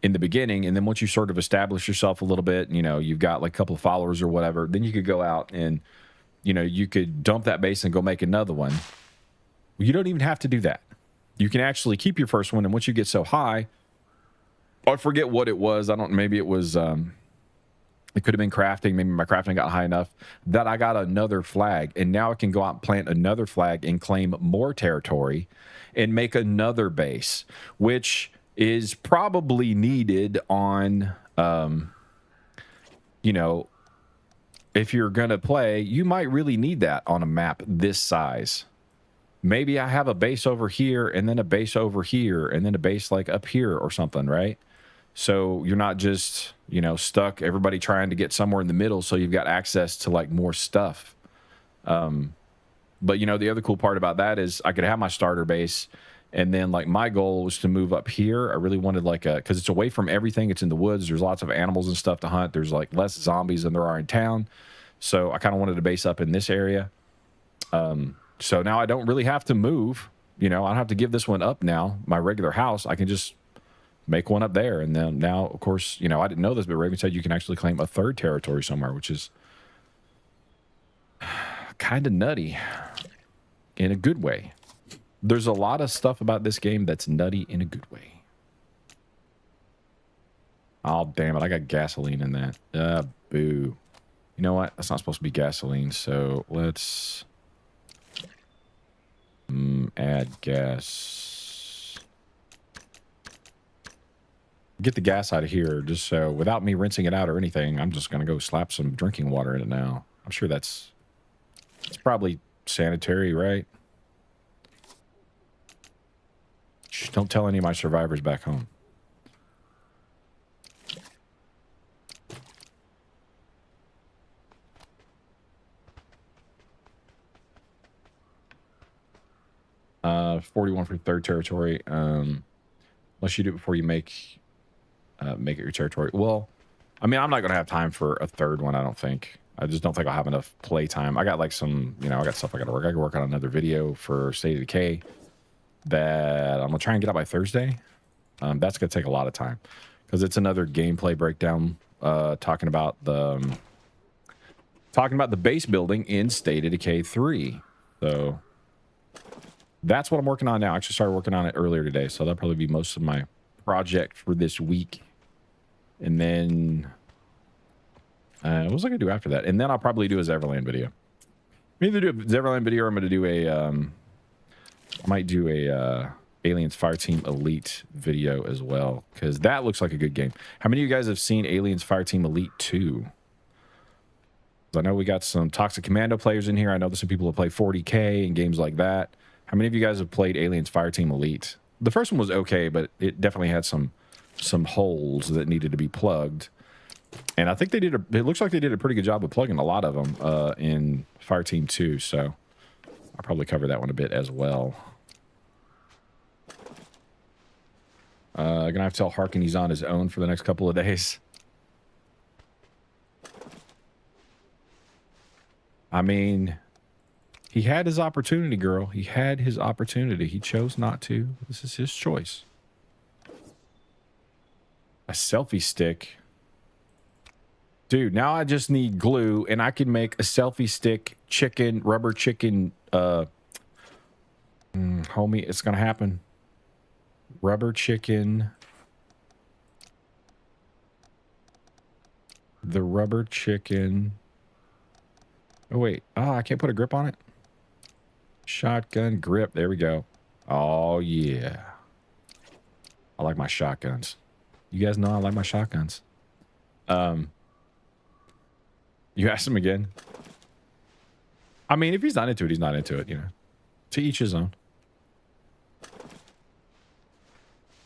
in the beginning. And then once you sort of establish yourself a little bit, you know, you've got like a couple of followers or whatever, then you could go out and, you know, you could dump that base and go make another one. You don't even have to do that. You can actually keep your first one, and once you get so high, I forget what it was. Maybe it was It could have been crafting. Maybe my crafting got high enough that I got another flag. And now I can go out and plant another flag and claim more territory and make another base, which is probably needed on, you know, if you're going to play, you might really need that on a map this size. Maybe I have a base over here and then a base over here and then a base like up here or something, right? So you're not just, you know, stuck, everybody trying to get somewhere in the middle, so you've got access to like more stuff. But you know, the other cool part about that is I could have my starter base, and then like my goal was to move up here. I really wanted like a, because it's away from everything, it's in the woods, there's lots of animals and stuff to hunt, there's like less zombies than there are in town. So I kind of wanted to base up in this area. So now I don't really have to move, you know, I don't have to give this one up now, my regular house. I can just make one up there. And then now, of course, you know, I didn't know this, but Raven said you can actually claim a third territory somewhere, which is kind of nutty in a good way. There's a lot of stuff about this game that's nutty in a good way. Oh, damn it. I got gasoline in that. Boo. You know what? That's not supposed to be gasoline, so let's add gas. Get the gas out of here, just so without me rinsing it out or anything, I'm just going to go slap some drinking water in it now. I'm sure it's probably sanitary, right? Shh, don't tell any of my survivors back home. Uh, 41 for third territory. Unless you do it before you make it your territory. Well, I mean, I'm not going to have time for a third one, I don't think. I just don't think I'll have enough play time. I got like some, you know, I got stuff I got to work. I can work on another video for State of Decay that I'm going to try and get out by Thursday. That's going to take a lot of time because it's another gameplay breakdown talking about the base building in State of Decay 3. So that's what I'm working on now. I actually started working on it earlier today, so that'll probably be most of my project for this week. And then what was I gonna do after that? And then I'll probably do a Zeverland video. I'm either do a Zeverland video or I'm gonna do a I might do a Aliens Fireteam Elite video as well, because that looks like a good game. How many of you guys have seen Aliens Fireteam Elite 2? I know we got some Toxic Commando players in here. I know there's some people who play 40K and games like that. How many of you guys have played Aliens Fireteam Elite? The first one was okay, but it definitely had some holes that needed to be plugged. And I think they did it looks like they did a pretty good job of plugging a lot of them in Fireteam 2, so I'll probably cover that one a bit as well. Gonna have to tell Harkin he's on his own for the next couple of days. I mean, he had his opportunity, girl. He had his opportunity. He chose not to. This is his choice. A selfie stick. Dude, now I just need glue, and I can make a selfie stick chicken, rubber chicken, homie, it's gonna happen. Rubber chicken. The rubber chicken. Oh, wait. Oh, I can't put a grip on it. Shotgun grip. There we go. Oh, yeah. I like my shotguns. You guys know I like my shotguns. You asked him again. I mean, if he's not into it, he's not into it, you know. To each his own.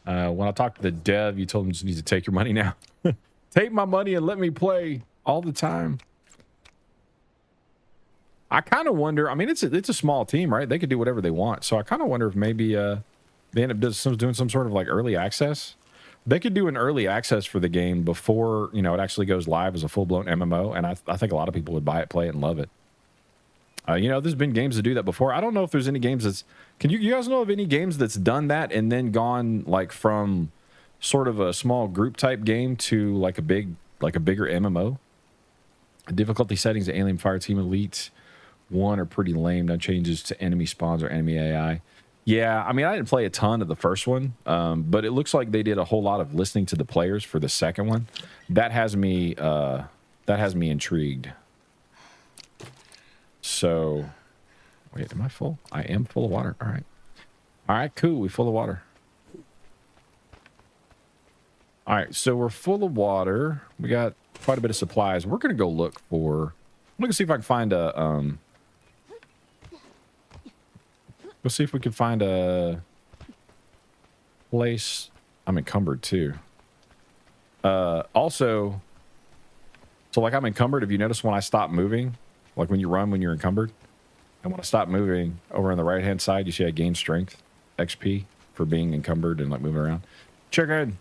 When I talked to the dev, you told him just need to take your money now. Take my money and let me play all the time. I kind of wonder, I mean, it's a small team, right? They could do whatever they want. So I kind of wonder if maybe they end up doing some sort of like early access. They could do an early access for the game before, you know, it actually goes live as a full-blown MMO. And I think a lot of people would buy it, play it, and love it. You know, there's been games that do that before. I don't know if there's any games that's... Can you guys know of any games that's done that and then gone like from sort of a small group type game to like a bigger MMO? Difficulty settings, Alien Fireteam Elite 1 are pretty lame. No changes to enemy spawns or enemy AI. Yeah, I mean, I didn't play a ton of the first one, but it looks like they did a whole lot of listening to the players for the second one. That has me that has me intrigued. So, wait, am I full? I am full of water. All right. All right, cool. We're full of water. All right, so we're full of water. We got quite a bit of supplies. We're going to go look for... I'm going to see if I can find a... Let's see if we can find a place. I'm encumbered, too. Also... So, like, I'm encumbered. If you notice when I stop moving, like when you run when you're encumbered, and when I stop moving, over on the right-hand side, you see I gain strength, XP, for being encumbered and, like, moving around. Chicken!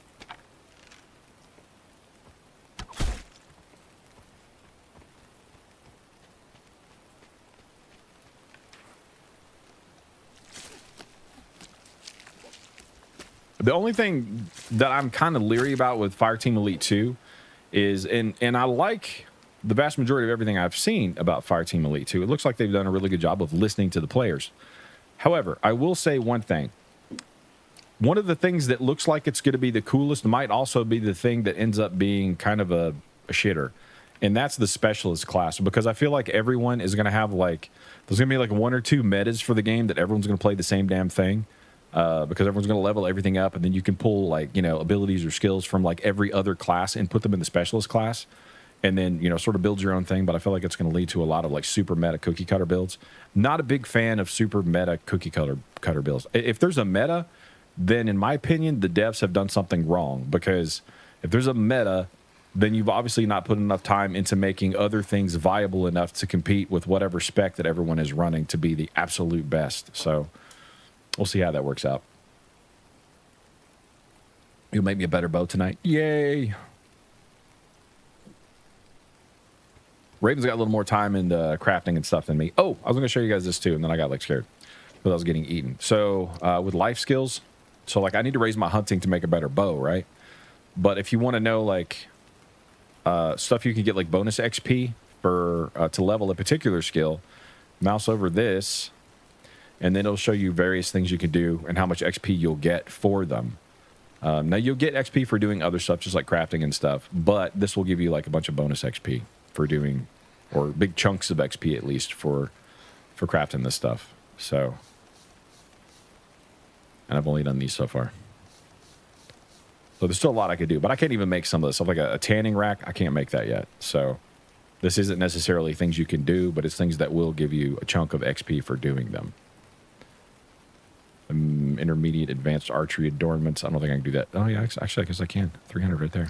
The only thing that I'm kind of leery about with Fireteam Elite 2 is, and I like the vast majority of everything I've seen about Fireteam Elite 2. It looks like they've done a really good job of listening to the players. However, I will say one thing. One of the things that looks like it's going to be the coolest might also be the thing that ends up being kind of a shitter. And that's the specialist class. Because I feel like everyone is going to have, like, there's going to be like one or two metas for the game that everyone's going to play the same damn thing. Because everyone's going to level everything up, and then you can pull, like, you know, abilities or skills from, like, every other class and put them in the specialist class, and then, you know, sort of build your own thing. But I feel like it's going to lead to a lot of, like, super meta cookie cutter builds. Not a big fan of super meta cookie cutter builds. If there's a meta, then in my opinion, the devs have done something wrong, because if there's a meta, then you've obviously not put enough time into making other things viable enough to compete with whatever spec that everyone is running to be the absolute best. So we'll see how that works out. You'll make me a better bow tonight. Yay! Raven's got a little more time in crafting and stuff than me. Oh, I was going to show you guys this too, and then I got, like, scared because I was getting eaten. So with life skills, so, like, I need to raise my hunting to make a better bow, right? But if you want to know, like, stuff you can get, like, bonus XP for to level a particular skill, mouse over this, and then it'll show you various things you can do and how much XP you'll get for them. Now, you'll get XP for doing other stuff, just like crafting and stuff, but this will give you, like, a bunch of bonus XP for doing, or big chunks of XP at least for crafting this stuff. So, and I've only done these so far. So there's still a lot I could do, but I can't even make some of this stuff, like a tanning rack. I can't make that yet. So this isn't necessarily things you can do, but it's things that will give you a chunk of XP for doing them. Intermediate advanced archery adornments. I don't think I can do that. Oh yeah, actually I guess I can. 300 right there.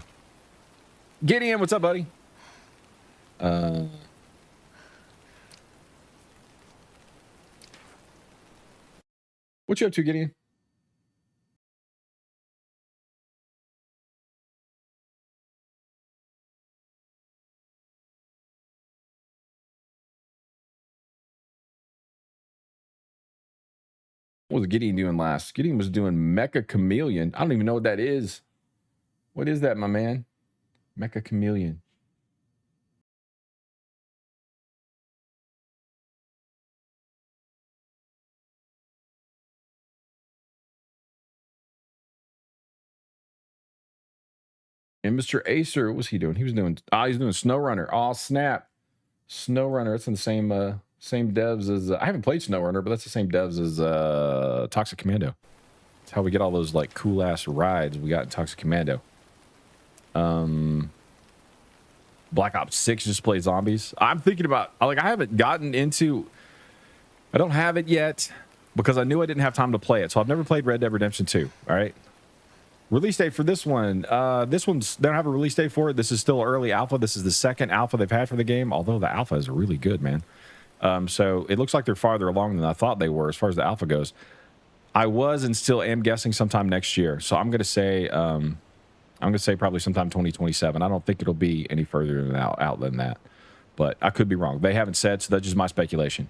Gideon, what's up, buddy? What you up to, Gideon? What was Gideon doing last? Gideon was doing Mecha Chameleon. I don't even know what that is. What is that, my man? Mecha Chameleon. And Mr. Acer, what was he doing? He was doing, he's doing SnowRunner. Oh, snap. SnowRunner. It's in the same devs as, I haven't played SnowRunner, but that's the same devs as Toxic Commando. That's how we get all those, like, cool ass rides we got in Toxic Commando. Black Ops 6 just play zombies. I'm thinking about, like, I haven't gotten into, I don't have it yet because I knew I didn't have time to play it. So I've never played Red Dead Redemption 2. All right. Release date for this one. This one's, they don't have a release date for it. This is still early alpha. This is the second alpha they've had for the game, although the alpha is really good, man. So it looks like they're farther along than I thought they were as far as the alpha goes. I was and still am guessing sometime next year. So I'm going to say probably sometime 2027. I don't think it'll be any further than out than that, but I could be wrong. They haven't said, so that's just my speculation.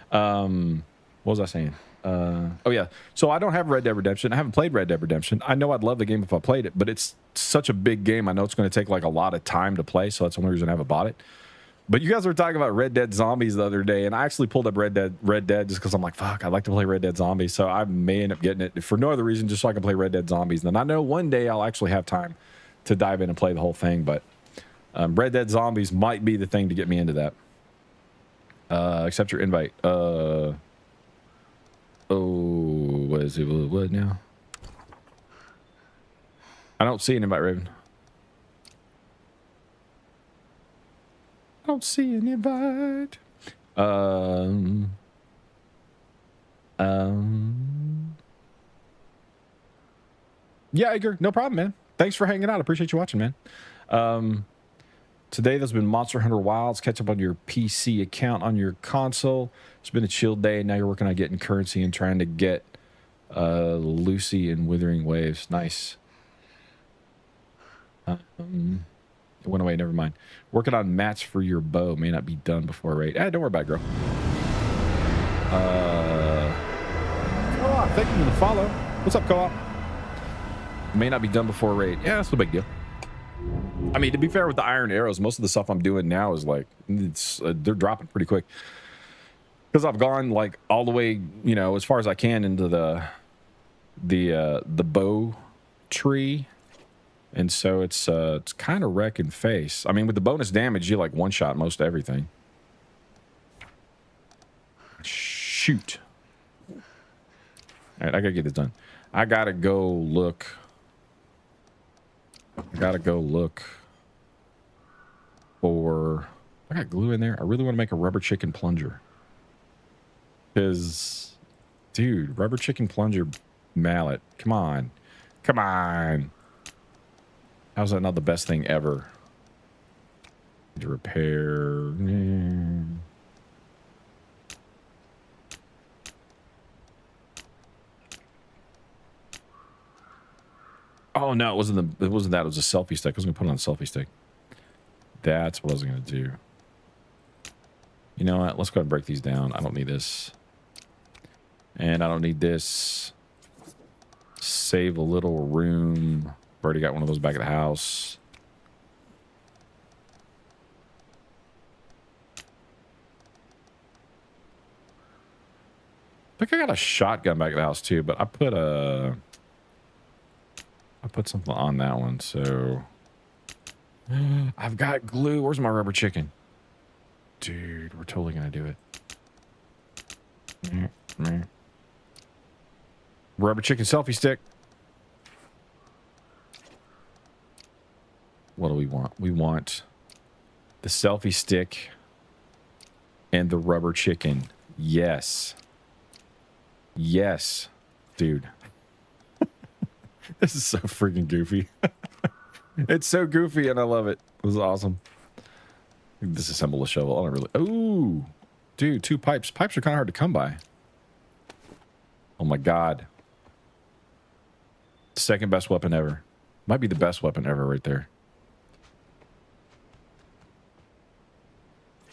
What was I saying? Oh yeah. So I don't have Red Dead Redemption. I haven't played Red Dead Redemption. I know I'd love the game if I played it, but it's such a big game. I know it's going to take, like, a lot of time to play, so that's the only reason I haven't bought it. But you guys were talking about Red Dead Zombies the other day, and I actually pulled up Red Dead just because I'm like, fuck, I'd like to play Red Dead Zombies. So I may end up getting it for no other reason, just so I can play Red Dead Zombies. And then I know one day I'll actually have time to dive in and play the whole thing. But Red Dead Zombies might be the thing to get me into that. Accept your invite. Oh, what is it? What now? I don't see an invite, Raven. I don't see an invite. Yeah, Edgar, no problem, man. Thanks for hanging out. I appreciate you watching, man. Today, there's been Monster Hunter Wilds. Catch up on your PC account on your console. It's been a chill day. Now you're working on getting currency and trying to get Lucy and Withering Waves. Nice. It went away. Never mind. Working on mats for your bow. May not be done before raid. Don't worry about it, girl. Co-op, thank you for the follow. What's up, Co-op? May not be done before raid. Yeah, that's no big deal. I mean, to be fair with the iron arrows, most of the stuff I'm doing now is like, they're dropping pretty quick. Because I've gone like all the way, you know, as far as I can into the bow tree. And so it's kind of wrecking face. I mean, with the bonus damage, you like one-shot most everything. Shoot. All right, I gotta get this done. I gotta go look for... I got glue in there. I really want to make a rubber chicken plunger. Because, dude, rubber chicken plunger mallet. Come on. Come on. How's that not the best thing ever? To repair... Oh no, it wasn't that. It was a selfie stick. I was gonna put it on a selfie stick. That's what I was gonna do. You know what? Let's go ahead and break these down. I don't need this. And I don't need this. Save a little room. I've already got one of those back at the house. I think I got a shotgun back at the house too, but I put something on that one, so... I've got glue. Where's my rubber chicken? Dude, we're totally gonna do it. Rubber chicken selfie stick. What do we want? We want the selfie stick and the rubber chicken. Yes. Yes, dude. This is so freaking goofy. It's so goofy and I love it. This is awesome. Disassemble a shovel. I don't really... Ooh. Dude, 2 pipes. Pipes are kind of hard to come by. Oh my god. Second best weapon ever. Might be the best weapon ever right there.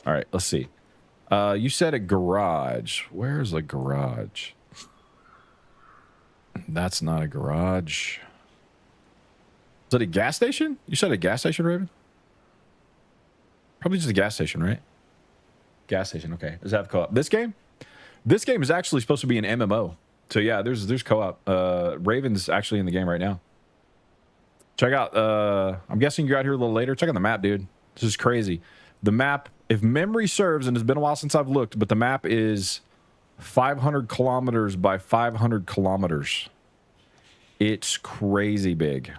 Alright, let's see. You said a garage. Where's a garage? That's not a garage. Is it a gas station? You said a gas station, Raven? Probably just a gas station, right? Gas station, okay. Does that have co-op? This game? This game is actually supposed to be an MMO. So yeah, there's co-op. Raven's actually in the game right now. Check out, I'm guessing you're out here a little later. Check out the map, dude. This is crazy. The map, if memory serves, and it's been a while since I've looked, but the map is 500 kilometers by 500 kilometers. It's crazy big.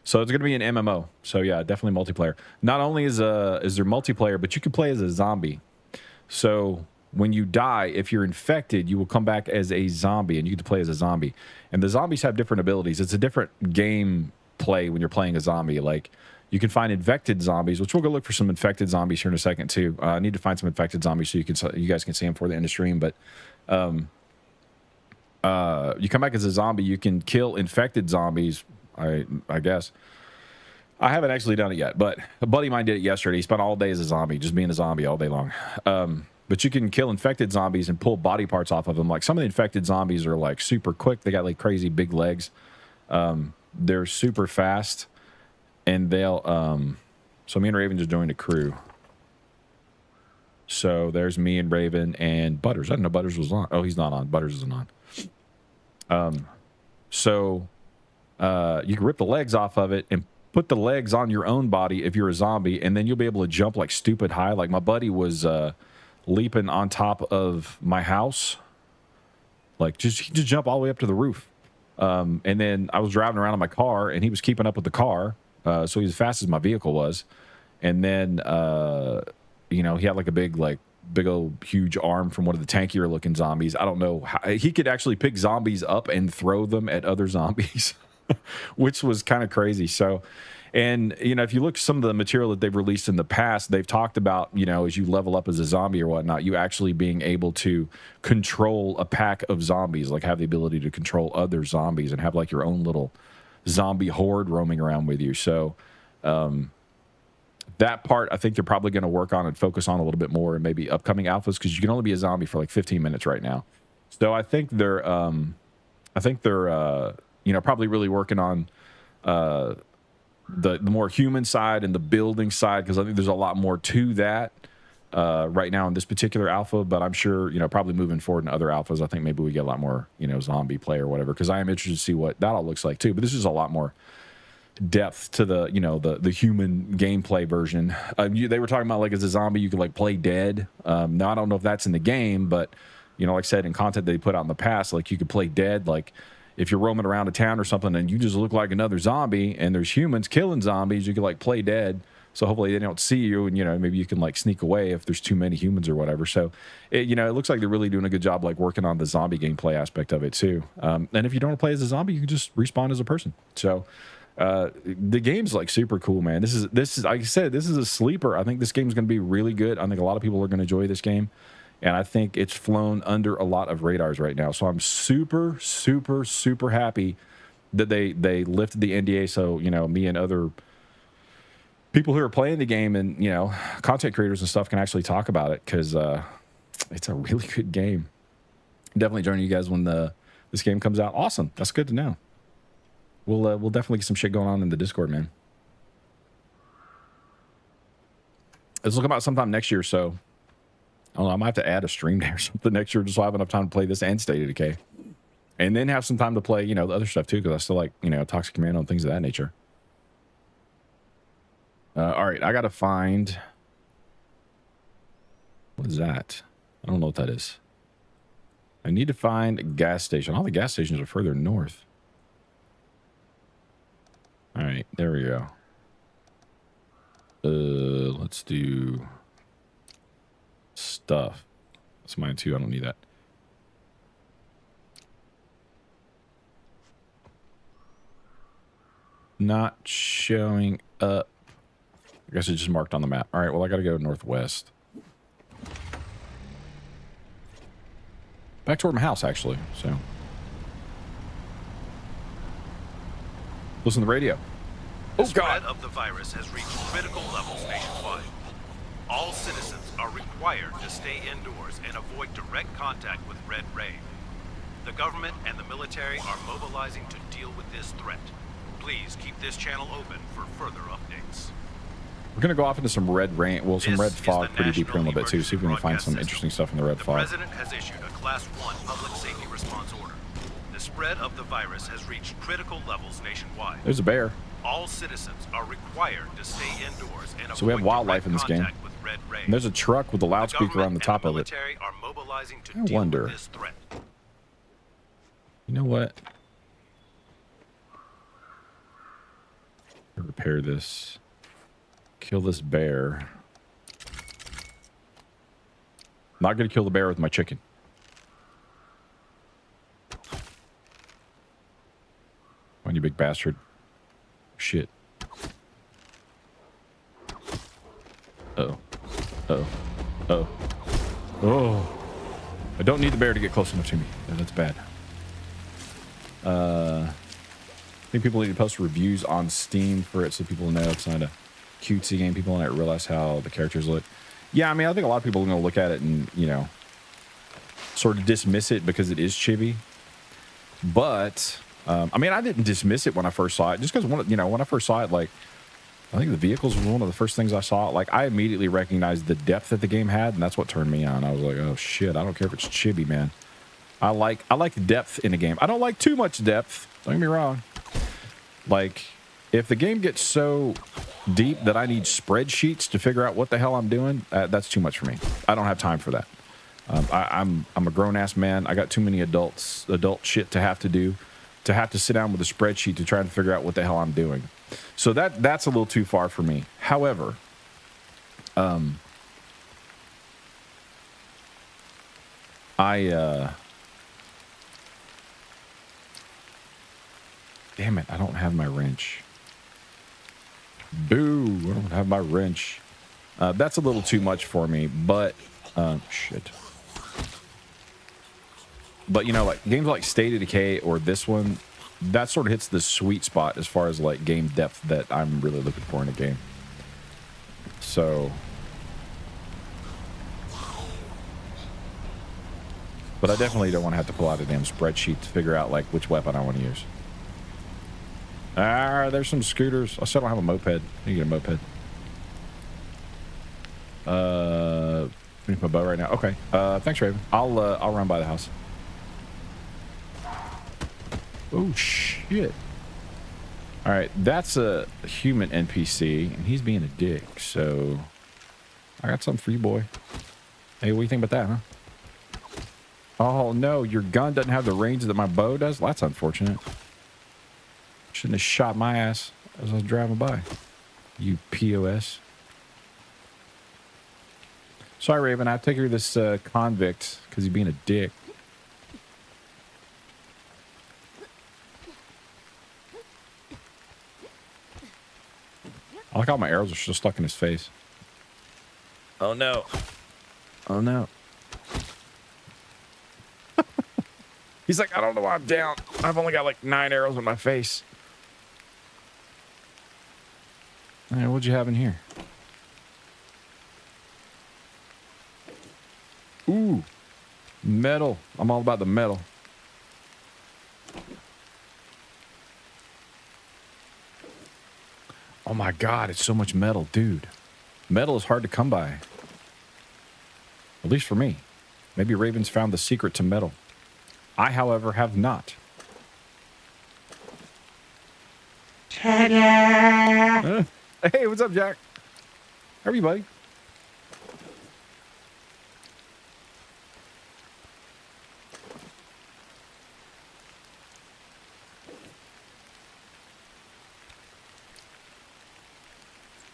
So it's going to be an MMO. So yeah, definitely multiplayer. Not only is there multiplayer, but you can play as a zombie. So when you die, if you're infected, you will come back as a zombie, and you get to play as a zombie. And the zombies have different abilities. It's a different game play when you're playing a zombie. Like, you can find infected zombies, which we'll go look for some infected zombies here in a second too. I need to find some infected zombies so you guys can see them before the end of stream. But you come back as a zombie, you can kill infected zombies. I guess I haven't actually done it yet, but a buddy of mine did it yesterday. He spent all day as a zombie, just being a zombie all day long. But you can kill infected zombies and pull body parts off of them. Like, some of the infected zombies are like super quick. They got like crazy big legs. They're super fast. And they'll, so me and Raven just joined a crew. So there's me and Raven and Butters. I didn't know Butters was on. Oh, he's not on. Butters isn't on. So you can rip the legs off of it and put the legs on your own body if you're a zombie, and then you'll be able to jump like stupid high. Like my buddy was leaping on top of my house, like he just jump all the way up to the roof. And then I was driving around in my car, and he was keeping up with the car, so he was as fast as my vehicle was. And then you know, he had like a big old huge arm from one of the tankier looking zombies. I don't know how he could actually pick zombies up and throw them at other zombies. Which was kind of crazy. So, and, you know, if you look at some of the material that they've released in the past, they've talked about, you know, as you level up as a zombie or whatnot, you actually being able to control a pack of zombies, like have the ability to control other zombies and have like your own little zombie horde roaming around with you. So, that part, I think they're probably going to work on and focus on a little bit more in maybe upcoming alphas, because you can only be a zombie for like 15 minutes right now. So I think they're you know, probably really working on the more human side and the building side, because I think there's a lot more to that right now in this particular alpha. But I'm sure, you know, probably moving forward in other alphas, I think maybe we get a lot more, you know, zombie play or whatever, because I am interested to see what that all looks like too. But this is a lot more depth to the, you know, the human gameplay version. They were talking about like as a zombie you could like play dead. Now I don't know if that's in the game, but you know, like I said, in content they put out in the past, like you could play dead, like if you're roaming around a town or something and you just look like another zombie and there's humans killing zombies, you can like play dead. So hopefully they don't see you, and, you know, maybe you can like sneak away if there's too many humans or whatever. So, you know, it looks like they're really doing a good job like working on the zombie gameplay aspect of it too. And if you don't want to play as a zombie, you can just respawn as a person. So the game's like super cool, man. This is like I said, this is a sleeper. I think this game's going to be really good. I think a lot of people are going to enjoy this game. And I think it's flown under a lot of radars right now. So I'm super, super, super happy that they lifted the NDA. So, you know, me and other people who are playing the game and, you know, content creators and stuff can actually talk about it, because it's a really good game. Definitely join you guys when this game comes out. Awesome. That's good to know. We'll definitely get some shit going on in the Discord, man. This will come out sometime next year, so I don't know, I might have to add a stream day or something next year just so I have enough time to play this and State of Decay. And then have some time to play, you know, the other stuff too, because I still like, you know, Toxic Commando and things of that nature. All right, I got to find... What is that? I don't know what that is. I need to find a gas station. All the gas stations are further north. All right, there we go. Let's do... stuff. That's mine too. I don't need that. Not showing up. I guess it's just marked on the map. All right, well, I gotta go northwest. Back toward my house, actually. So listen to the radio. The spread of the virus has reached critical levels nationwide. All citizens are required to stay indoors and avoid direct contact with Red Ray. The government and the military are mobilizing to deal with this threat. Please keep this channel open for further updates. We're going to go off into some red rain, well, some red fog pretty deep here in a little bit too, see if we can find some interesting stuff in the red fog. The President has issued a Class 1 public safety response order. The spread of the virus has reached critical levels nationwide. There's a bear. All citizens are required to stay indoors and so we have wildlife in this game. And there's a truck with a loudspeaker on the top of it. I wonder. You know what? Repair this. Kill this bear. Not gonna kill the bear with my chicken. Come on, you big bastard. Shit. Uh-oh. Uh-oh. Uh-oh. Oh. I don't need the bear to get close enough to me. Yeah, that's bad. I think people need to post reviews on Steam for it so people know it's not a cutesy game. People don't realize how the characters look. Yeah, I mean, I think a lot of people are going to look at it and, you know, sort of dismiss it because it is chibi. But, I mean, I didn't dismiss it when I first saw it. Just because, you know, when I first saw it, like, I think the vehicles was one of the first things I saw. Like, I immediately recognized the depth that the game had, and that's what turned me on. I was like, oh, shit, I don't care if it's chibi, man. I like depth in a game. I don't like too much depth. Don't get me wrong. Like, If the game gets so deep that I need spreadsheets to figure out what the hell I'm doing, that's too much for me. I don't have time for that. I'm a grown-ass man. I got too many adult shit to have to do, to have to sit down with a spreadsheet to try to figure out what the hell I'm doing. So that's a little too far for me. However, damn it, I don't have my wrench. Boo, I don't have my wrench. That's a little too much for me, but shit. But you know, like games like State of Decay or this one, that sort of hits the sweet spot as far as like game depth that I'm really looking for in a game. So, but I definitely don't want to have to pull out a damn spreadsheet to figure out like which weapon I want to use. Ah, there's some scooters. I still don't have a moped. I need to get a moped. Finish my bow right now. Okay. Thanks, Raven. I'll run by the house. Oh shit. All right, that's a human NPC, and he's being a dick. So I got something for you, boy. Hey, what do you think about that, huh? Oh no, your gun doesn't have the range that my bow does. Well, that's unfortunate. Shouldn't have shot my ass as I was driving by. You POS. Sorry, Raven. I take her this convict because he's being a dick. I like how my arrows are still stuck in his face. Oh no. Oh no. He's like, I don't know why I'm down. I've only got like 9 arrows in my face. All right, what'd you have in here? Ooh, metal. I'm all about the metal. Oh my God, it's so much metal, dude. Metal is hard to come by. At least for me. Maybe Raven's found the secret to metal. I, however, have not. Ta-da! Hey, what's up, Jack? How are you, buddy?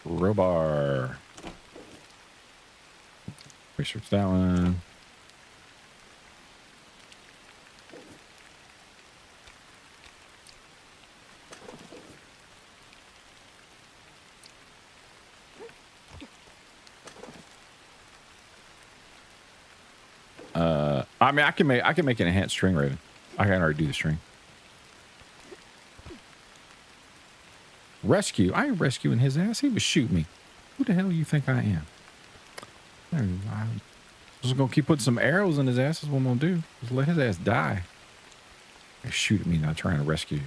Crowbar. Research that one. I mean, I can make an enhanced string, Raven. I can already do the string. Rescue. I ain't rescuing his ass. He was shooting me. Who the hell do you think I am? I'm just gonna keep putting some arrows in his ass. That's what I'm gonna do. Just let his ass die. They shoot at me, not trying to rescue you.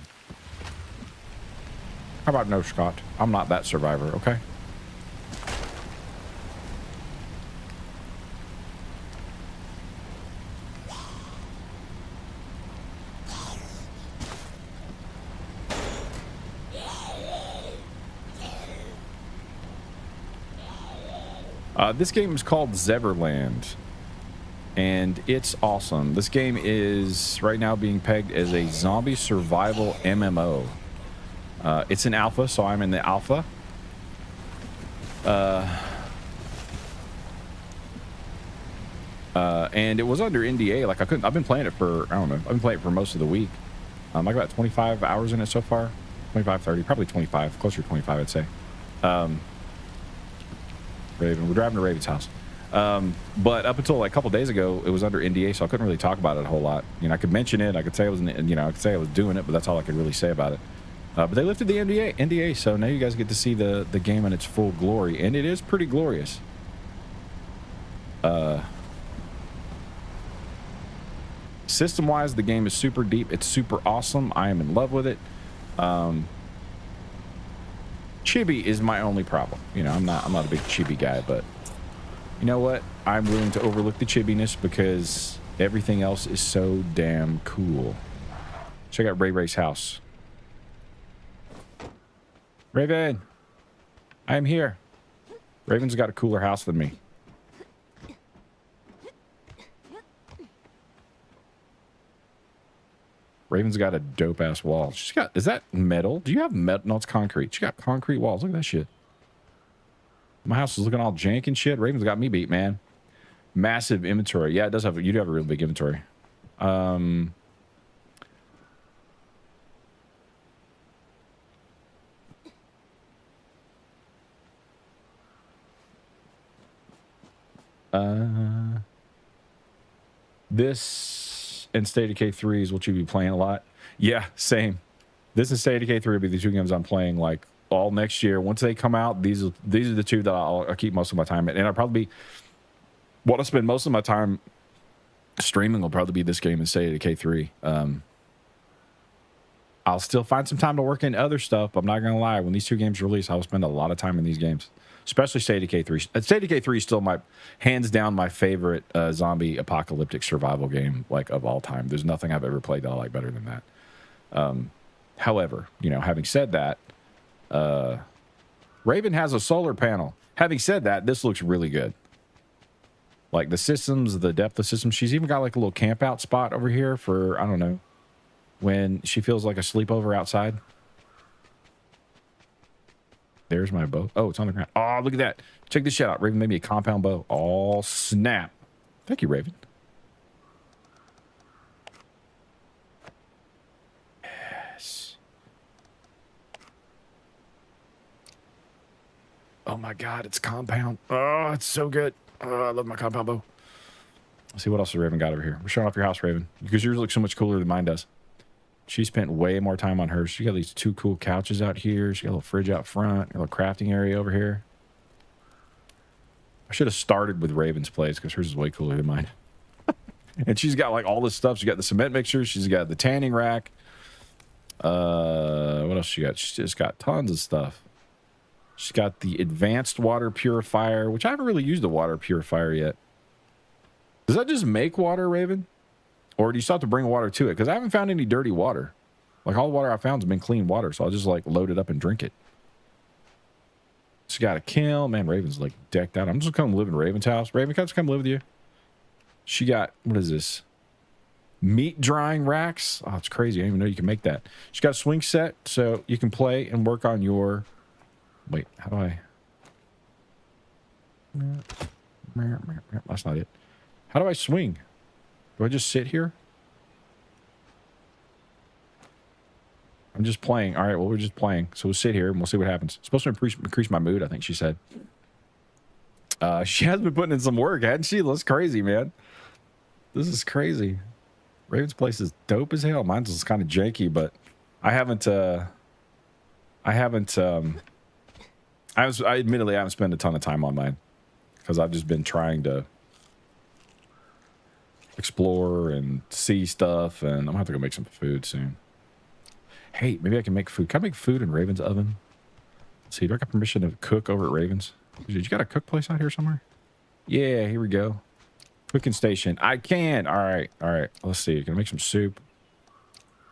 How about no, Scott? I'm not that survivor, okay? This game is called Zeverland, and it's awesome. This game is right now being pegged as a zombie survival MMO. It's an alpha, so I'm in the alpha. And it was under NDA. Like I've been playing it for, I don't know, I've been playing it for most of the week. I got about 25 hours in it so far. 25, 30, probably 25, closer to 25, I'd say. Raven, we're driving to Raven's house. But up until like a couple days ago, it was under NDA, so I couldn't really talk about it a whole lot. You know, I could mention it, I could say I was, I could say I was doing it, but that's all I could really say about it. But they lifted the NDA, so now you guys get to see the game in its full glory, and it is pretty glorious. System-wise, the game is super deep. It's super awesome. I am in love with it. Chibi is my only problem. You know, I'm not a big chibi guy, but you know what? I'm willing to overlook the chibiness because everything else is so damn cool. Check out Ray Ray's house. Raven, I am here. Raven's got a cooler house than me. Raven's got a dope ass wall. She's got, is that metal? Do you have metal? No, it's concrete. She got concrete walls. Look at that shit. My house is looking all jank and shit. Raven's got me beat, man. Massive inventory. Yeah, it does have, you do have a real big inventory. This and State of Decay 3 is what you'll be playing a lot. Yeah, same. This and State of Decay 3 will be the two games I'm playing like all next year. Once they come out, these are the two that I'll keep most of my time in. And I'll probably be, what I spend most of my time streaming will probably be this game and State of Decay 3. I'll still find some time to work in other stuff, but I'm not going to lie. When these two games release, I will spend a lot of time in these games. Especially State of Decay 3. State of Decay 3 is still my, hands down, my favorite zombie apocalyptic survival game like of all time. There's nothing I've ever played that I like better than that. However, you know, having said that, Raven has a solar panel. Having said that, this looks really good. Like the systems, the depth of systems. She's even got like a little camp out spot over here for, I don't know, when she feels like a sleepover outside. There's my bow. Oh, it's on the ground. Oh, look at that. Check this shit out. Raven made me a compound bow. Oh, snap. Thank you, Raven. Yes. Oh, my God. It's compound. Oh, it's so good. Oh, I love my compound bow. Let's see what else has Raven got over here. We're showing off your house, Raven. Because yours looks so much cooler than mine does. She spent way more time on hers. She got these two cool couches out here. She got a little fridge out front. A little crafting area over here. I should have started with Raven's place because hers is way cooler than mine. And she's got like all this stuff. She's got the cement mixer. She's got the tanning rack. What else she got? She's just got tons of stuff. She's got the advanced water purifier, which I haven't really used the water purifier yet. Does that just make water, Raven? Or do you still have to bring water to it? Because I haven't found any dirty water. Like, all the water I found has been clean water, so I'll just, like, load it up and drink it. She's got a kiln. Man, Raven's, like, decked out. I'm just going to live in Raven's house. Raven, can I just come live with you? She got, what is this? Meat drying racks. Oh, it's crazy. I didn't even know you can make that. She's got a swing set, so you can play and work on your... Wait, how do I... That's not it. How do I swing? Do I just sit here? I'm just playing. All right, well, we're just playing. So we'll sit here and we'll see what happens. It's supposed to increase my mood, I think she said. She has been putting in some work, hasn't she? That's crazy, man. This is crazy. Raven's place is dope as hell. Mine's is kind of janky, but I admittedly haven't spent a ton of time on mine because I've just been trying to explore and see stuff, and I'm gonna have to go make some food soon. Hey, maybe I can make food. Can I make food in Raven's oven? Let's see, do I got permission to cook over at Raven's? Did you got a cook place out here somewhere? Yeah, here we go. Cooking station. I can. All right. Let's see. Can I make some soup?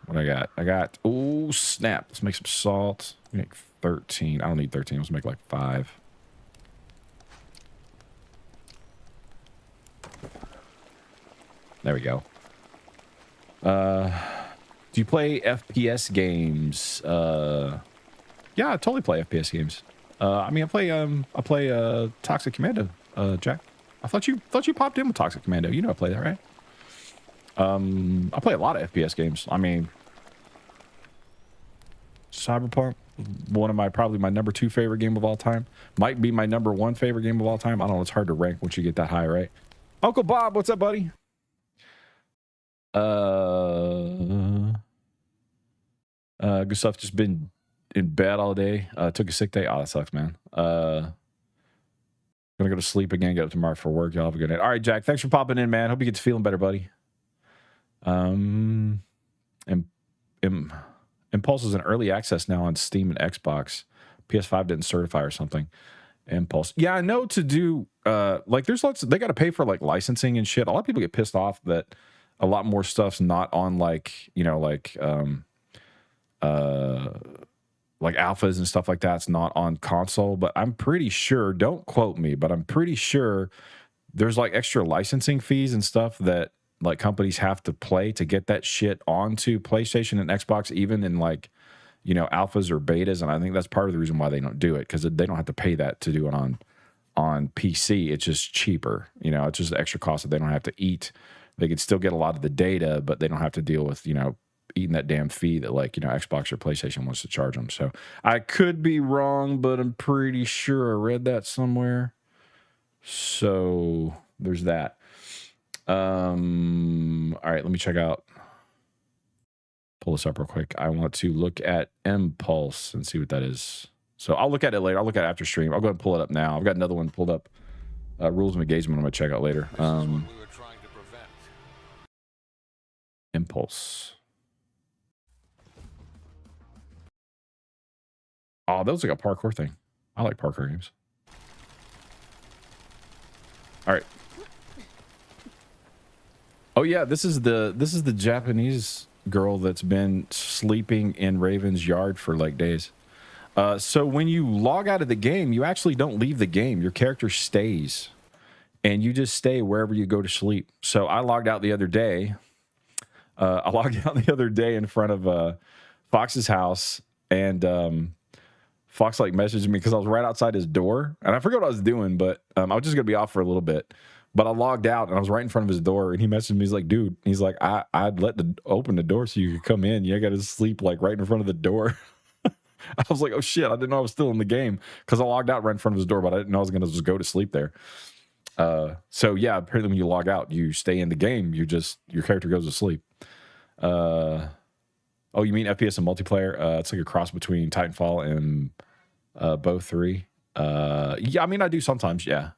What I got? Oh, snap. Let's make some salt. Make 13. I don't need 13. Let's make like 5. There we go. Do you play FPS games? Yeah, I totally play FPS games. I mean, I play Toxic Commando, Jack. I thought you popped in with Toxic Commando. You know I play that, right? I play a lot of FPS games. I mean, Cyberpunk, probably my number 2 favorite game of all time. Might be my number 1 favorite game of all time. I don't know. It's hard to rank once you get that high, right? Uncle Bob, what's up, buddy? Good stuff. Just been in bed all day. Took a sick day. Oh, that sucks, man. Gonna go to sleep again. Get up tomorrow for work. Y'all have a good night. All right, Jack. Thanks for popping in, man. Hope you get to feeling better, buddy. Impulse is in early access now on Steam and Xbox. PS5 didn't certify or something. Impulse. Yeah, I know to do like there's lots they got to pay for like licensing and shit. A lot of people get pissed off that a lot more stuff's not on like, you know, like like alphas and stuff like that's not on console, but I'm pretty sure, don't quote me, but I'm pretty sure there's like extra licensing fees and stuff that like companies have to play to get that shit onto PlayStation and Xbox, even in like, you know, alphas or betas. And I think that's part of the reason why they don't do it, because they don't have to pay that to do it on PC. It's just cheaper. You know, it's just the extra cost that they don't have to eat. They could still get a lot of the data, but they don't have to deal with, you know, eating that damn fee that, like, you know, Xbox or PlayStation wants to charge them. So I could be wrong, but I'm pretty sure I read that somewhere. So there's that. All right, let me check out. Pull this up real quick. I want to look at Impulse and see what that is. So I'll look at it later. I'll look at it after stream. I'll go ahead and pull it up now. I've got another one pulled up. Rules of engagement I'm going to check out later. Impulse. Oh, that was like a parkour thing. I like parkour games. All right. Oh yeah, this is the Japanese girl that's been sleeping in Raven's yard for like days. So when you log out of the game, you actually don't leave the game. Your character stays, and you just stay wherever you go to sleep. So I logged out the other day. In front of Fox's house, and Fox like messaged me because I was right outside his door, and I forgot what I was doing, but I was just gonna be off for a little bit. But I logged out and I was right in front of his door, and he messaged me. He's like, "Dude," he's like, "I'd open the door so you could come in. You got to sleep like right in front of the door." I was like, "Oh shit!" I didn't know I was still in the game because I logged out right in front of his door, but I didn't know I was gonna just go to sleep there. So yeah, apparently when you log out, you stay in the game. Your character goes to sleep. Oh, you mean FPS and multiplayer? It's like a cross between Titanfall and Bo 3. Yeah, I mean I do sometimes. Yeah.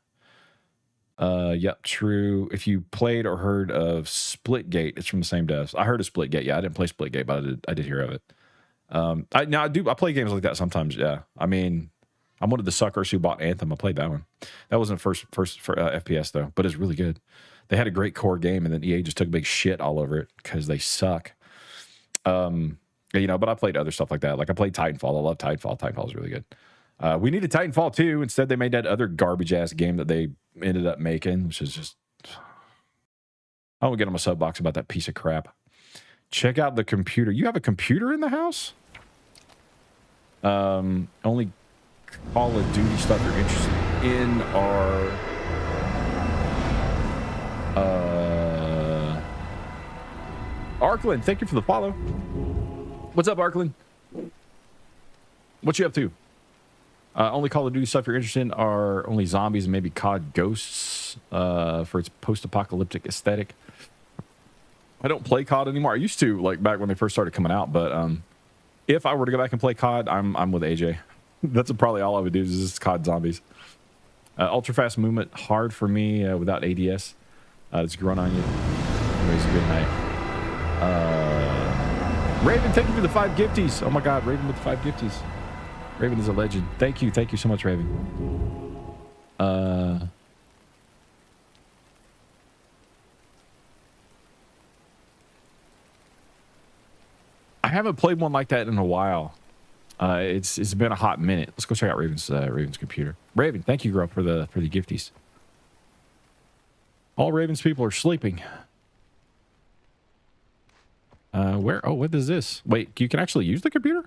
Yep, true. If you played or heard of Splitgate, it's from the same devs. I heard of Splitgate. Yeah, I didn't play Splitgate, but I did hear of it. I play games like that sometimes. Yeah, I mean, I'm one of the suckers who bought Anthem. I played that one. That wasn't first for FPS though, but it's really good. They had a great core game, and then EA just took a big shit all over it because they suck. You know, but I played other stuff like that. Like I played Titanfall. I love Titanfall. Titanfall is really good. We needed Titanfall 2. Instead, they made that other garbage ass game that they ended up making, which is just. I won't get on my soapbox about that piece of crap. Check out the computer. You have a computer in the house? Only Call of Duty stuff you're interested in are. Arkland, thank you for the follow. What's up, Arkland? What you up to? Only Call of Duty stuff you're interested in are only zombies and maybe COD Ghosts for its post-apocalyptic aesthetic. I don't play COD anymore. I used to, like back when they first started coming out, but if I were to go back and play COD, I'm with AJ. That's probably all I would do is just COD zombies. Ultra fast movement, hard for me without ADS. It's grunt on you. Anyways, good night. Raven, thank you for the 5 gifties. Oh my God, Raven with the 5 gifties. Raven is a legend. Thank you so much, Raven. I haven't played one like that in a while. It's been a hot minute. Let's go check out Raven's computer. Raven, thank you, girl, for the gifties. All Raven's people are sleeping. Where? Oh, what is this? Wait, you can actually use the computer?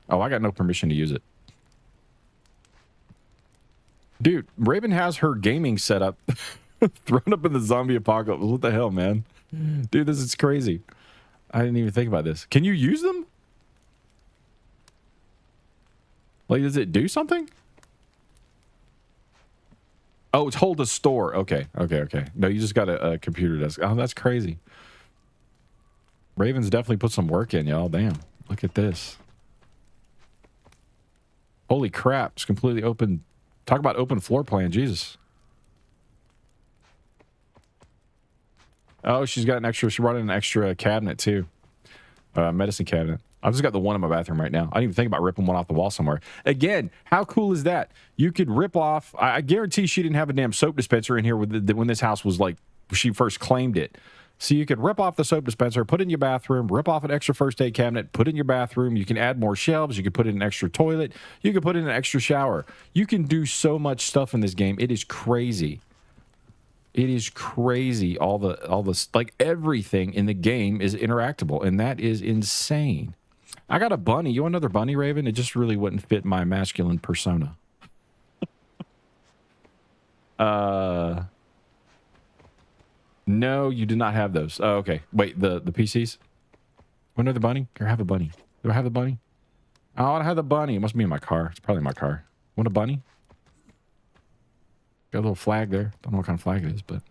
Oh, I got no permission to use it. Dude, Raven has her gaming setup thrown up in the zombie apocalypse. What the hell, man? Dude, this is crazy. I didn't even think about this. Can you use them? Like, does it do something? Oh, it's hold a store. Okay. No, you just got a computer desk. Oh, that's crazy. Raven's definitely put some work in, y'all. Damn. Look at this. Holy crap. It's completely open. Talk about open floor plan. Jesus. Oh, she brought in an extra cabinet, too. Medicine cabinet. I've just got the one in my bathroom right now. I didn't even think about ripping one off the wall somewhere. Again, how cool is that? You could rip off. I guarantee she didn't have a damn soap dispenser in here when this house was like, she first claimed it. So you could rip off the soap dispenser, put it in your bathroom, rip off an extra first aid cabinet, put it in your bathroom. You can add more shelves. You can put in an extra toilet. You can put in an extra shower. You can do so much stuff in this game. It is crazy. It is crazy. All the like everything in the game is interactable, and that is insane. I got a bunny. You want another bunny, Raven? It just really wouldn't fit my masculine persona. No, you do not have those. Oh, okay. Wait, the PCs? Want another bunny? Here, have a bunny. Do I have the bunny? Oh, I have the bunny. It must be in my car. It's probably in my car. Want a bunny? Got a little flag there. Don't know what kind of flag it is, but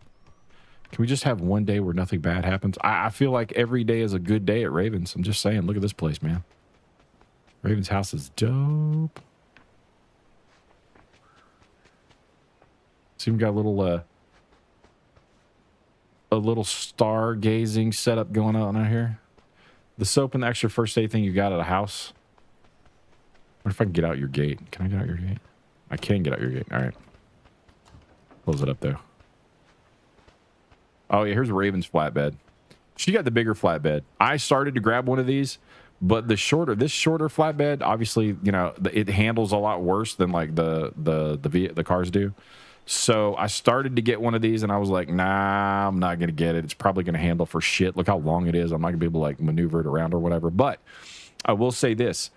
can we just have one day where nothing bad happens? I feel like every day is a good day at Ravens. I'm just saying, look at this place, man. Raven's house is dope. See, we got a little stargazing setup going on out here. The soap and the extra first aid thing you got at a house. What if I can get out your gate? Can I get out your gate? I can get out your gate. All right. Close it up there. Oh, yeah, here's Raven's flatbed. She got the bigger flatbed. I started to grab one of these, but this shorter flatbed, obviously, you know, it handles a lot worse than like the cars do. So I started to get one of these, and I was like, nah, I'm not going to get it. It's probably going to handle for shit. Look how long it is. I'm not going to be able to, like, maneuver it around or whatever. But I will say this.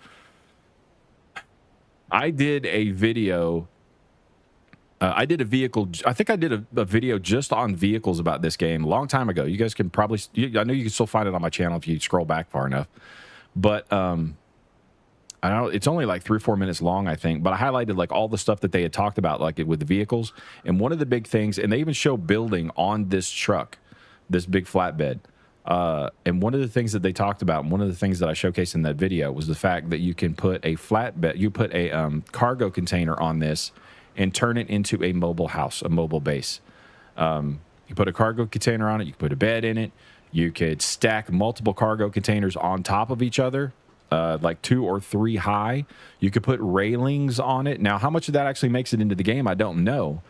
I did a video. I did a vehicle. I think I did a video just on vehicles about this game a long time ago. You guys can probably, I know you can still find it on my channel if you scroll back far enough. But I don't know, it's only like 3 or 4 minutes long, I think, but I highlighted like all the stuff that they had talked about, like with the vehicles. And one of the big things, and they even show building on this truck, this big flatbed. And one of the things that they talked about, and one of the things that I showcased in that video was the fact that you can put a flatbed, you put a cargo container on this and turn it into a mobile house, a mobile base. You put a cargo container on it, you can put a bed in it, you could stack multiple cargo containers on top of each other. Like 2 or 3 high. You could put railings on it. Now, how much of that actually makes it into the game, I don't know.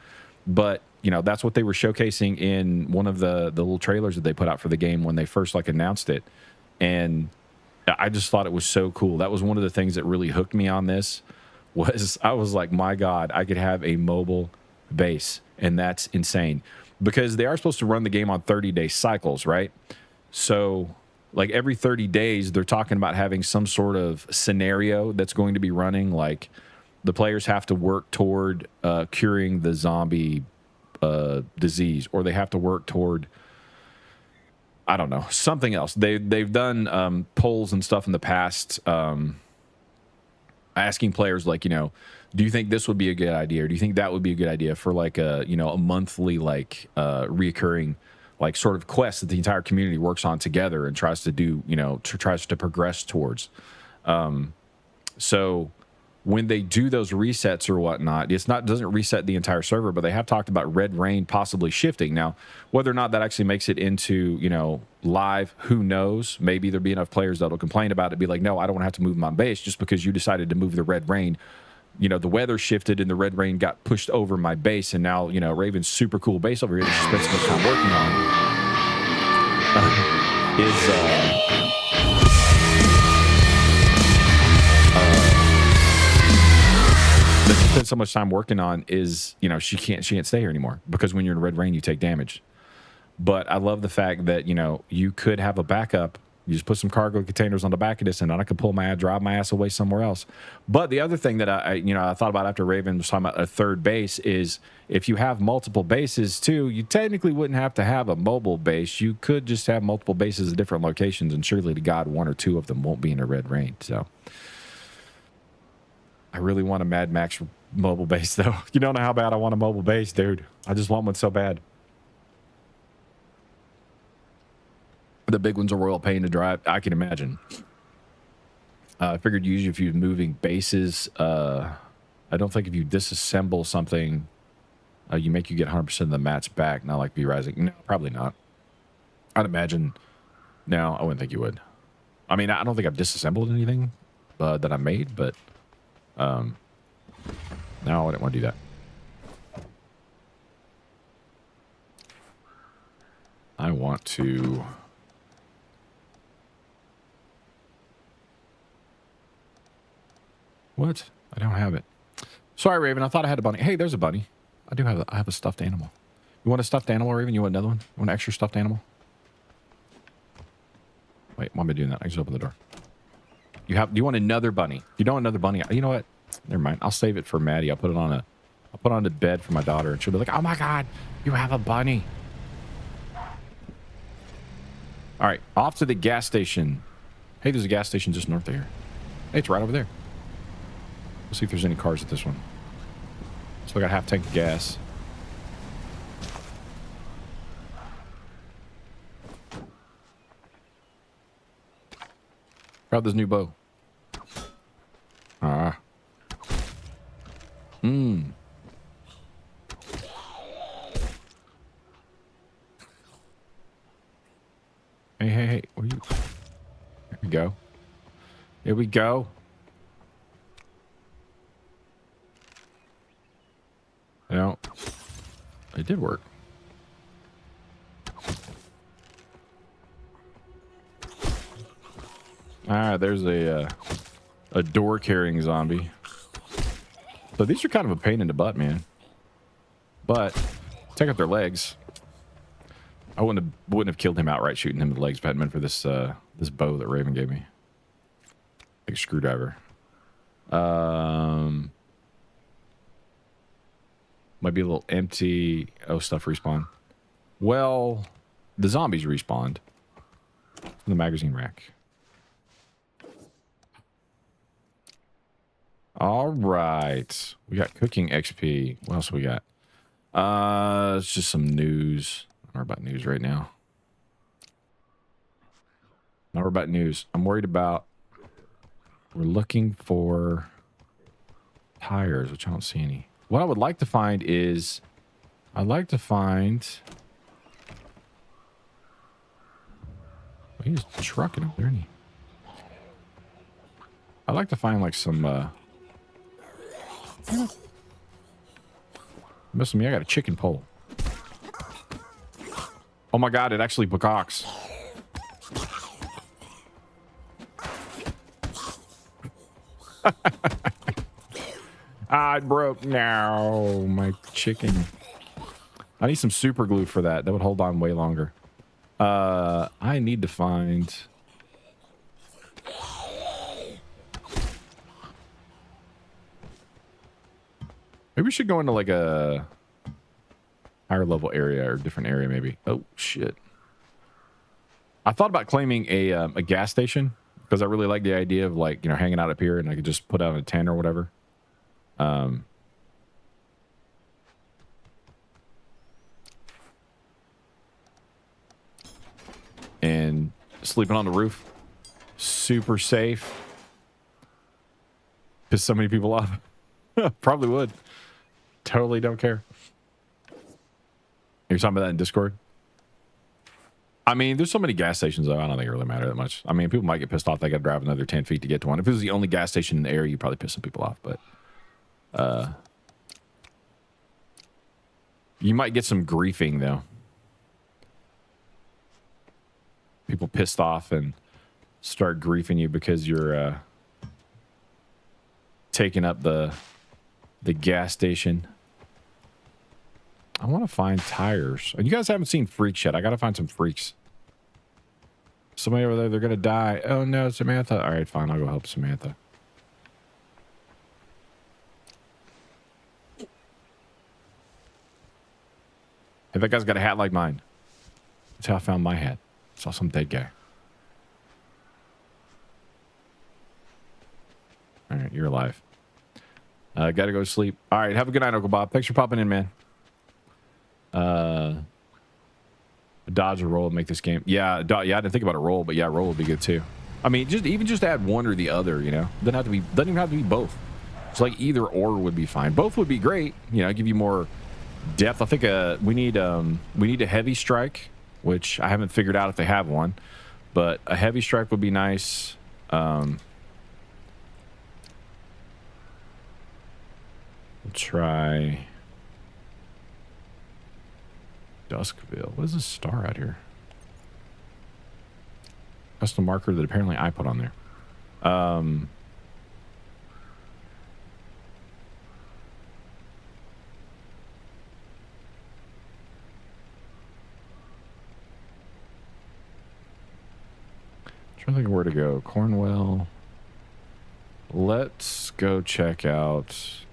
But, you know, that's what they were showcasing in one of the little trailers that they put out for the game when they first, like, announced it. And I just thought it was so cool. That was one of the things that really hooked me on this. I was like, my God, I could have a mobile base. And that's insane. Because they are supposed to run the game on 30-day cycles, right? So like every 30 days, they're talking about having some sort of scenario that's going to be running. Like the players have to work toward curing the zombie disease, or they have to work toward, I don't know, something else. They've done polls and stuff in the past, asking players like, you know, do you think this would be a good idea, or do you think that would be a good idea for like a, you know, a monthly like reoccurring like sort of quest that the entire community works on together and tries to do, you know, tries to progress towards. So when they do those resets or whatnot, doesn't reset the entire server, but they have talked about Red Rain possibly shifting. Now, whether or not that actually makes it into, you know, live, who knows? Maybe there'll be enough players that'll complain about it, be like, no, I don't want to have to move my base just because you decided to move the Red Rain. You know, the weather shifted and the Red Rain got pushed over my base, and now, you know, Raven's super cool base over here that she spent so much time working that she spent so much time working on is, you know, she can't stay here anymore, because when you're in Red Rain, you take damage. But I love the fact that, you know, you could have a backup. You just put some cargo containers on the back of this, and then I could drive my ass away somewhere else. But the other thing that I thought about after Raven was talking about a third base is if you have multiple bases too, you technically wouldn't have to have a mobile base. You could just have multiple bases at different locations, and surely to God, 1 or 2 of them won't be in a Red Rain. So I really want a Mad Max mobile base, though. You don't know how bad I want a mobile base, dude. I just want one so bad. The big ones are royal pain to drive. I can imagine. I figured usually if you're moving bases, I don't think if you disassemble something, you get 100% of the mats back. Not like V-Rising. No, probably not. I'd imagine. No, I wouldn't think you would. I mean, I don't think I've disassembled anything that I made, but no, I wouldn't want to do that. I I want to... What? I don't have it. Sorry, Raven. I thought I had a bunny. Hey, there's a bunny. I have a stuffed animal. You want a stuffed animal, Raven? You want another one? You want an extra stuffed animal? Wait, why am I doing that? I just open the door. Do you want another bunny? You don't want another bunny? You know what? Never mind. I'll save it for Maddie. I'll put it on the bed for my daughter, and she'll be like, "Oh my God, you have a bunny!" All right, off to the gas station. Hey, there's a gas station just north of here. Hey, it's right over there. Let's see if there's any cars at this one. So I got half tank of gas. Grab this new bow. Ah. Hey. Where you? There we go. Here we go. No. It did work. There's a door carrying zombie. So these are kind of a pain in the butt, man. But take out their legs. I wouldn't have killed him outright shooting him in the legs if it hadn't been for this this bow that Raven gave me. Like a screwdriver. Might be a little empty. Oh, stuff respawn. Well, the zombies respawned from the magazine rack. All right. We got cooking XP. What else we got? It's just some news. I'm worried about news right now. Not worried about news. I'm worried about... We're looking for tires, which I don't see any. What I would like to find is... I'd like to find... He's trucking up there, isn't he? I'd like to find like some... Missing me, I got a chicken pole. Oh my God, it actually bucocks. It broke now. My chicken. I need some super glue for that. That would hold on way longer. I need to find... Maybe we should go into like a higher level area or different area maybe. Oh, shit. I thought about claiming a gas station because I really like the idea of like, you know, hanging out up here and I could just put out a tent or whatever. And sleeping on the roof. Super safe. Piss so many people off. Probably would. Totally don't care. You're talking about that in Discord? I mean, there's so many gas stations, though. I don't think it really matters that much. I mean, people might get pissed off. They got to drive another 10 feet to get to one. If it was the only gas station in the area, you'd probably piss some people off. But you might get some griefing, though. People pissed off and start griefing you because you're taking up the gas station. I want to find tires. And you guys haven't seen freaks yet. I got to find some freaks. Somebody over there, they're going to die. Oh, no, Samantha. All right, fine. I'll go help Samantha. Hey, that guy's got a hat like mine. That's how I found my hat. Saw some dead guy. All right, you're alive. Gotta go to sleep. All right, have a good night, Uncle Bob. Thanks for popping in, man. Dodge a roll and make this game. Yeah, I didn't think about a roll, but yeah, roll would be good too. I mean, just add one or the other, you know. Doesn't even have to be both. It's like either or would be fine. Both would be great. You know, give you more depth. I think we need a heavy strike, which I haven't figured out if they have one, but a heavy strike would be nice. We'll try Duskville. What is this star out here? Custom marker that apparently I put on there. Trying to think of where to go. Cornwell. Let's go check out.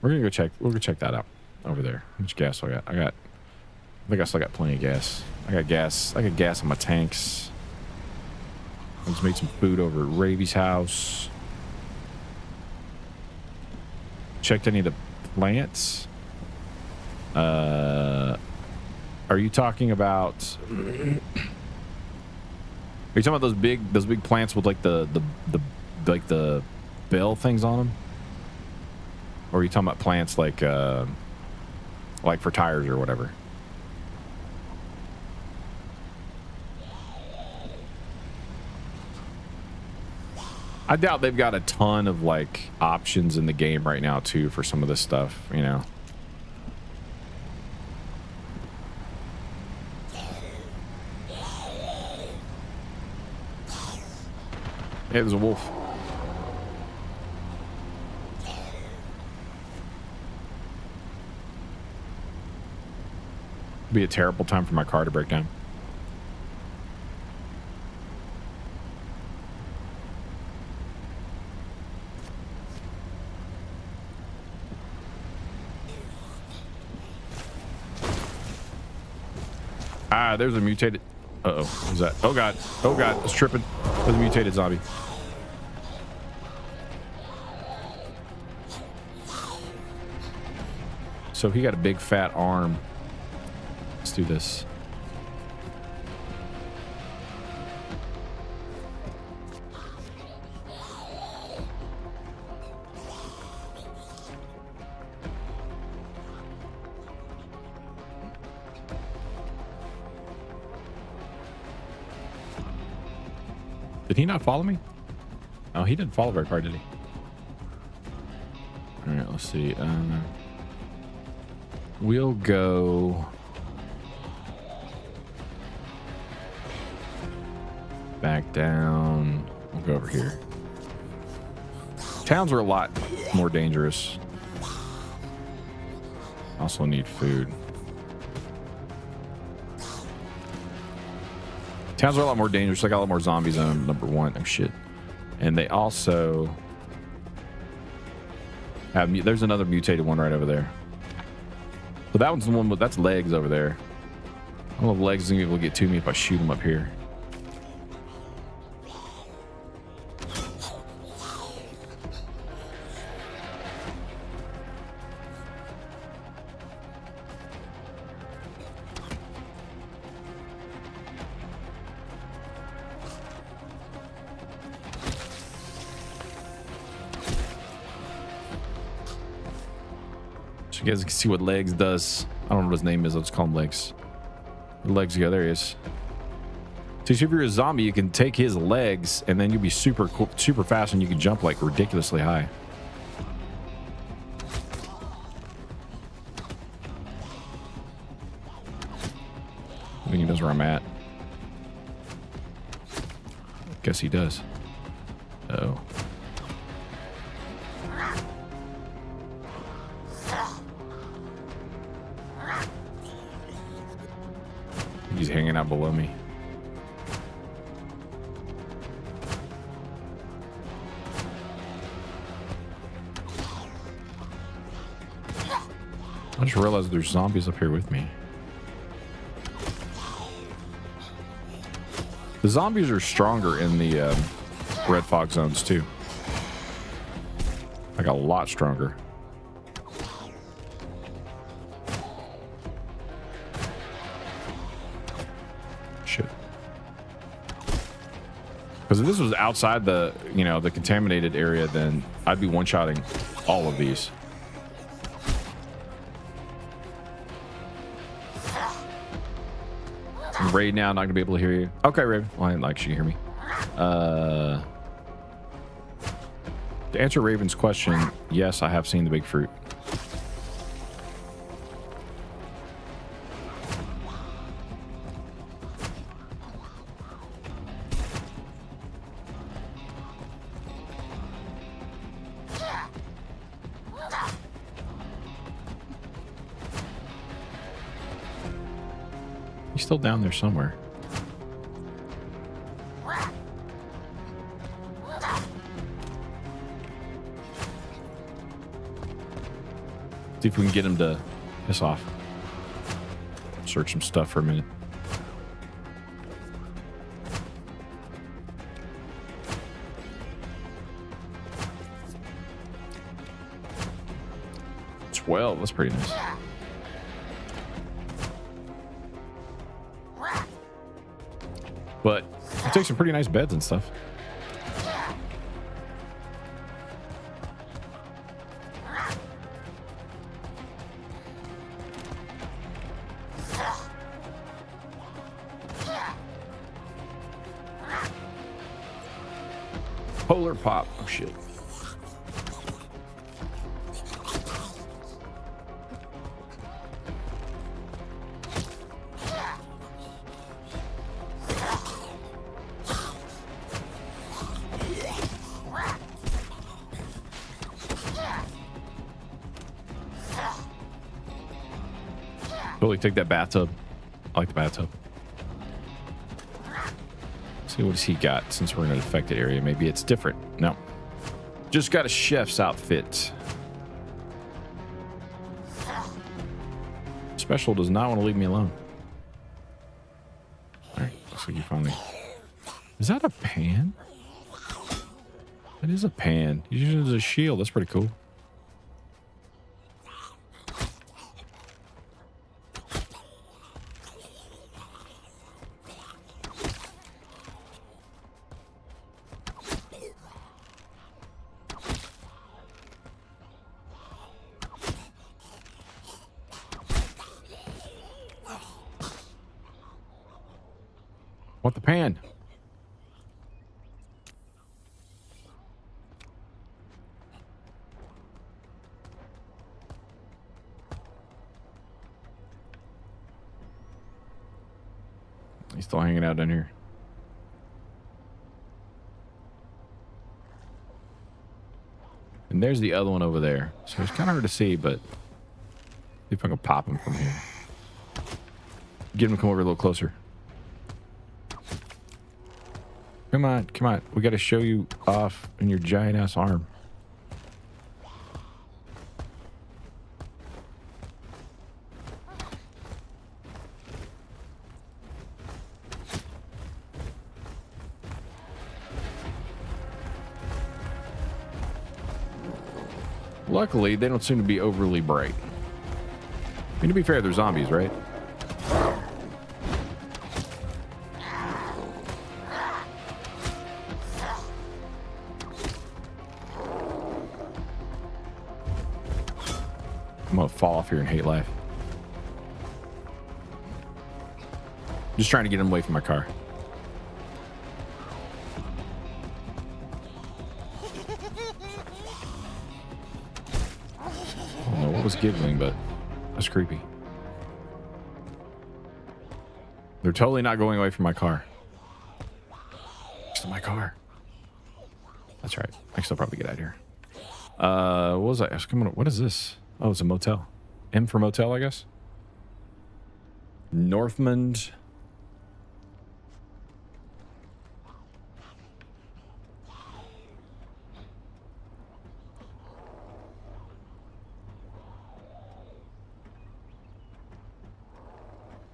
We're gonna go check that out over there. How much gas do I got? I think I still got plenty of gas. I got gas in my tanks. I just made some food over at Ravy's house. Checked any of the plants. Are you talking about? Are you talking about those big plants with like the bell things on them? Or are you talking about plants like for tires or whatever? I doubt they've got a ton of like options in the game right now too for some of this stuff, you know. Hey, there's a wolf. Be a terrible time for my car to break down. Ah, there's a mutated. Uh-oh. Who's that? Oh god. Oh god. It's tripping. There's a mutated zombie. So he got a big fat arm. Let's do this. Did he not follow me? Oh, he didn't follow very far, did he? All right, let's see. We'll go back down. We'll go over here. Towns are a lot more dangerous. Also need food. Towns are a lot more dangerous. They got a lot more zombies in them, number one. Oh, shit. And they also have... There's another mutated one right over there. But that one's the one with... That's legs over there. I don't know if legs is going to be able to get to me if I shoot them up here. You guys can see what legs does. I don't know what his name is. Let's call him legs. Where'd legs go? There he is. So if you're a zombie, you can take his legs and then you'll be super fast and you can jump like ridiculously high. I think he knows where I'm at. Guess he does. Uh-oh. He's hanging out below me. I just realized there's zombies up here with me. The zombies are stronger in the red fog zones too. Like a lot stronger. Because if this was outside the, you know, the contaminated area, then I'd be one-shotting all of these. Raid now, not gonna be able to hear you. Okay, Raven. Well, I didn't like she can hear me. To answer Raven's question, yes, I have seen the big fruit. He's still down there somewhere. See if we can get him to piss off. Search some stuff for a minute. Well, that's pretty nice. But it takes some pretty nice beds and stuff. Polar pop. Oh shit. Totally take that bathtub. I like the bathtub. See what has he got since we're in an affected area. Maybe it's different. No. Just got a chef's outfit. Special does not want to leave me alone. Alright, looks like you finally... Is that a pan? That is a pan. You use it as a shield. That's pretty cool. Want the pan? He's still hanging out down here. And there's the other one over there. So it's kind of hard to see, but see if I can pop him from here. Get him to come over a little closer. Come on, come on. We got to show you off in your giant ass arm. Luckily, they don't seem to be overly bright. I mean, to be fair, they're zombies, right? I'm gonna fall off here and hate life. Just trying to get him away from my car. I don't know what was giggling, but that's creepy. They're totally not going away from my car. Next to my car. That's right. I can still probably get out of here. What was I? What is this? Oh, it's a motel. M for motel, I guess. Northmund.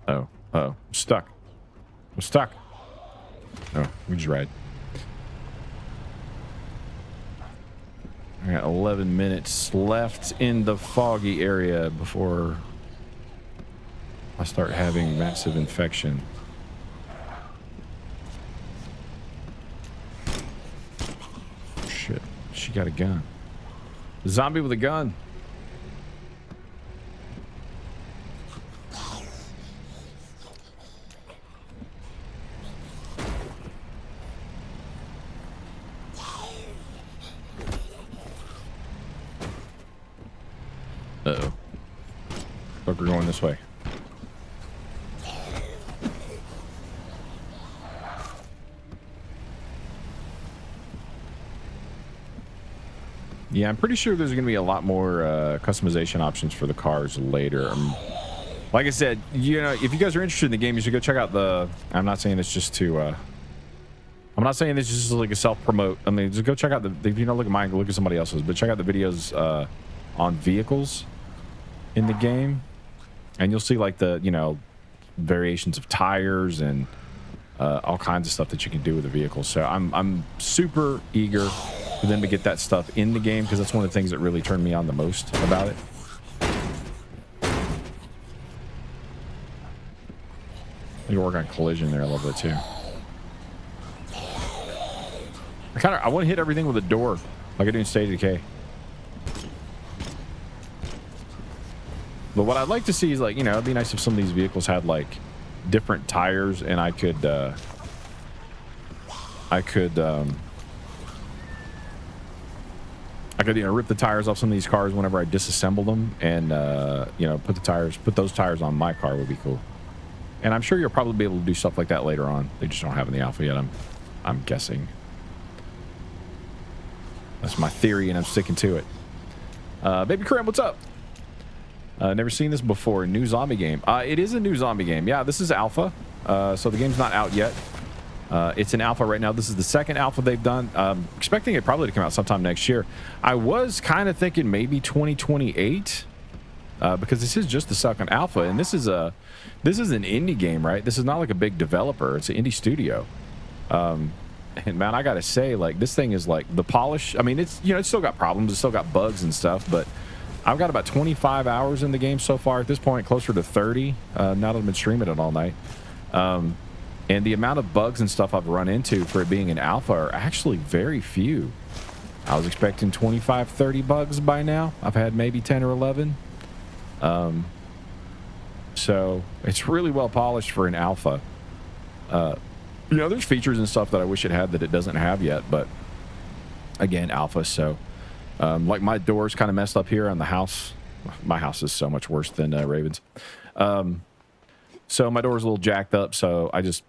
Oh, I'm stuck. I'm stuck. Oh, we just ride. I got 11 minutes left in the foggy area before I start having massive infection. Shit, she got a gun. Zombie with a gun. Uh-oh. Look, we're going this way. Yeah, I'm pretty sure there's going to be a lot more customization options for the cars later. like I said, you know, if you guys are interested in the game, you should go check out the. I'm not saying this just to. I'm not saying this just like a self-promote. I mean, just go check out the. If you don't look at mine, go look at somebody else's. But check out the videos on vehicles in the game, and you'll see like the variations of tires and all kinds of stuff that you can do with the vehicle. So I'm super eager for them to get that stuff in the game because that's one of the things that really turned me on the most about it. You can work on collision there a little bit too. I want to hit everything with a door like I do in State of Decay. But what I'd like to see is like, it'd be nice if some of these vehicles had like different tires and I could rip the tires off some of these cars whenever I disassemble them and put those tires on my car would be cool. And I'm sure you'll probably be able to do stuff like that later on. They just don't have in the alpha yet, I'm guessing. That's my theory, and I'm sticking to it. Baby Krim, what's up? Never seen this before. New zombie game. It is a new zombie game. Yeah, this is alpha. So the game's not out yet. It's in alpha right now. This is the second alpha they've done. Expecting it probably to come out sometime next year. I was kind of thinking maybe 2028. Because this is just the second alpha, and this is an indie game, right? This is not like a big developer. It's an indie studio. And man, I gotta say, like, this thing is like the polish. I mean, it's it's still got problems, it's still got bugs and stuff, but I've got about 25 hours in the game so far at this point, closer to 30. Now that I've been streaming it all night. And the amount of bugs and stuff I've run into for it being an alpha are actually very few. I was expecting 25, 30 bugs by now. I've had maybe 10 or 11. So it's really well polished for an alpha. There's features and stuff that I wish it had that it doesn't have yet, but again, alpha. So, like my door's kind of messed up here on the house. My house is so much worse than Raven's. So my door's a little jacked up, so I just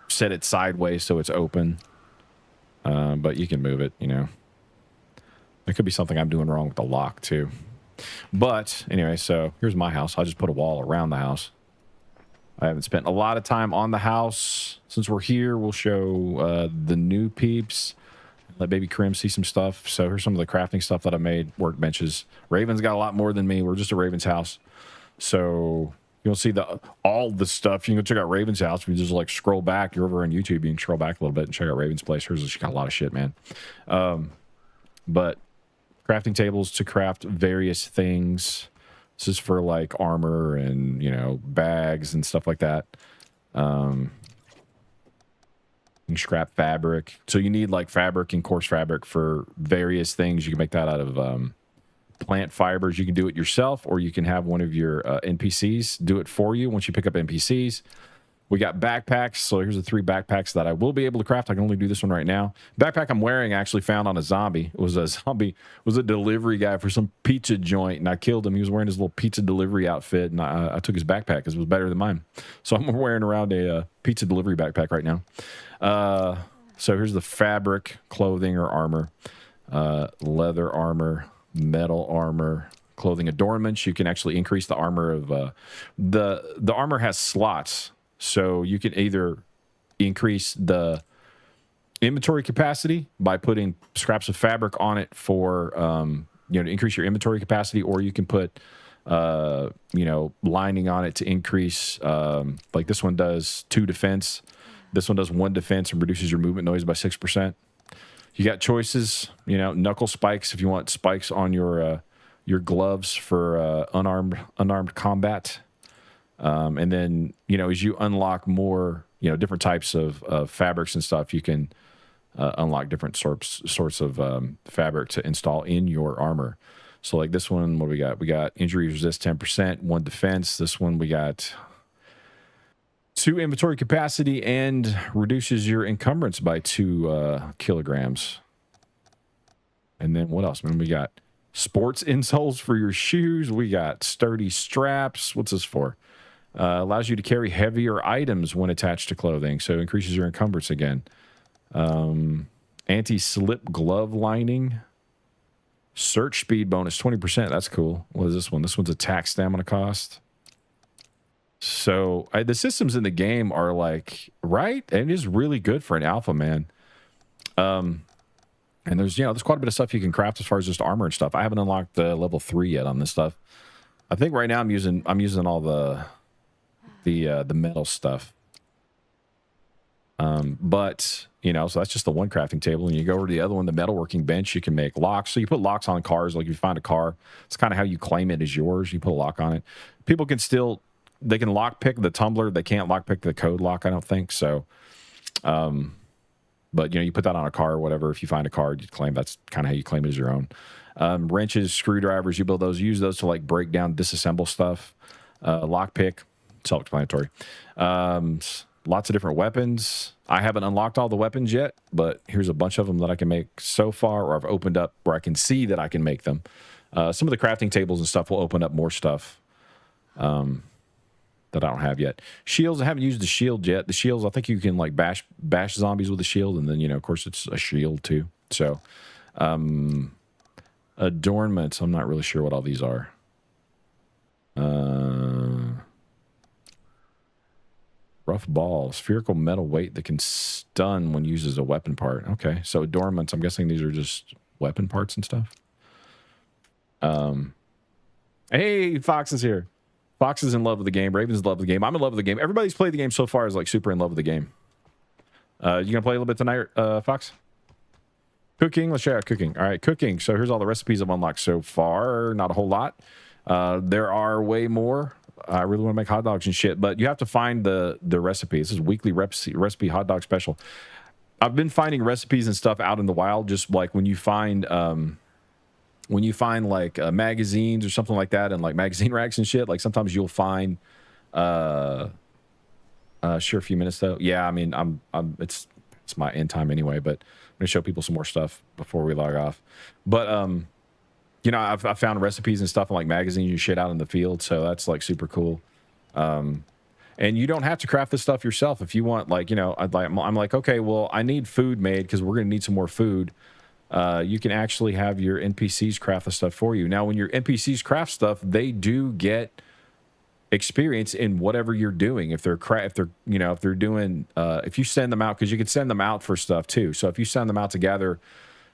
set it sideways so it's open. But you can move it, There could be something I'm doing wrong with the lock too. But anyway, so here's my house. I'll just put a wall around the house. I haven't spent a lot of time on the house. Since we're here, we'll show the new peeps. Let Baby Krim see some stuff. So here's some of the crafting stuff that I made. Workbenches. Raven's got a lot more than me. We're just a Raven's house. So you'll see all the stuff. You can go check out Raven's house. If you just like scroll back, you're over on YouTube. You can scroll back a little bit and check out Raven's place. Hers got a lot of shit, man. But crafting tables to craft various things. This is for like armor and, bags and stuff like that. You scrap fabric. So you need like fabric and coarse fabric for various things. You can make that out of plant fibers. You can do it yourself, or you can have one of your NPCs do it for you once you pick up NPCs. We got backpacks. So here's the 3 backpacks that I will be able to craft. I can only do this one right now. Backpack I'm wearing I actually found on a zombie. It was a delivery guy for some pizza joint, and I killed him. He was wearing his little pizza delivery outfit, and I took his backpack because it was better than mine. So I'm wearing around a pizza delivery backpack right now. So here's the fabric, clothing or armor, leather armor, metal armor, clothing adornments. You can actually increase the armor of the armor has slots. So you can either increase the inventory capacity by putting scraps of fabric on it for, to increase your inventory capacity, or you can put, lining on it to increase, like this one does 2 defense. This one does 1 defense and reduces your movement noise by 6%. You got choices, knuckle spikes if you want spikes on your gloves for unarmed combat. And then, as you unlock more, different types of fabrics and stuff, you can unlock different sorts of fabric to install in your armor. So like this one, what do we got? We got injury resist 10%, 1 defense. This one we got 2 inventory capacity and reduces your encumbrance by 2 kilograms. And then what else? Man, we got sports insoles for your shoes. We got sturdy straps. What's this for? Allows you to carry heavier items when attached to clothing, so increases your encumbrance again. Anti-slip glove lining. Search speed bonus 20%. That's cool. What is this one? This one's attack stamina cost. So the systems in the game are like, right? And it is really good for an alpha, man. And there's, there's quite a bit of stuff you can craft as far as just armor and stuff. I haven't unlocked level 3 yet on this stuff. I think right now I'm using all the metal stuff. But so that's just the one crafting table, and you go over to the other one, the metalworking bench. You can make locks. So you put locks on cars. Like if you find a car, it's kind of how you claim it as yours. You put a lock on it. People can they can lock pick the tumbler. They can't lock pick the code lock, I don't think so. But you put that on a car or whatever. If you find a car, you claim that's kind of how you claim it as your own. Wrenches, screwdrivers, you build those. Use those to like break down, disassemble stuff. Lock pick, self-explanatory. Lots of different weapons. I haven't unlocked all the weapons yet, but here's a bunch of them that I can make so far, or I've opened up where I can see that I can make them. Some of the crafting tables and stuff will open up more stuff that I don't have yet. Shields, I haven't used the shield yet. The shields, I think you can like bash zombies with a shield, and then, of course, it's a shield too. So, adornments, I'm not really sure what all these are. Rough ball, spherical metal weight that can stun when used as a weapon part. Okay, so adornments, I'm guessing these are just weapon parts and stuff. Hey, Fox is here. Fox is in love with the game. Raven's in love with the game. I'm in love with the game. Everybody's played the game so far is like super in love with the game. You gonna play a little bit tonight, Fox? Cooking, let's check out cooking. All right, cooking. So here's all the recipes I've unlocked so far. Not a whole lot. There are way more. I really want to make hot dogs and shit, but you have to find the recipe. This is weekly recipe hot dog special. I've been finding recipes and stuff out in the wild, just like when you find like magazines or something like that, and like magazine racks and shit. Like sometimes you'll find sure, a few minutes though. Yeah, I mean, it's my end time anyway, but I'm gonna show people some more stuff before we log off. But I've found recipes and stuff in like magazines and shit out in the field, so that's like super cool. And you don't have to craft this stuff yourself if you want. Like, I'm like, okay, well, I need food made because we're gonna need some more food. You can actually have your NPCs craft the stuff for you. Now, when your NPCs craft stuff, they do get experience in whatever you're doing. If you send them out, because you can send them out for stuff too. So if you send them out to gather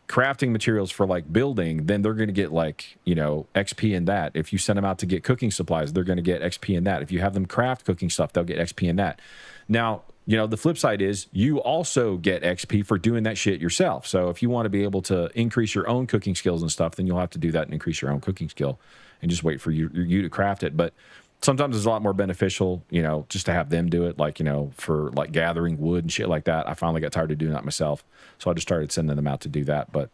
crafting materials for like building, then they're going to get like, XP in that. If you send them out to get cooking supplies, they're going to get XP in that. If you have them craft cooking stuff, they'll get XP in that. Now, the flip side is you also get XP for doing that shit yourself. So if you want to be able to increase your own cooking skills and stuff, then you'll have to do that and increase your own cooking skill and just wait for you to craft it. But sometimes it's a lot more beneficial, just to have them do it, like, for like gathering wood and shit like that. I finally got tired of doing that myself, so I just started sending them out to do that. But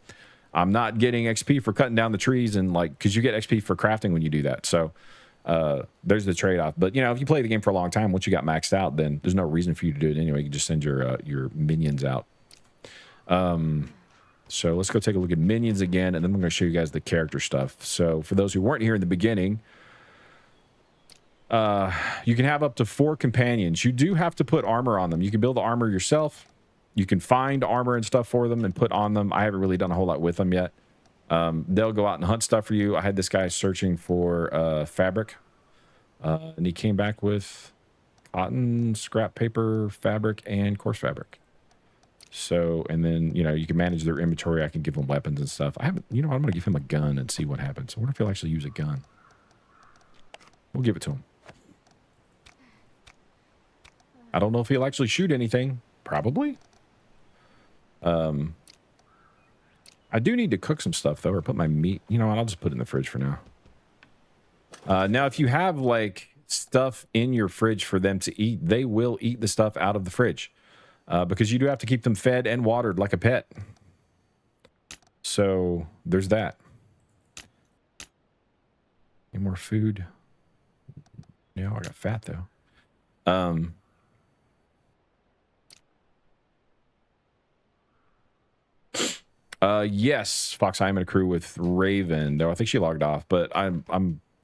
I'm not getting XP for cutting down the trees, and like, because you get XP for crafting when you do that. So there's the trade-off. But if you play the game for a long time, once you got maxed out, then there's no reason for you to do it anyway. You can just send your minions out. So let's go take a look at minions again, and then I'm going to show you guys the character stuff. So for those who weren't here in the beginning, you can have up to 4 companions. You do have to put armor on them. You can build the armor yourself. You can find armor and stuff for them and put on them. I haven't really done a whole lot with them yet. They'll go out and hunt stuff for you. I had this guy searching for fabric, and he came back with cotton, scrap paper, fabric, and coarse fabric. So, and then, you can manage their inventory. I can give them weapons and stuff. I'm going to give him a gun and see what happens. I wonder if he'll actually use a gun. We'll give it to him. I don't know if he'll actually shoot anything. Probably. I do need to cook some stuff, though, or put my meat. You know what? I'll just put it in the fridge for now. Now, if you have, like, stuff in your fridge for them to eat, they will eat the stuff out of the fridge. Because you do have to keep them fed and watered like a pet. So, there's that. Any more food? Yeah, I got fat, though. Yes, Fox, I am in a crew with Raven, though I think she logged off, but I'm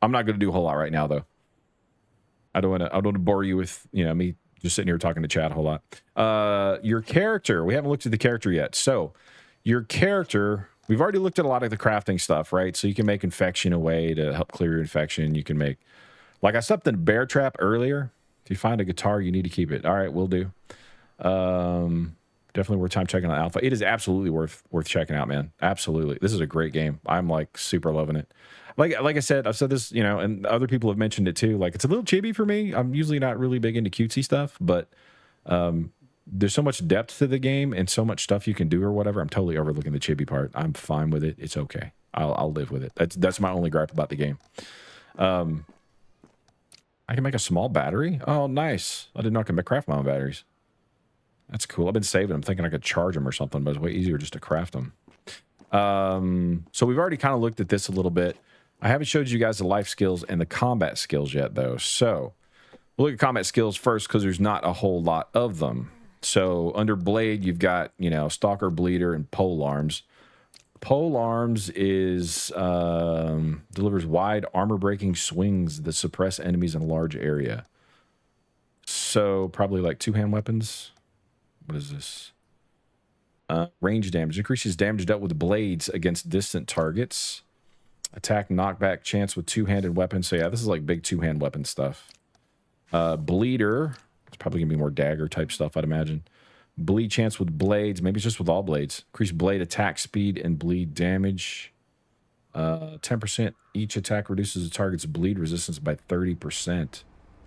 not going to do a whole lot right now, though. I don't want to bore you with, me just sitting here talking to chat a whole lot. Your character, we haven't looked at the character yet. So, your character, we've already looked at a lot of the crafting stuff, right? So you can make infection away to help clear your infection. You can make, like I stepped in a bear trap earlier. If you find a guitar, you need to keep it. All right, we'll do. Definitely worth time checking out Alpha. It is absolutely worth checking out, man. Absolutely. This is a great game. I'm like super loving it. Like I said, I've said this, you know, and other people have mentioned it too. Like, it's a little chibi for me. I'm usually not really big into cutesy stuff, but there's so much depth to the game and so much stuff you can do or whatever. I'm totally overlooking the chibi part. I'm fine with it. It's okay. I'll live with it. That's my only gripe about the game. I can make a small battery. Oh, nice. I didn't know I could craft my own batteries. That's cool. I've been saving them, thinking I could charge them or something, but it's way easier just to craft them. So we've already kind of looked at this a little bit. I haven't showed you guys the life skills and the combat skills yet, though. So we'll look at combat skills first because there's not a whole lot of them. So under Blade, you've got, you know, Stalker, Bleeder, and Pole Arms. Pole Arms is delivers wide armor-breaking swings that suppress enemies in a large area. So probably like two-hand weapons. What is this? Range damage. Increases damage dealt with blades against distant targets. Attack knockback chance with two-handed weapons. So yeah, this is like big two-hand weapon stuff. Bleeder. It's probably going to be more dagger-type stuff, I'd imagine. Bleed chance with blades. Maybe it's just with all blades. Increase blade attack speed and bleed damage. 10% each attack reduces the target's bleed resistance by 30%.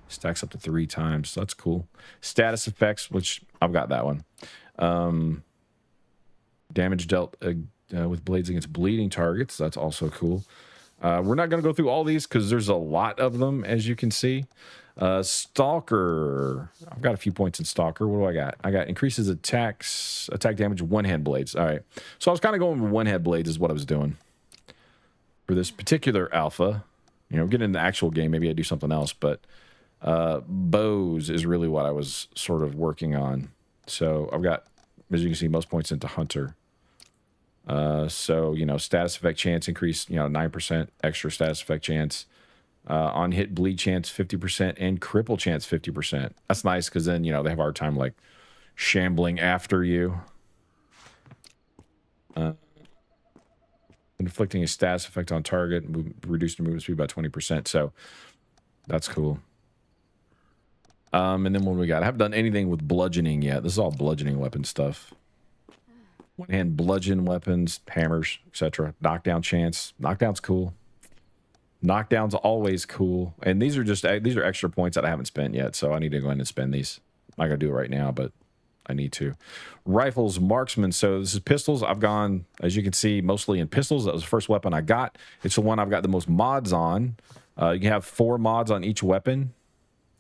Stacks up to 3 times. So that's cool. Status effects, which I've got that one. Damage dealt with blades against bleeding targets. That's also cool. We're not going to go through all these because there's a lot of them, as you can see. Stalker. I've got a few points in Stalker. What do I got? I got increases attack damage, one-hand blades. All right. So I was kind of going with one-hand blades is what I was doing for this particular alpha. You know, getting into the actual game, maybe I do something else, but bows is really what I was sort of working on. So I've got, as you can see, most points into Hunter. So, you know, status effect chance increase, you know, 9% extra status effect chance. On hit bleed chance 50% and cripple chance 50%. That's nice because then, you know, they have a hard time like shambling after you. Inflicting a status effect on target, reduce the movement speed by 20%. So that's cool. And then what we got? I haven't done anything with bludgeoning yet. This is all bludgeoning weapon stuff. One hand bludgeon weapons, hammers, etc. Knockdown chance. Knockdown's cool. Knockdown's always cool. And these are extra points that I haven't spent yet, so I need to go in and spend these. I'm not gonna do it right now, but I need to. Rifles, marksman. So this is pistols. I've gone, as you can see, mostly in pistols. That was the first weapon I got. It's the one I've got the most mods on. You can have 4 mods on each weapon.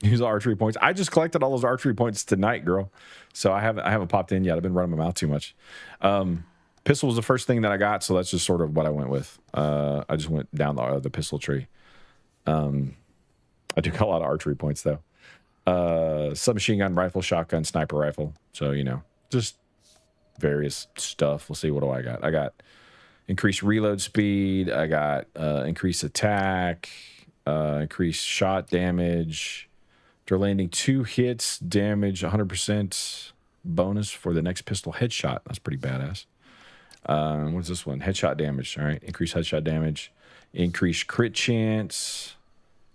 Use archery points. I just collected all those archery points tonight, girl. So I haven't popped in yet. I've been running my mouth too much. Pistol was the first thing that I got, so that's just sort of what I went with. I just went down the pistol tree. I do got a lot of archery points though. Submachine gun, rifle, shotgun, sniper rifle. So, you know, just various stuff. We'll see. What do I got? I got increased reload speed. I got increased attack, increased shot damage. After landing 2 hits, damage 100% bonus for the next pistol headshot. That's pretty badass. What's this one? Headshot damage. All right. Increased headshot damage. Increased crit chance.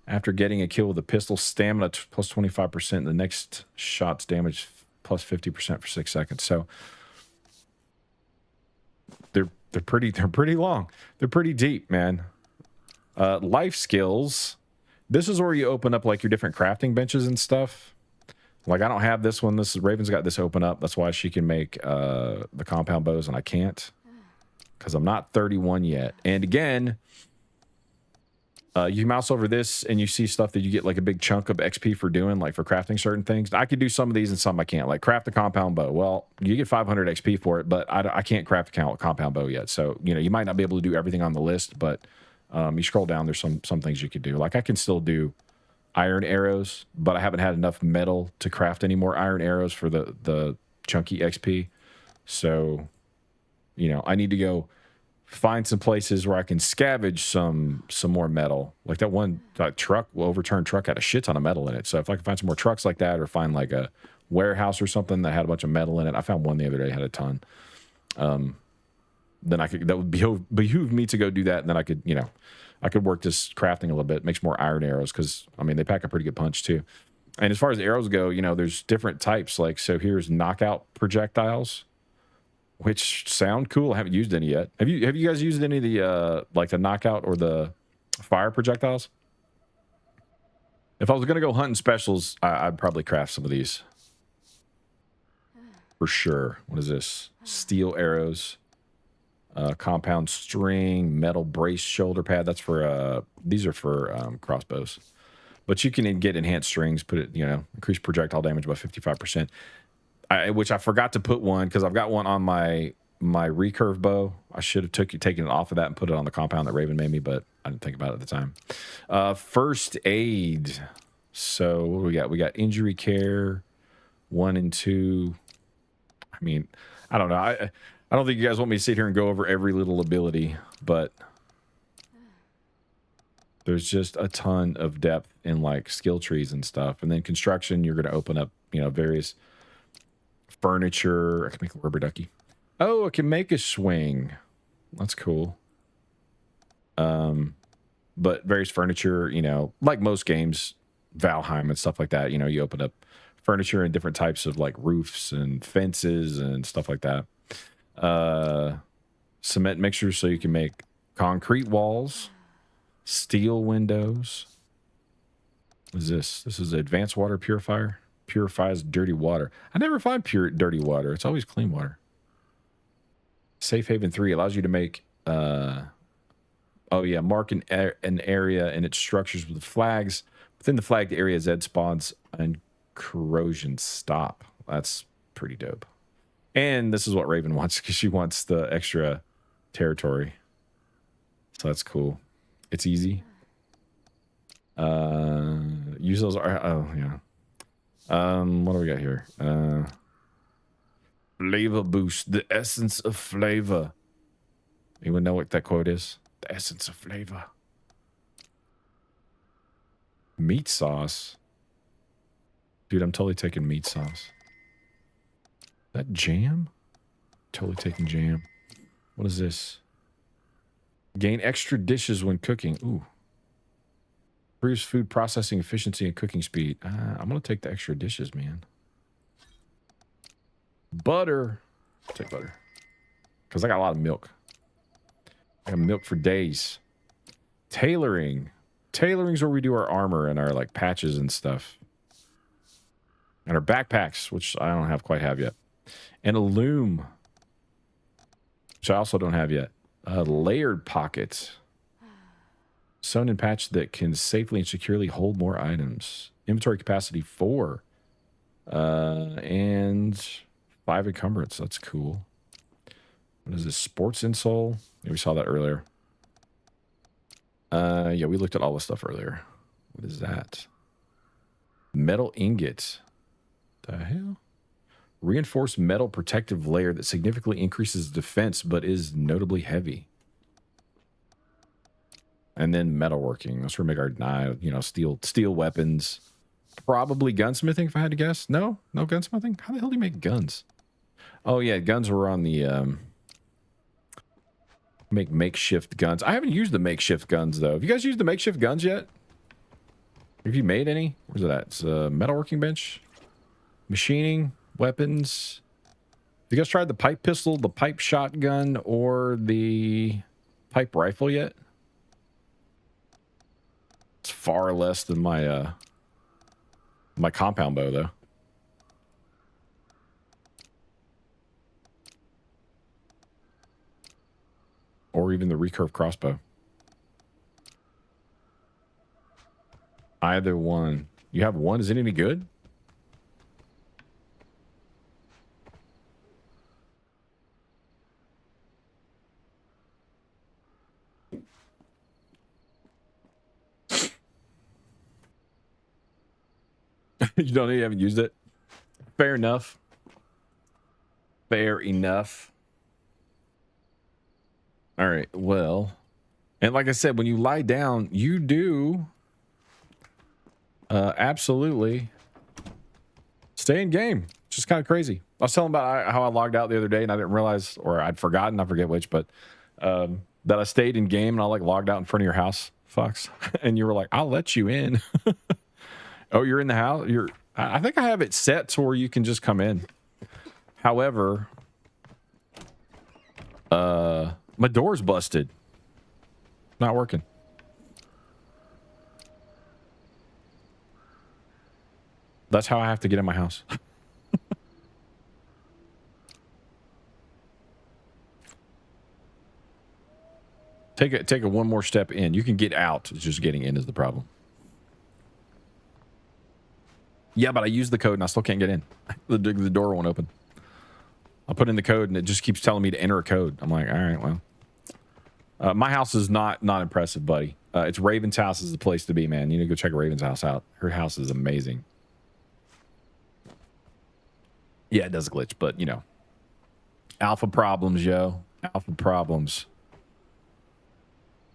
After getting a kill with a pistol, stamina plus 25%. The next shot's damage plus 50% for 6 seconds. So they're pretty long. They're pretty deep, man. Life skills. This is where you open up like your different crafting benches and stuff. Like I don't have this one. This is Raven's got this open up. That's why she can make the compound bows and I can't. Because I'm not 31 yet. And again, you mouse over this and you see stuff that you get like a big chunk of XP for doing, like for crafting certain things. I could do some of these and some I can't. Like craft the compound bow. Well, you get 500 XP for it, but I can't craft a compound bow yet. So, you know, you might not be able to do everything on the list, but you scroll down, there's some things you could do. Like I can still do iron arrows, but I haven't had enough metal to craft any more iron arrows for the chunky XP. So, you know, I need to go find some places where I can scavenge some more metal. Like that one truck, overturned truck had a shit ton of metal in it. So if I can find some more trucks like that or find like a warehouse or something that had a bunch of metal in it. I found one the other day had a ton. Then that would behoove me to go do that. And then I could, you know, I could work this crafting a little bit, makes more iron arrows because, I mean, they pack a pretty good punch too. And as far as arrows go, you know, there's different types. Like, so here's knockout projectiles, which sound cool. I haven't used any yet. Have you guys used any of the like the knockout or the fire projectiles? If I was gonna go hunting specials, I'd probably craft some of these for sure. What is this? Steel arrows, compound string, metal brace shoulder pad. That's for these are for crossbows. But you can get enhanced strings, put it, you know, increase projectile damage by 55%. Which I forgot to put one because I've got one on my recurve bow. I should have taken it off of that and put it on the compound that Raven made me, but I didn't think about it at the time. First aid. So what do we got? We got injury care, 1 and 2. I mean, I don't know. I don't think you guys want me to sit here and go over every little ability, but there's just a ton of depth in like skill trees and stuff. And then construction, you're going to open up, you know, various furniture. I can make a rubber ducky. Oh, I can make a swing. That's cool. But various furniture, you know, like most games, Valheim and stuff like that, you know, you open up furniture and different types of like roofs and fences and stuff like that. Cement mixtures so you can make concrete walls. Steel windows. What is this? This is advanced water purifier. Purifies dirty water. I never find pure dirty water. It's always clean water. Safe Haven 3 allows you to make mark an area and its structures with flags. Within the flagged area, Z spawns and corrosion stop. That's pretty dope. And this is what Raven wants because she wants the extra territory. So that's cool. It's easy. Use those. Oh, yeah. What do we got here? Flavor boost. The essence of flavor. Anyone know what that quote is? The essence of flavor. Meat sauce. Dude, I'm totally taking meat sauce. That jam? Totally taking jam. What is this? Gain extra dishes when cooking. Ooh. Improves food processing efficiency and cooking speed. I'm going to take the extra dishes, man. Butter. I'll take butter. Because I got a lot of milk. I got milk for days. Tailoring. Tailoring's where we do our armor and our like patches and stuff. And our backpacks, which I don't quite have yet. And a loom. Which I also don't have yet. Layered pockets. Sewn and patch that can safely and securely hold more items. Inventory capacity 4. And 5 encumbrance. That's cool. What is this? Sports insole? Yeah, we saw that earlier. Yeah, we looked at all this stuff earlier. What is that? Metal ingot. The hell? Reinforced metal protective layer that significantly increases defense but is notably heavy. And then metalworking. That's where we make our knife, you know, steel weapons. Probably gunsmithing if I had to guess. No gunsmithing? How the hell do you make guns? Oh yeah, guns were on the make makeshift guns. I haven't used the makeshift guns though. Have you guys used the makeshift guns yet? Have you made any? Where's it at? It's a metalworking bench. Machining, weapons. Have you guys tried the pipe pistol, the pipe shotgun, or the pipe rifle yet? It's far less than my my compound bow though. Or even the recurve crossbow. Either one. You have one? Is it any good? You haven't used it? Fair enough. Fair enough. All right, well, and like I said, when you lie down, you do absolutely stay in game. It's just kind of crazy. I was telling about how I logged out the other day and I didn't realize, or I'd forgotten, I forget which, but that I stayed in game and I like logged out in front of your house, Fox, and you were like, I'll let you in. Oh, you're in the house? I think I have it set to where you can just come in. However, my door's busted. Not working. That's how I have to get in my house. Take a one more step in. You can get out. It's just getting in is the problem. Yeah, but I used the code and I still can't get in. The door won't open. I put in the code and it just keeps telling me to enter a code. I'm like, all right, well. My house is not impressive, buddy. It's Raven's house is the place to be, man. You need to go check Raven's house out. Her house is amazing. Yeah, it does glitch, but, you know. Alpha problems, yo. Alpha problems.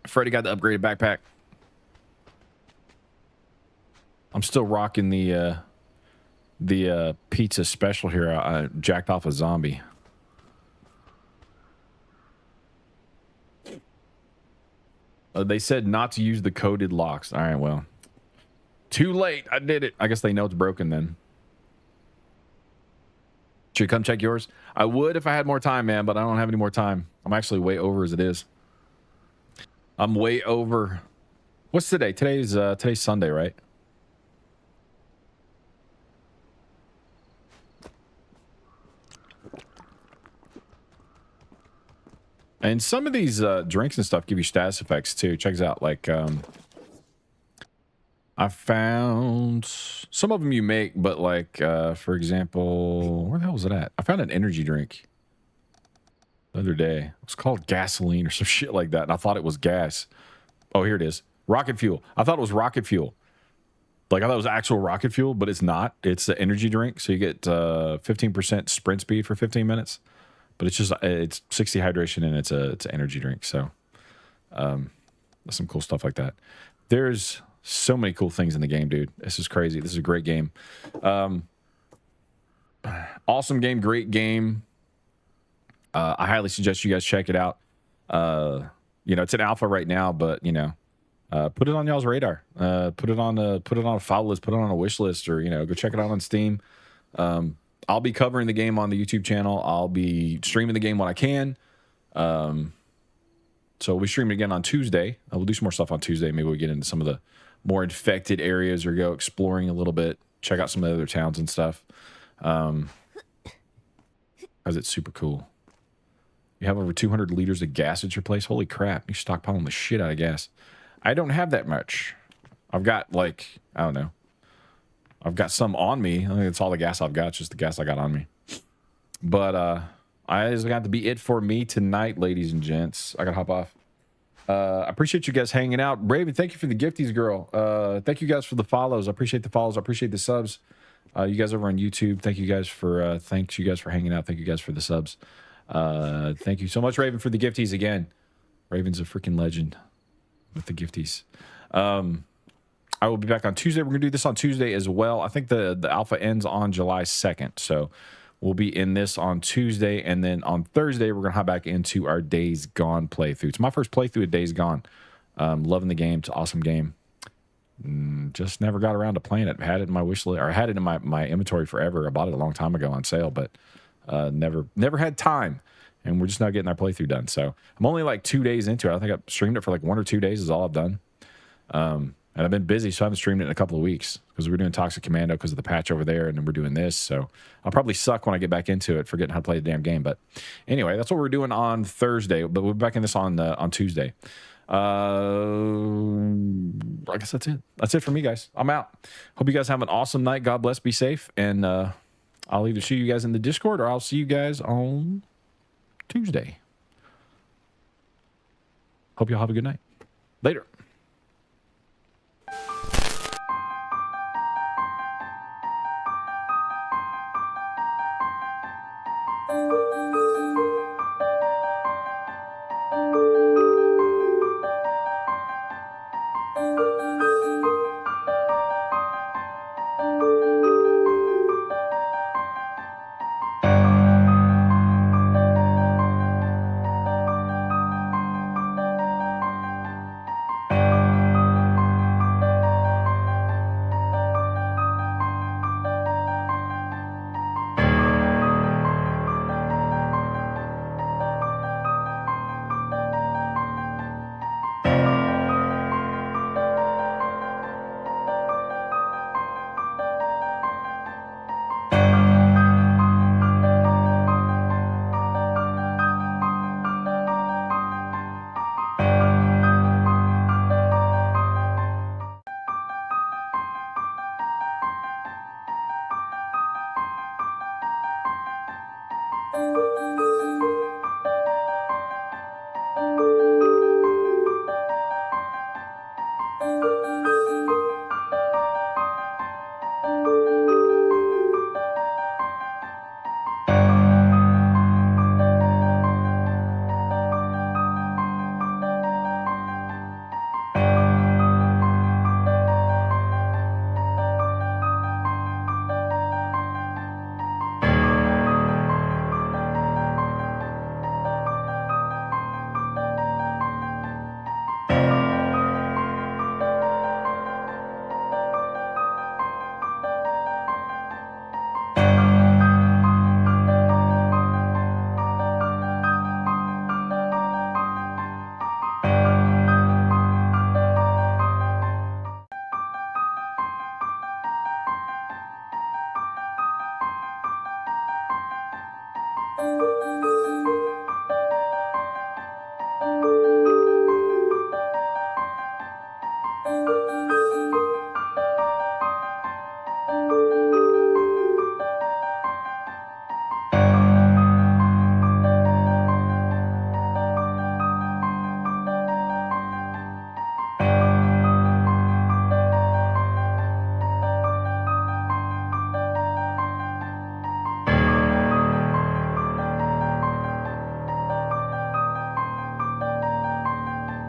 Freddie got the upgraded backpack. I'm still rocking the pizza special here. I jacked off a zombie. They said not to use the coded locks. All right, well. Too late. I did it. I guess they know it's broken then. Should you come check yours? I would if I had more time, man, but I don't have any more time. I'm actually way over as it is. I'm way over. What's today? Today's Sunday, right? And some of these drinks and stuff give you status effects too. Check this out. Like, I found some of them you make, but like, for example, where the hell was it at? I found an energy drink the other day. It's called gasoline or some shit like that. And I thought it was gas. Oh, here it is. Rocket fuel. I thought it was rocket fuel. Like, I thought it was actual rocket fuel, but it's not. It's the energy drink. So you get 15% sprint speed for 15 minutes. But it's just, it's 60 hydration and it's an energy drink. So some cool stuff like that. There's so many cool things in the game, dude. This is crazy. This is a great game. Awesome game, great game. I highly suggest you guys check it out. You know, it's an alpha right now, but you know, put it on y'all's radar. Put it on a follow list, put it on a wish list, or you know, go check it out on Steam. I'll be covering the game on the YouTube channel. I'll be streaming the game when I can. So we'll be streaming again on Tuesday. We'll do some more stuff on Tuesday. Maybe we'll get into some of the more infected areas or go exploring a little bit. Check out some of the other towns and stuff. Because it's super cool. You have over 200 liters of gas at your place. Holy crap. You're stockpiling the shit out of gas. I don't have that much. I've got like, I don't know. I've got some on me. I think it's all the gas I've got. It's just the gas I got on me. But I just got to be it for me tonight, ladies and gents. I got to hop off. I appreciate you guys hanging out. Raven, thank you for the gifties, girl. Thank you guys for the follows. I appreciate the follows. I appreciate the subs. You guys over on YouTube, thank you guys for hanging out. Thank you guys for the subs. Thank you so much, Raven, for the gifties again. Raven's a freaking legend with the gifties. I will be back on Tuesday. We're going to do this on Tuesday as well. I think the alpha ends on July 2nd. So we'll be in this on Tuesday. And then on Thursday, we're going to hop back into our Days Gone playthrough. It's my first playthrough of Days Gone. Loving the game. It's an awesome game. Just never got around to playing it. Had it in my wish list, or had it in my inventory forever. I bought it a long time ago on sale, but never had time. And we're just now getting our playthrough done. So I'm only like 2 days into it. I think I've streamed it for like 1 or 2 days is all I've done. And I've been busy, so I haven't streamed it in a couple of weeks because we're doing Toxic Commando because of the patch over there, and then we're doing this. So I'll probably suck when I get back into it, forgetting how to play the damn game. But anyway, that's what we're doing on Thursday. But we'll be back in this on Tuesday. I guess that's it. That's it for me, guys. I'm out. Hope you guys have an awesome night. God bless. Be safe. And I'll either see you guys in the Discord or I'll see you guys on Tuesday. Hope y'all have a good night. Later.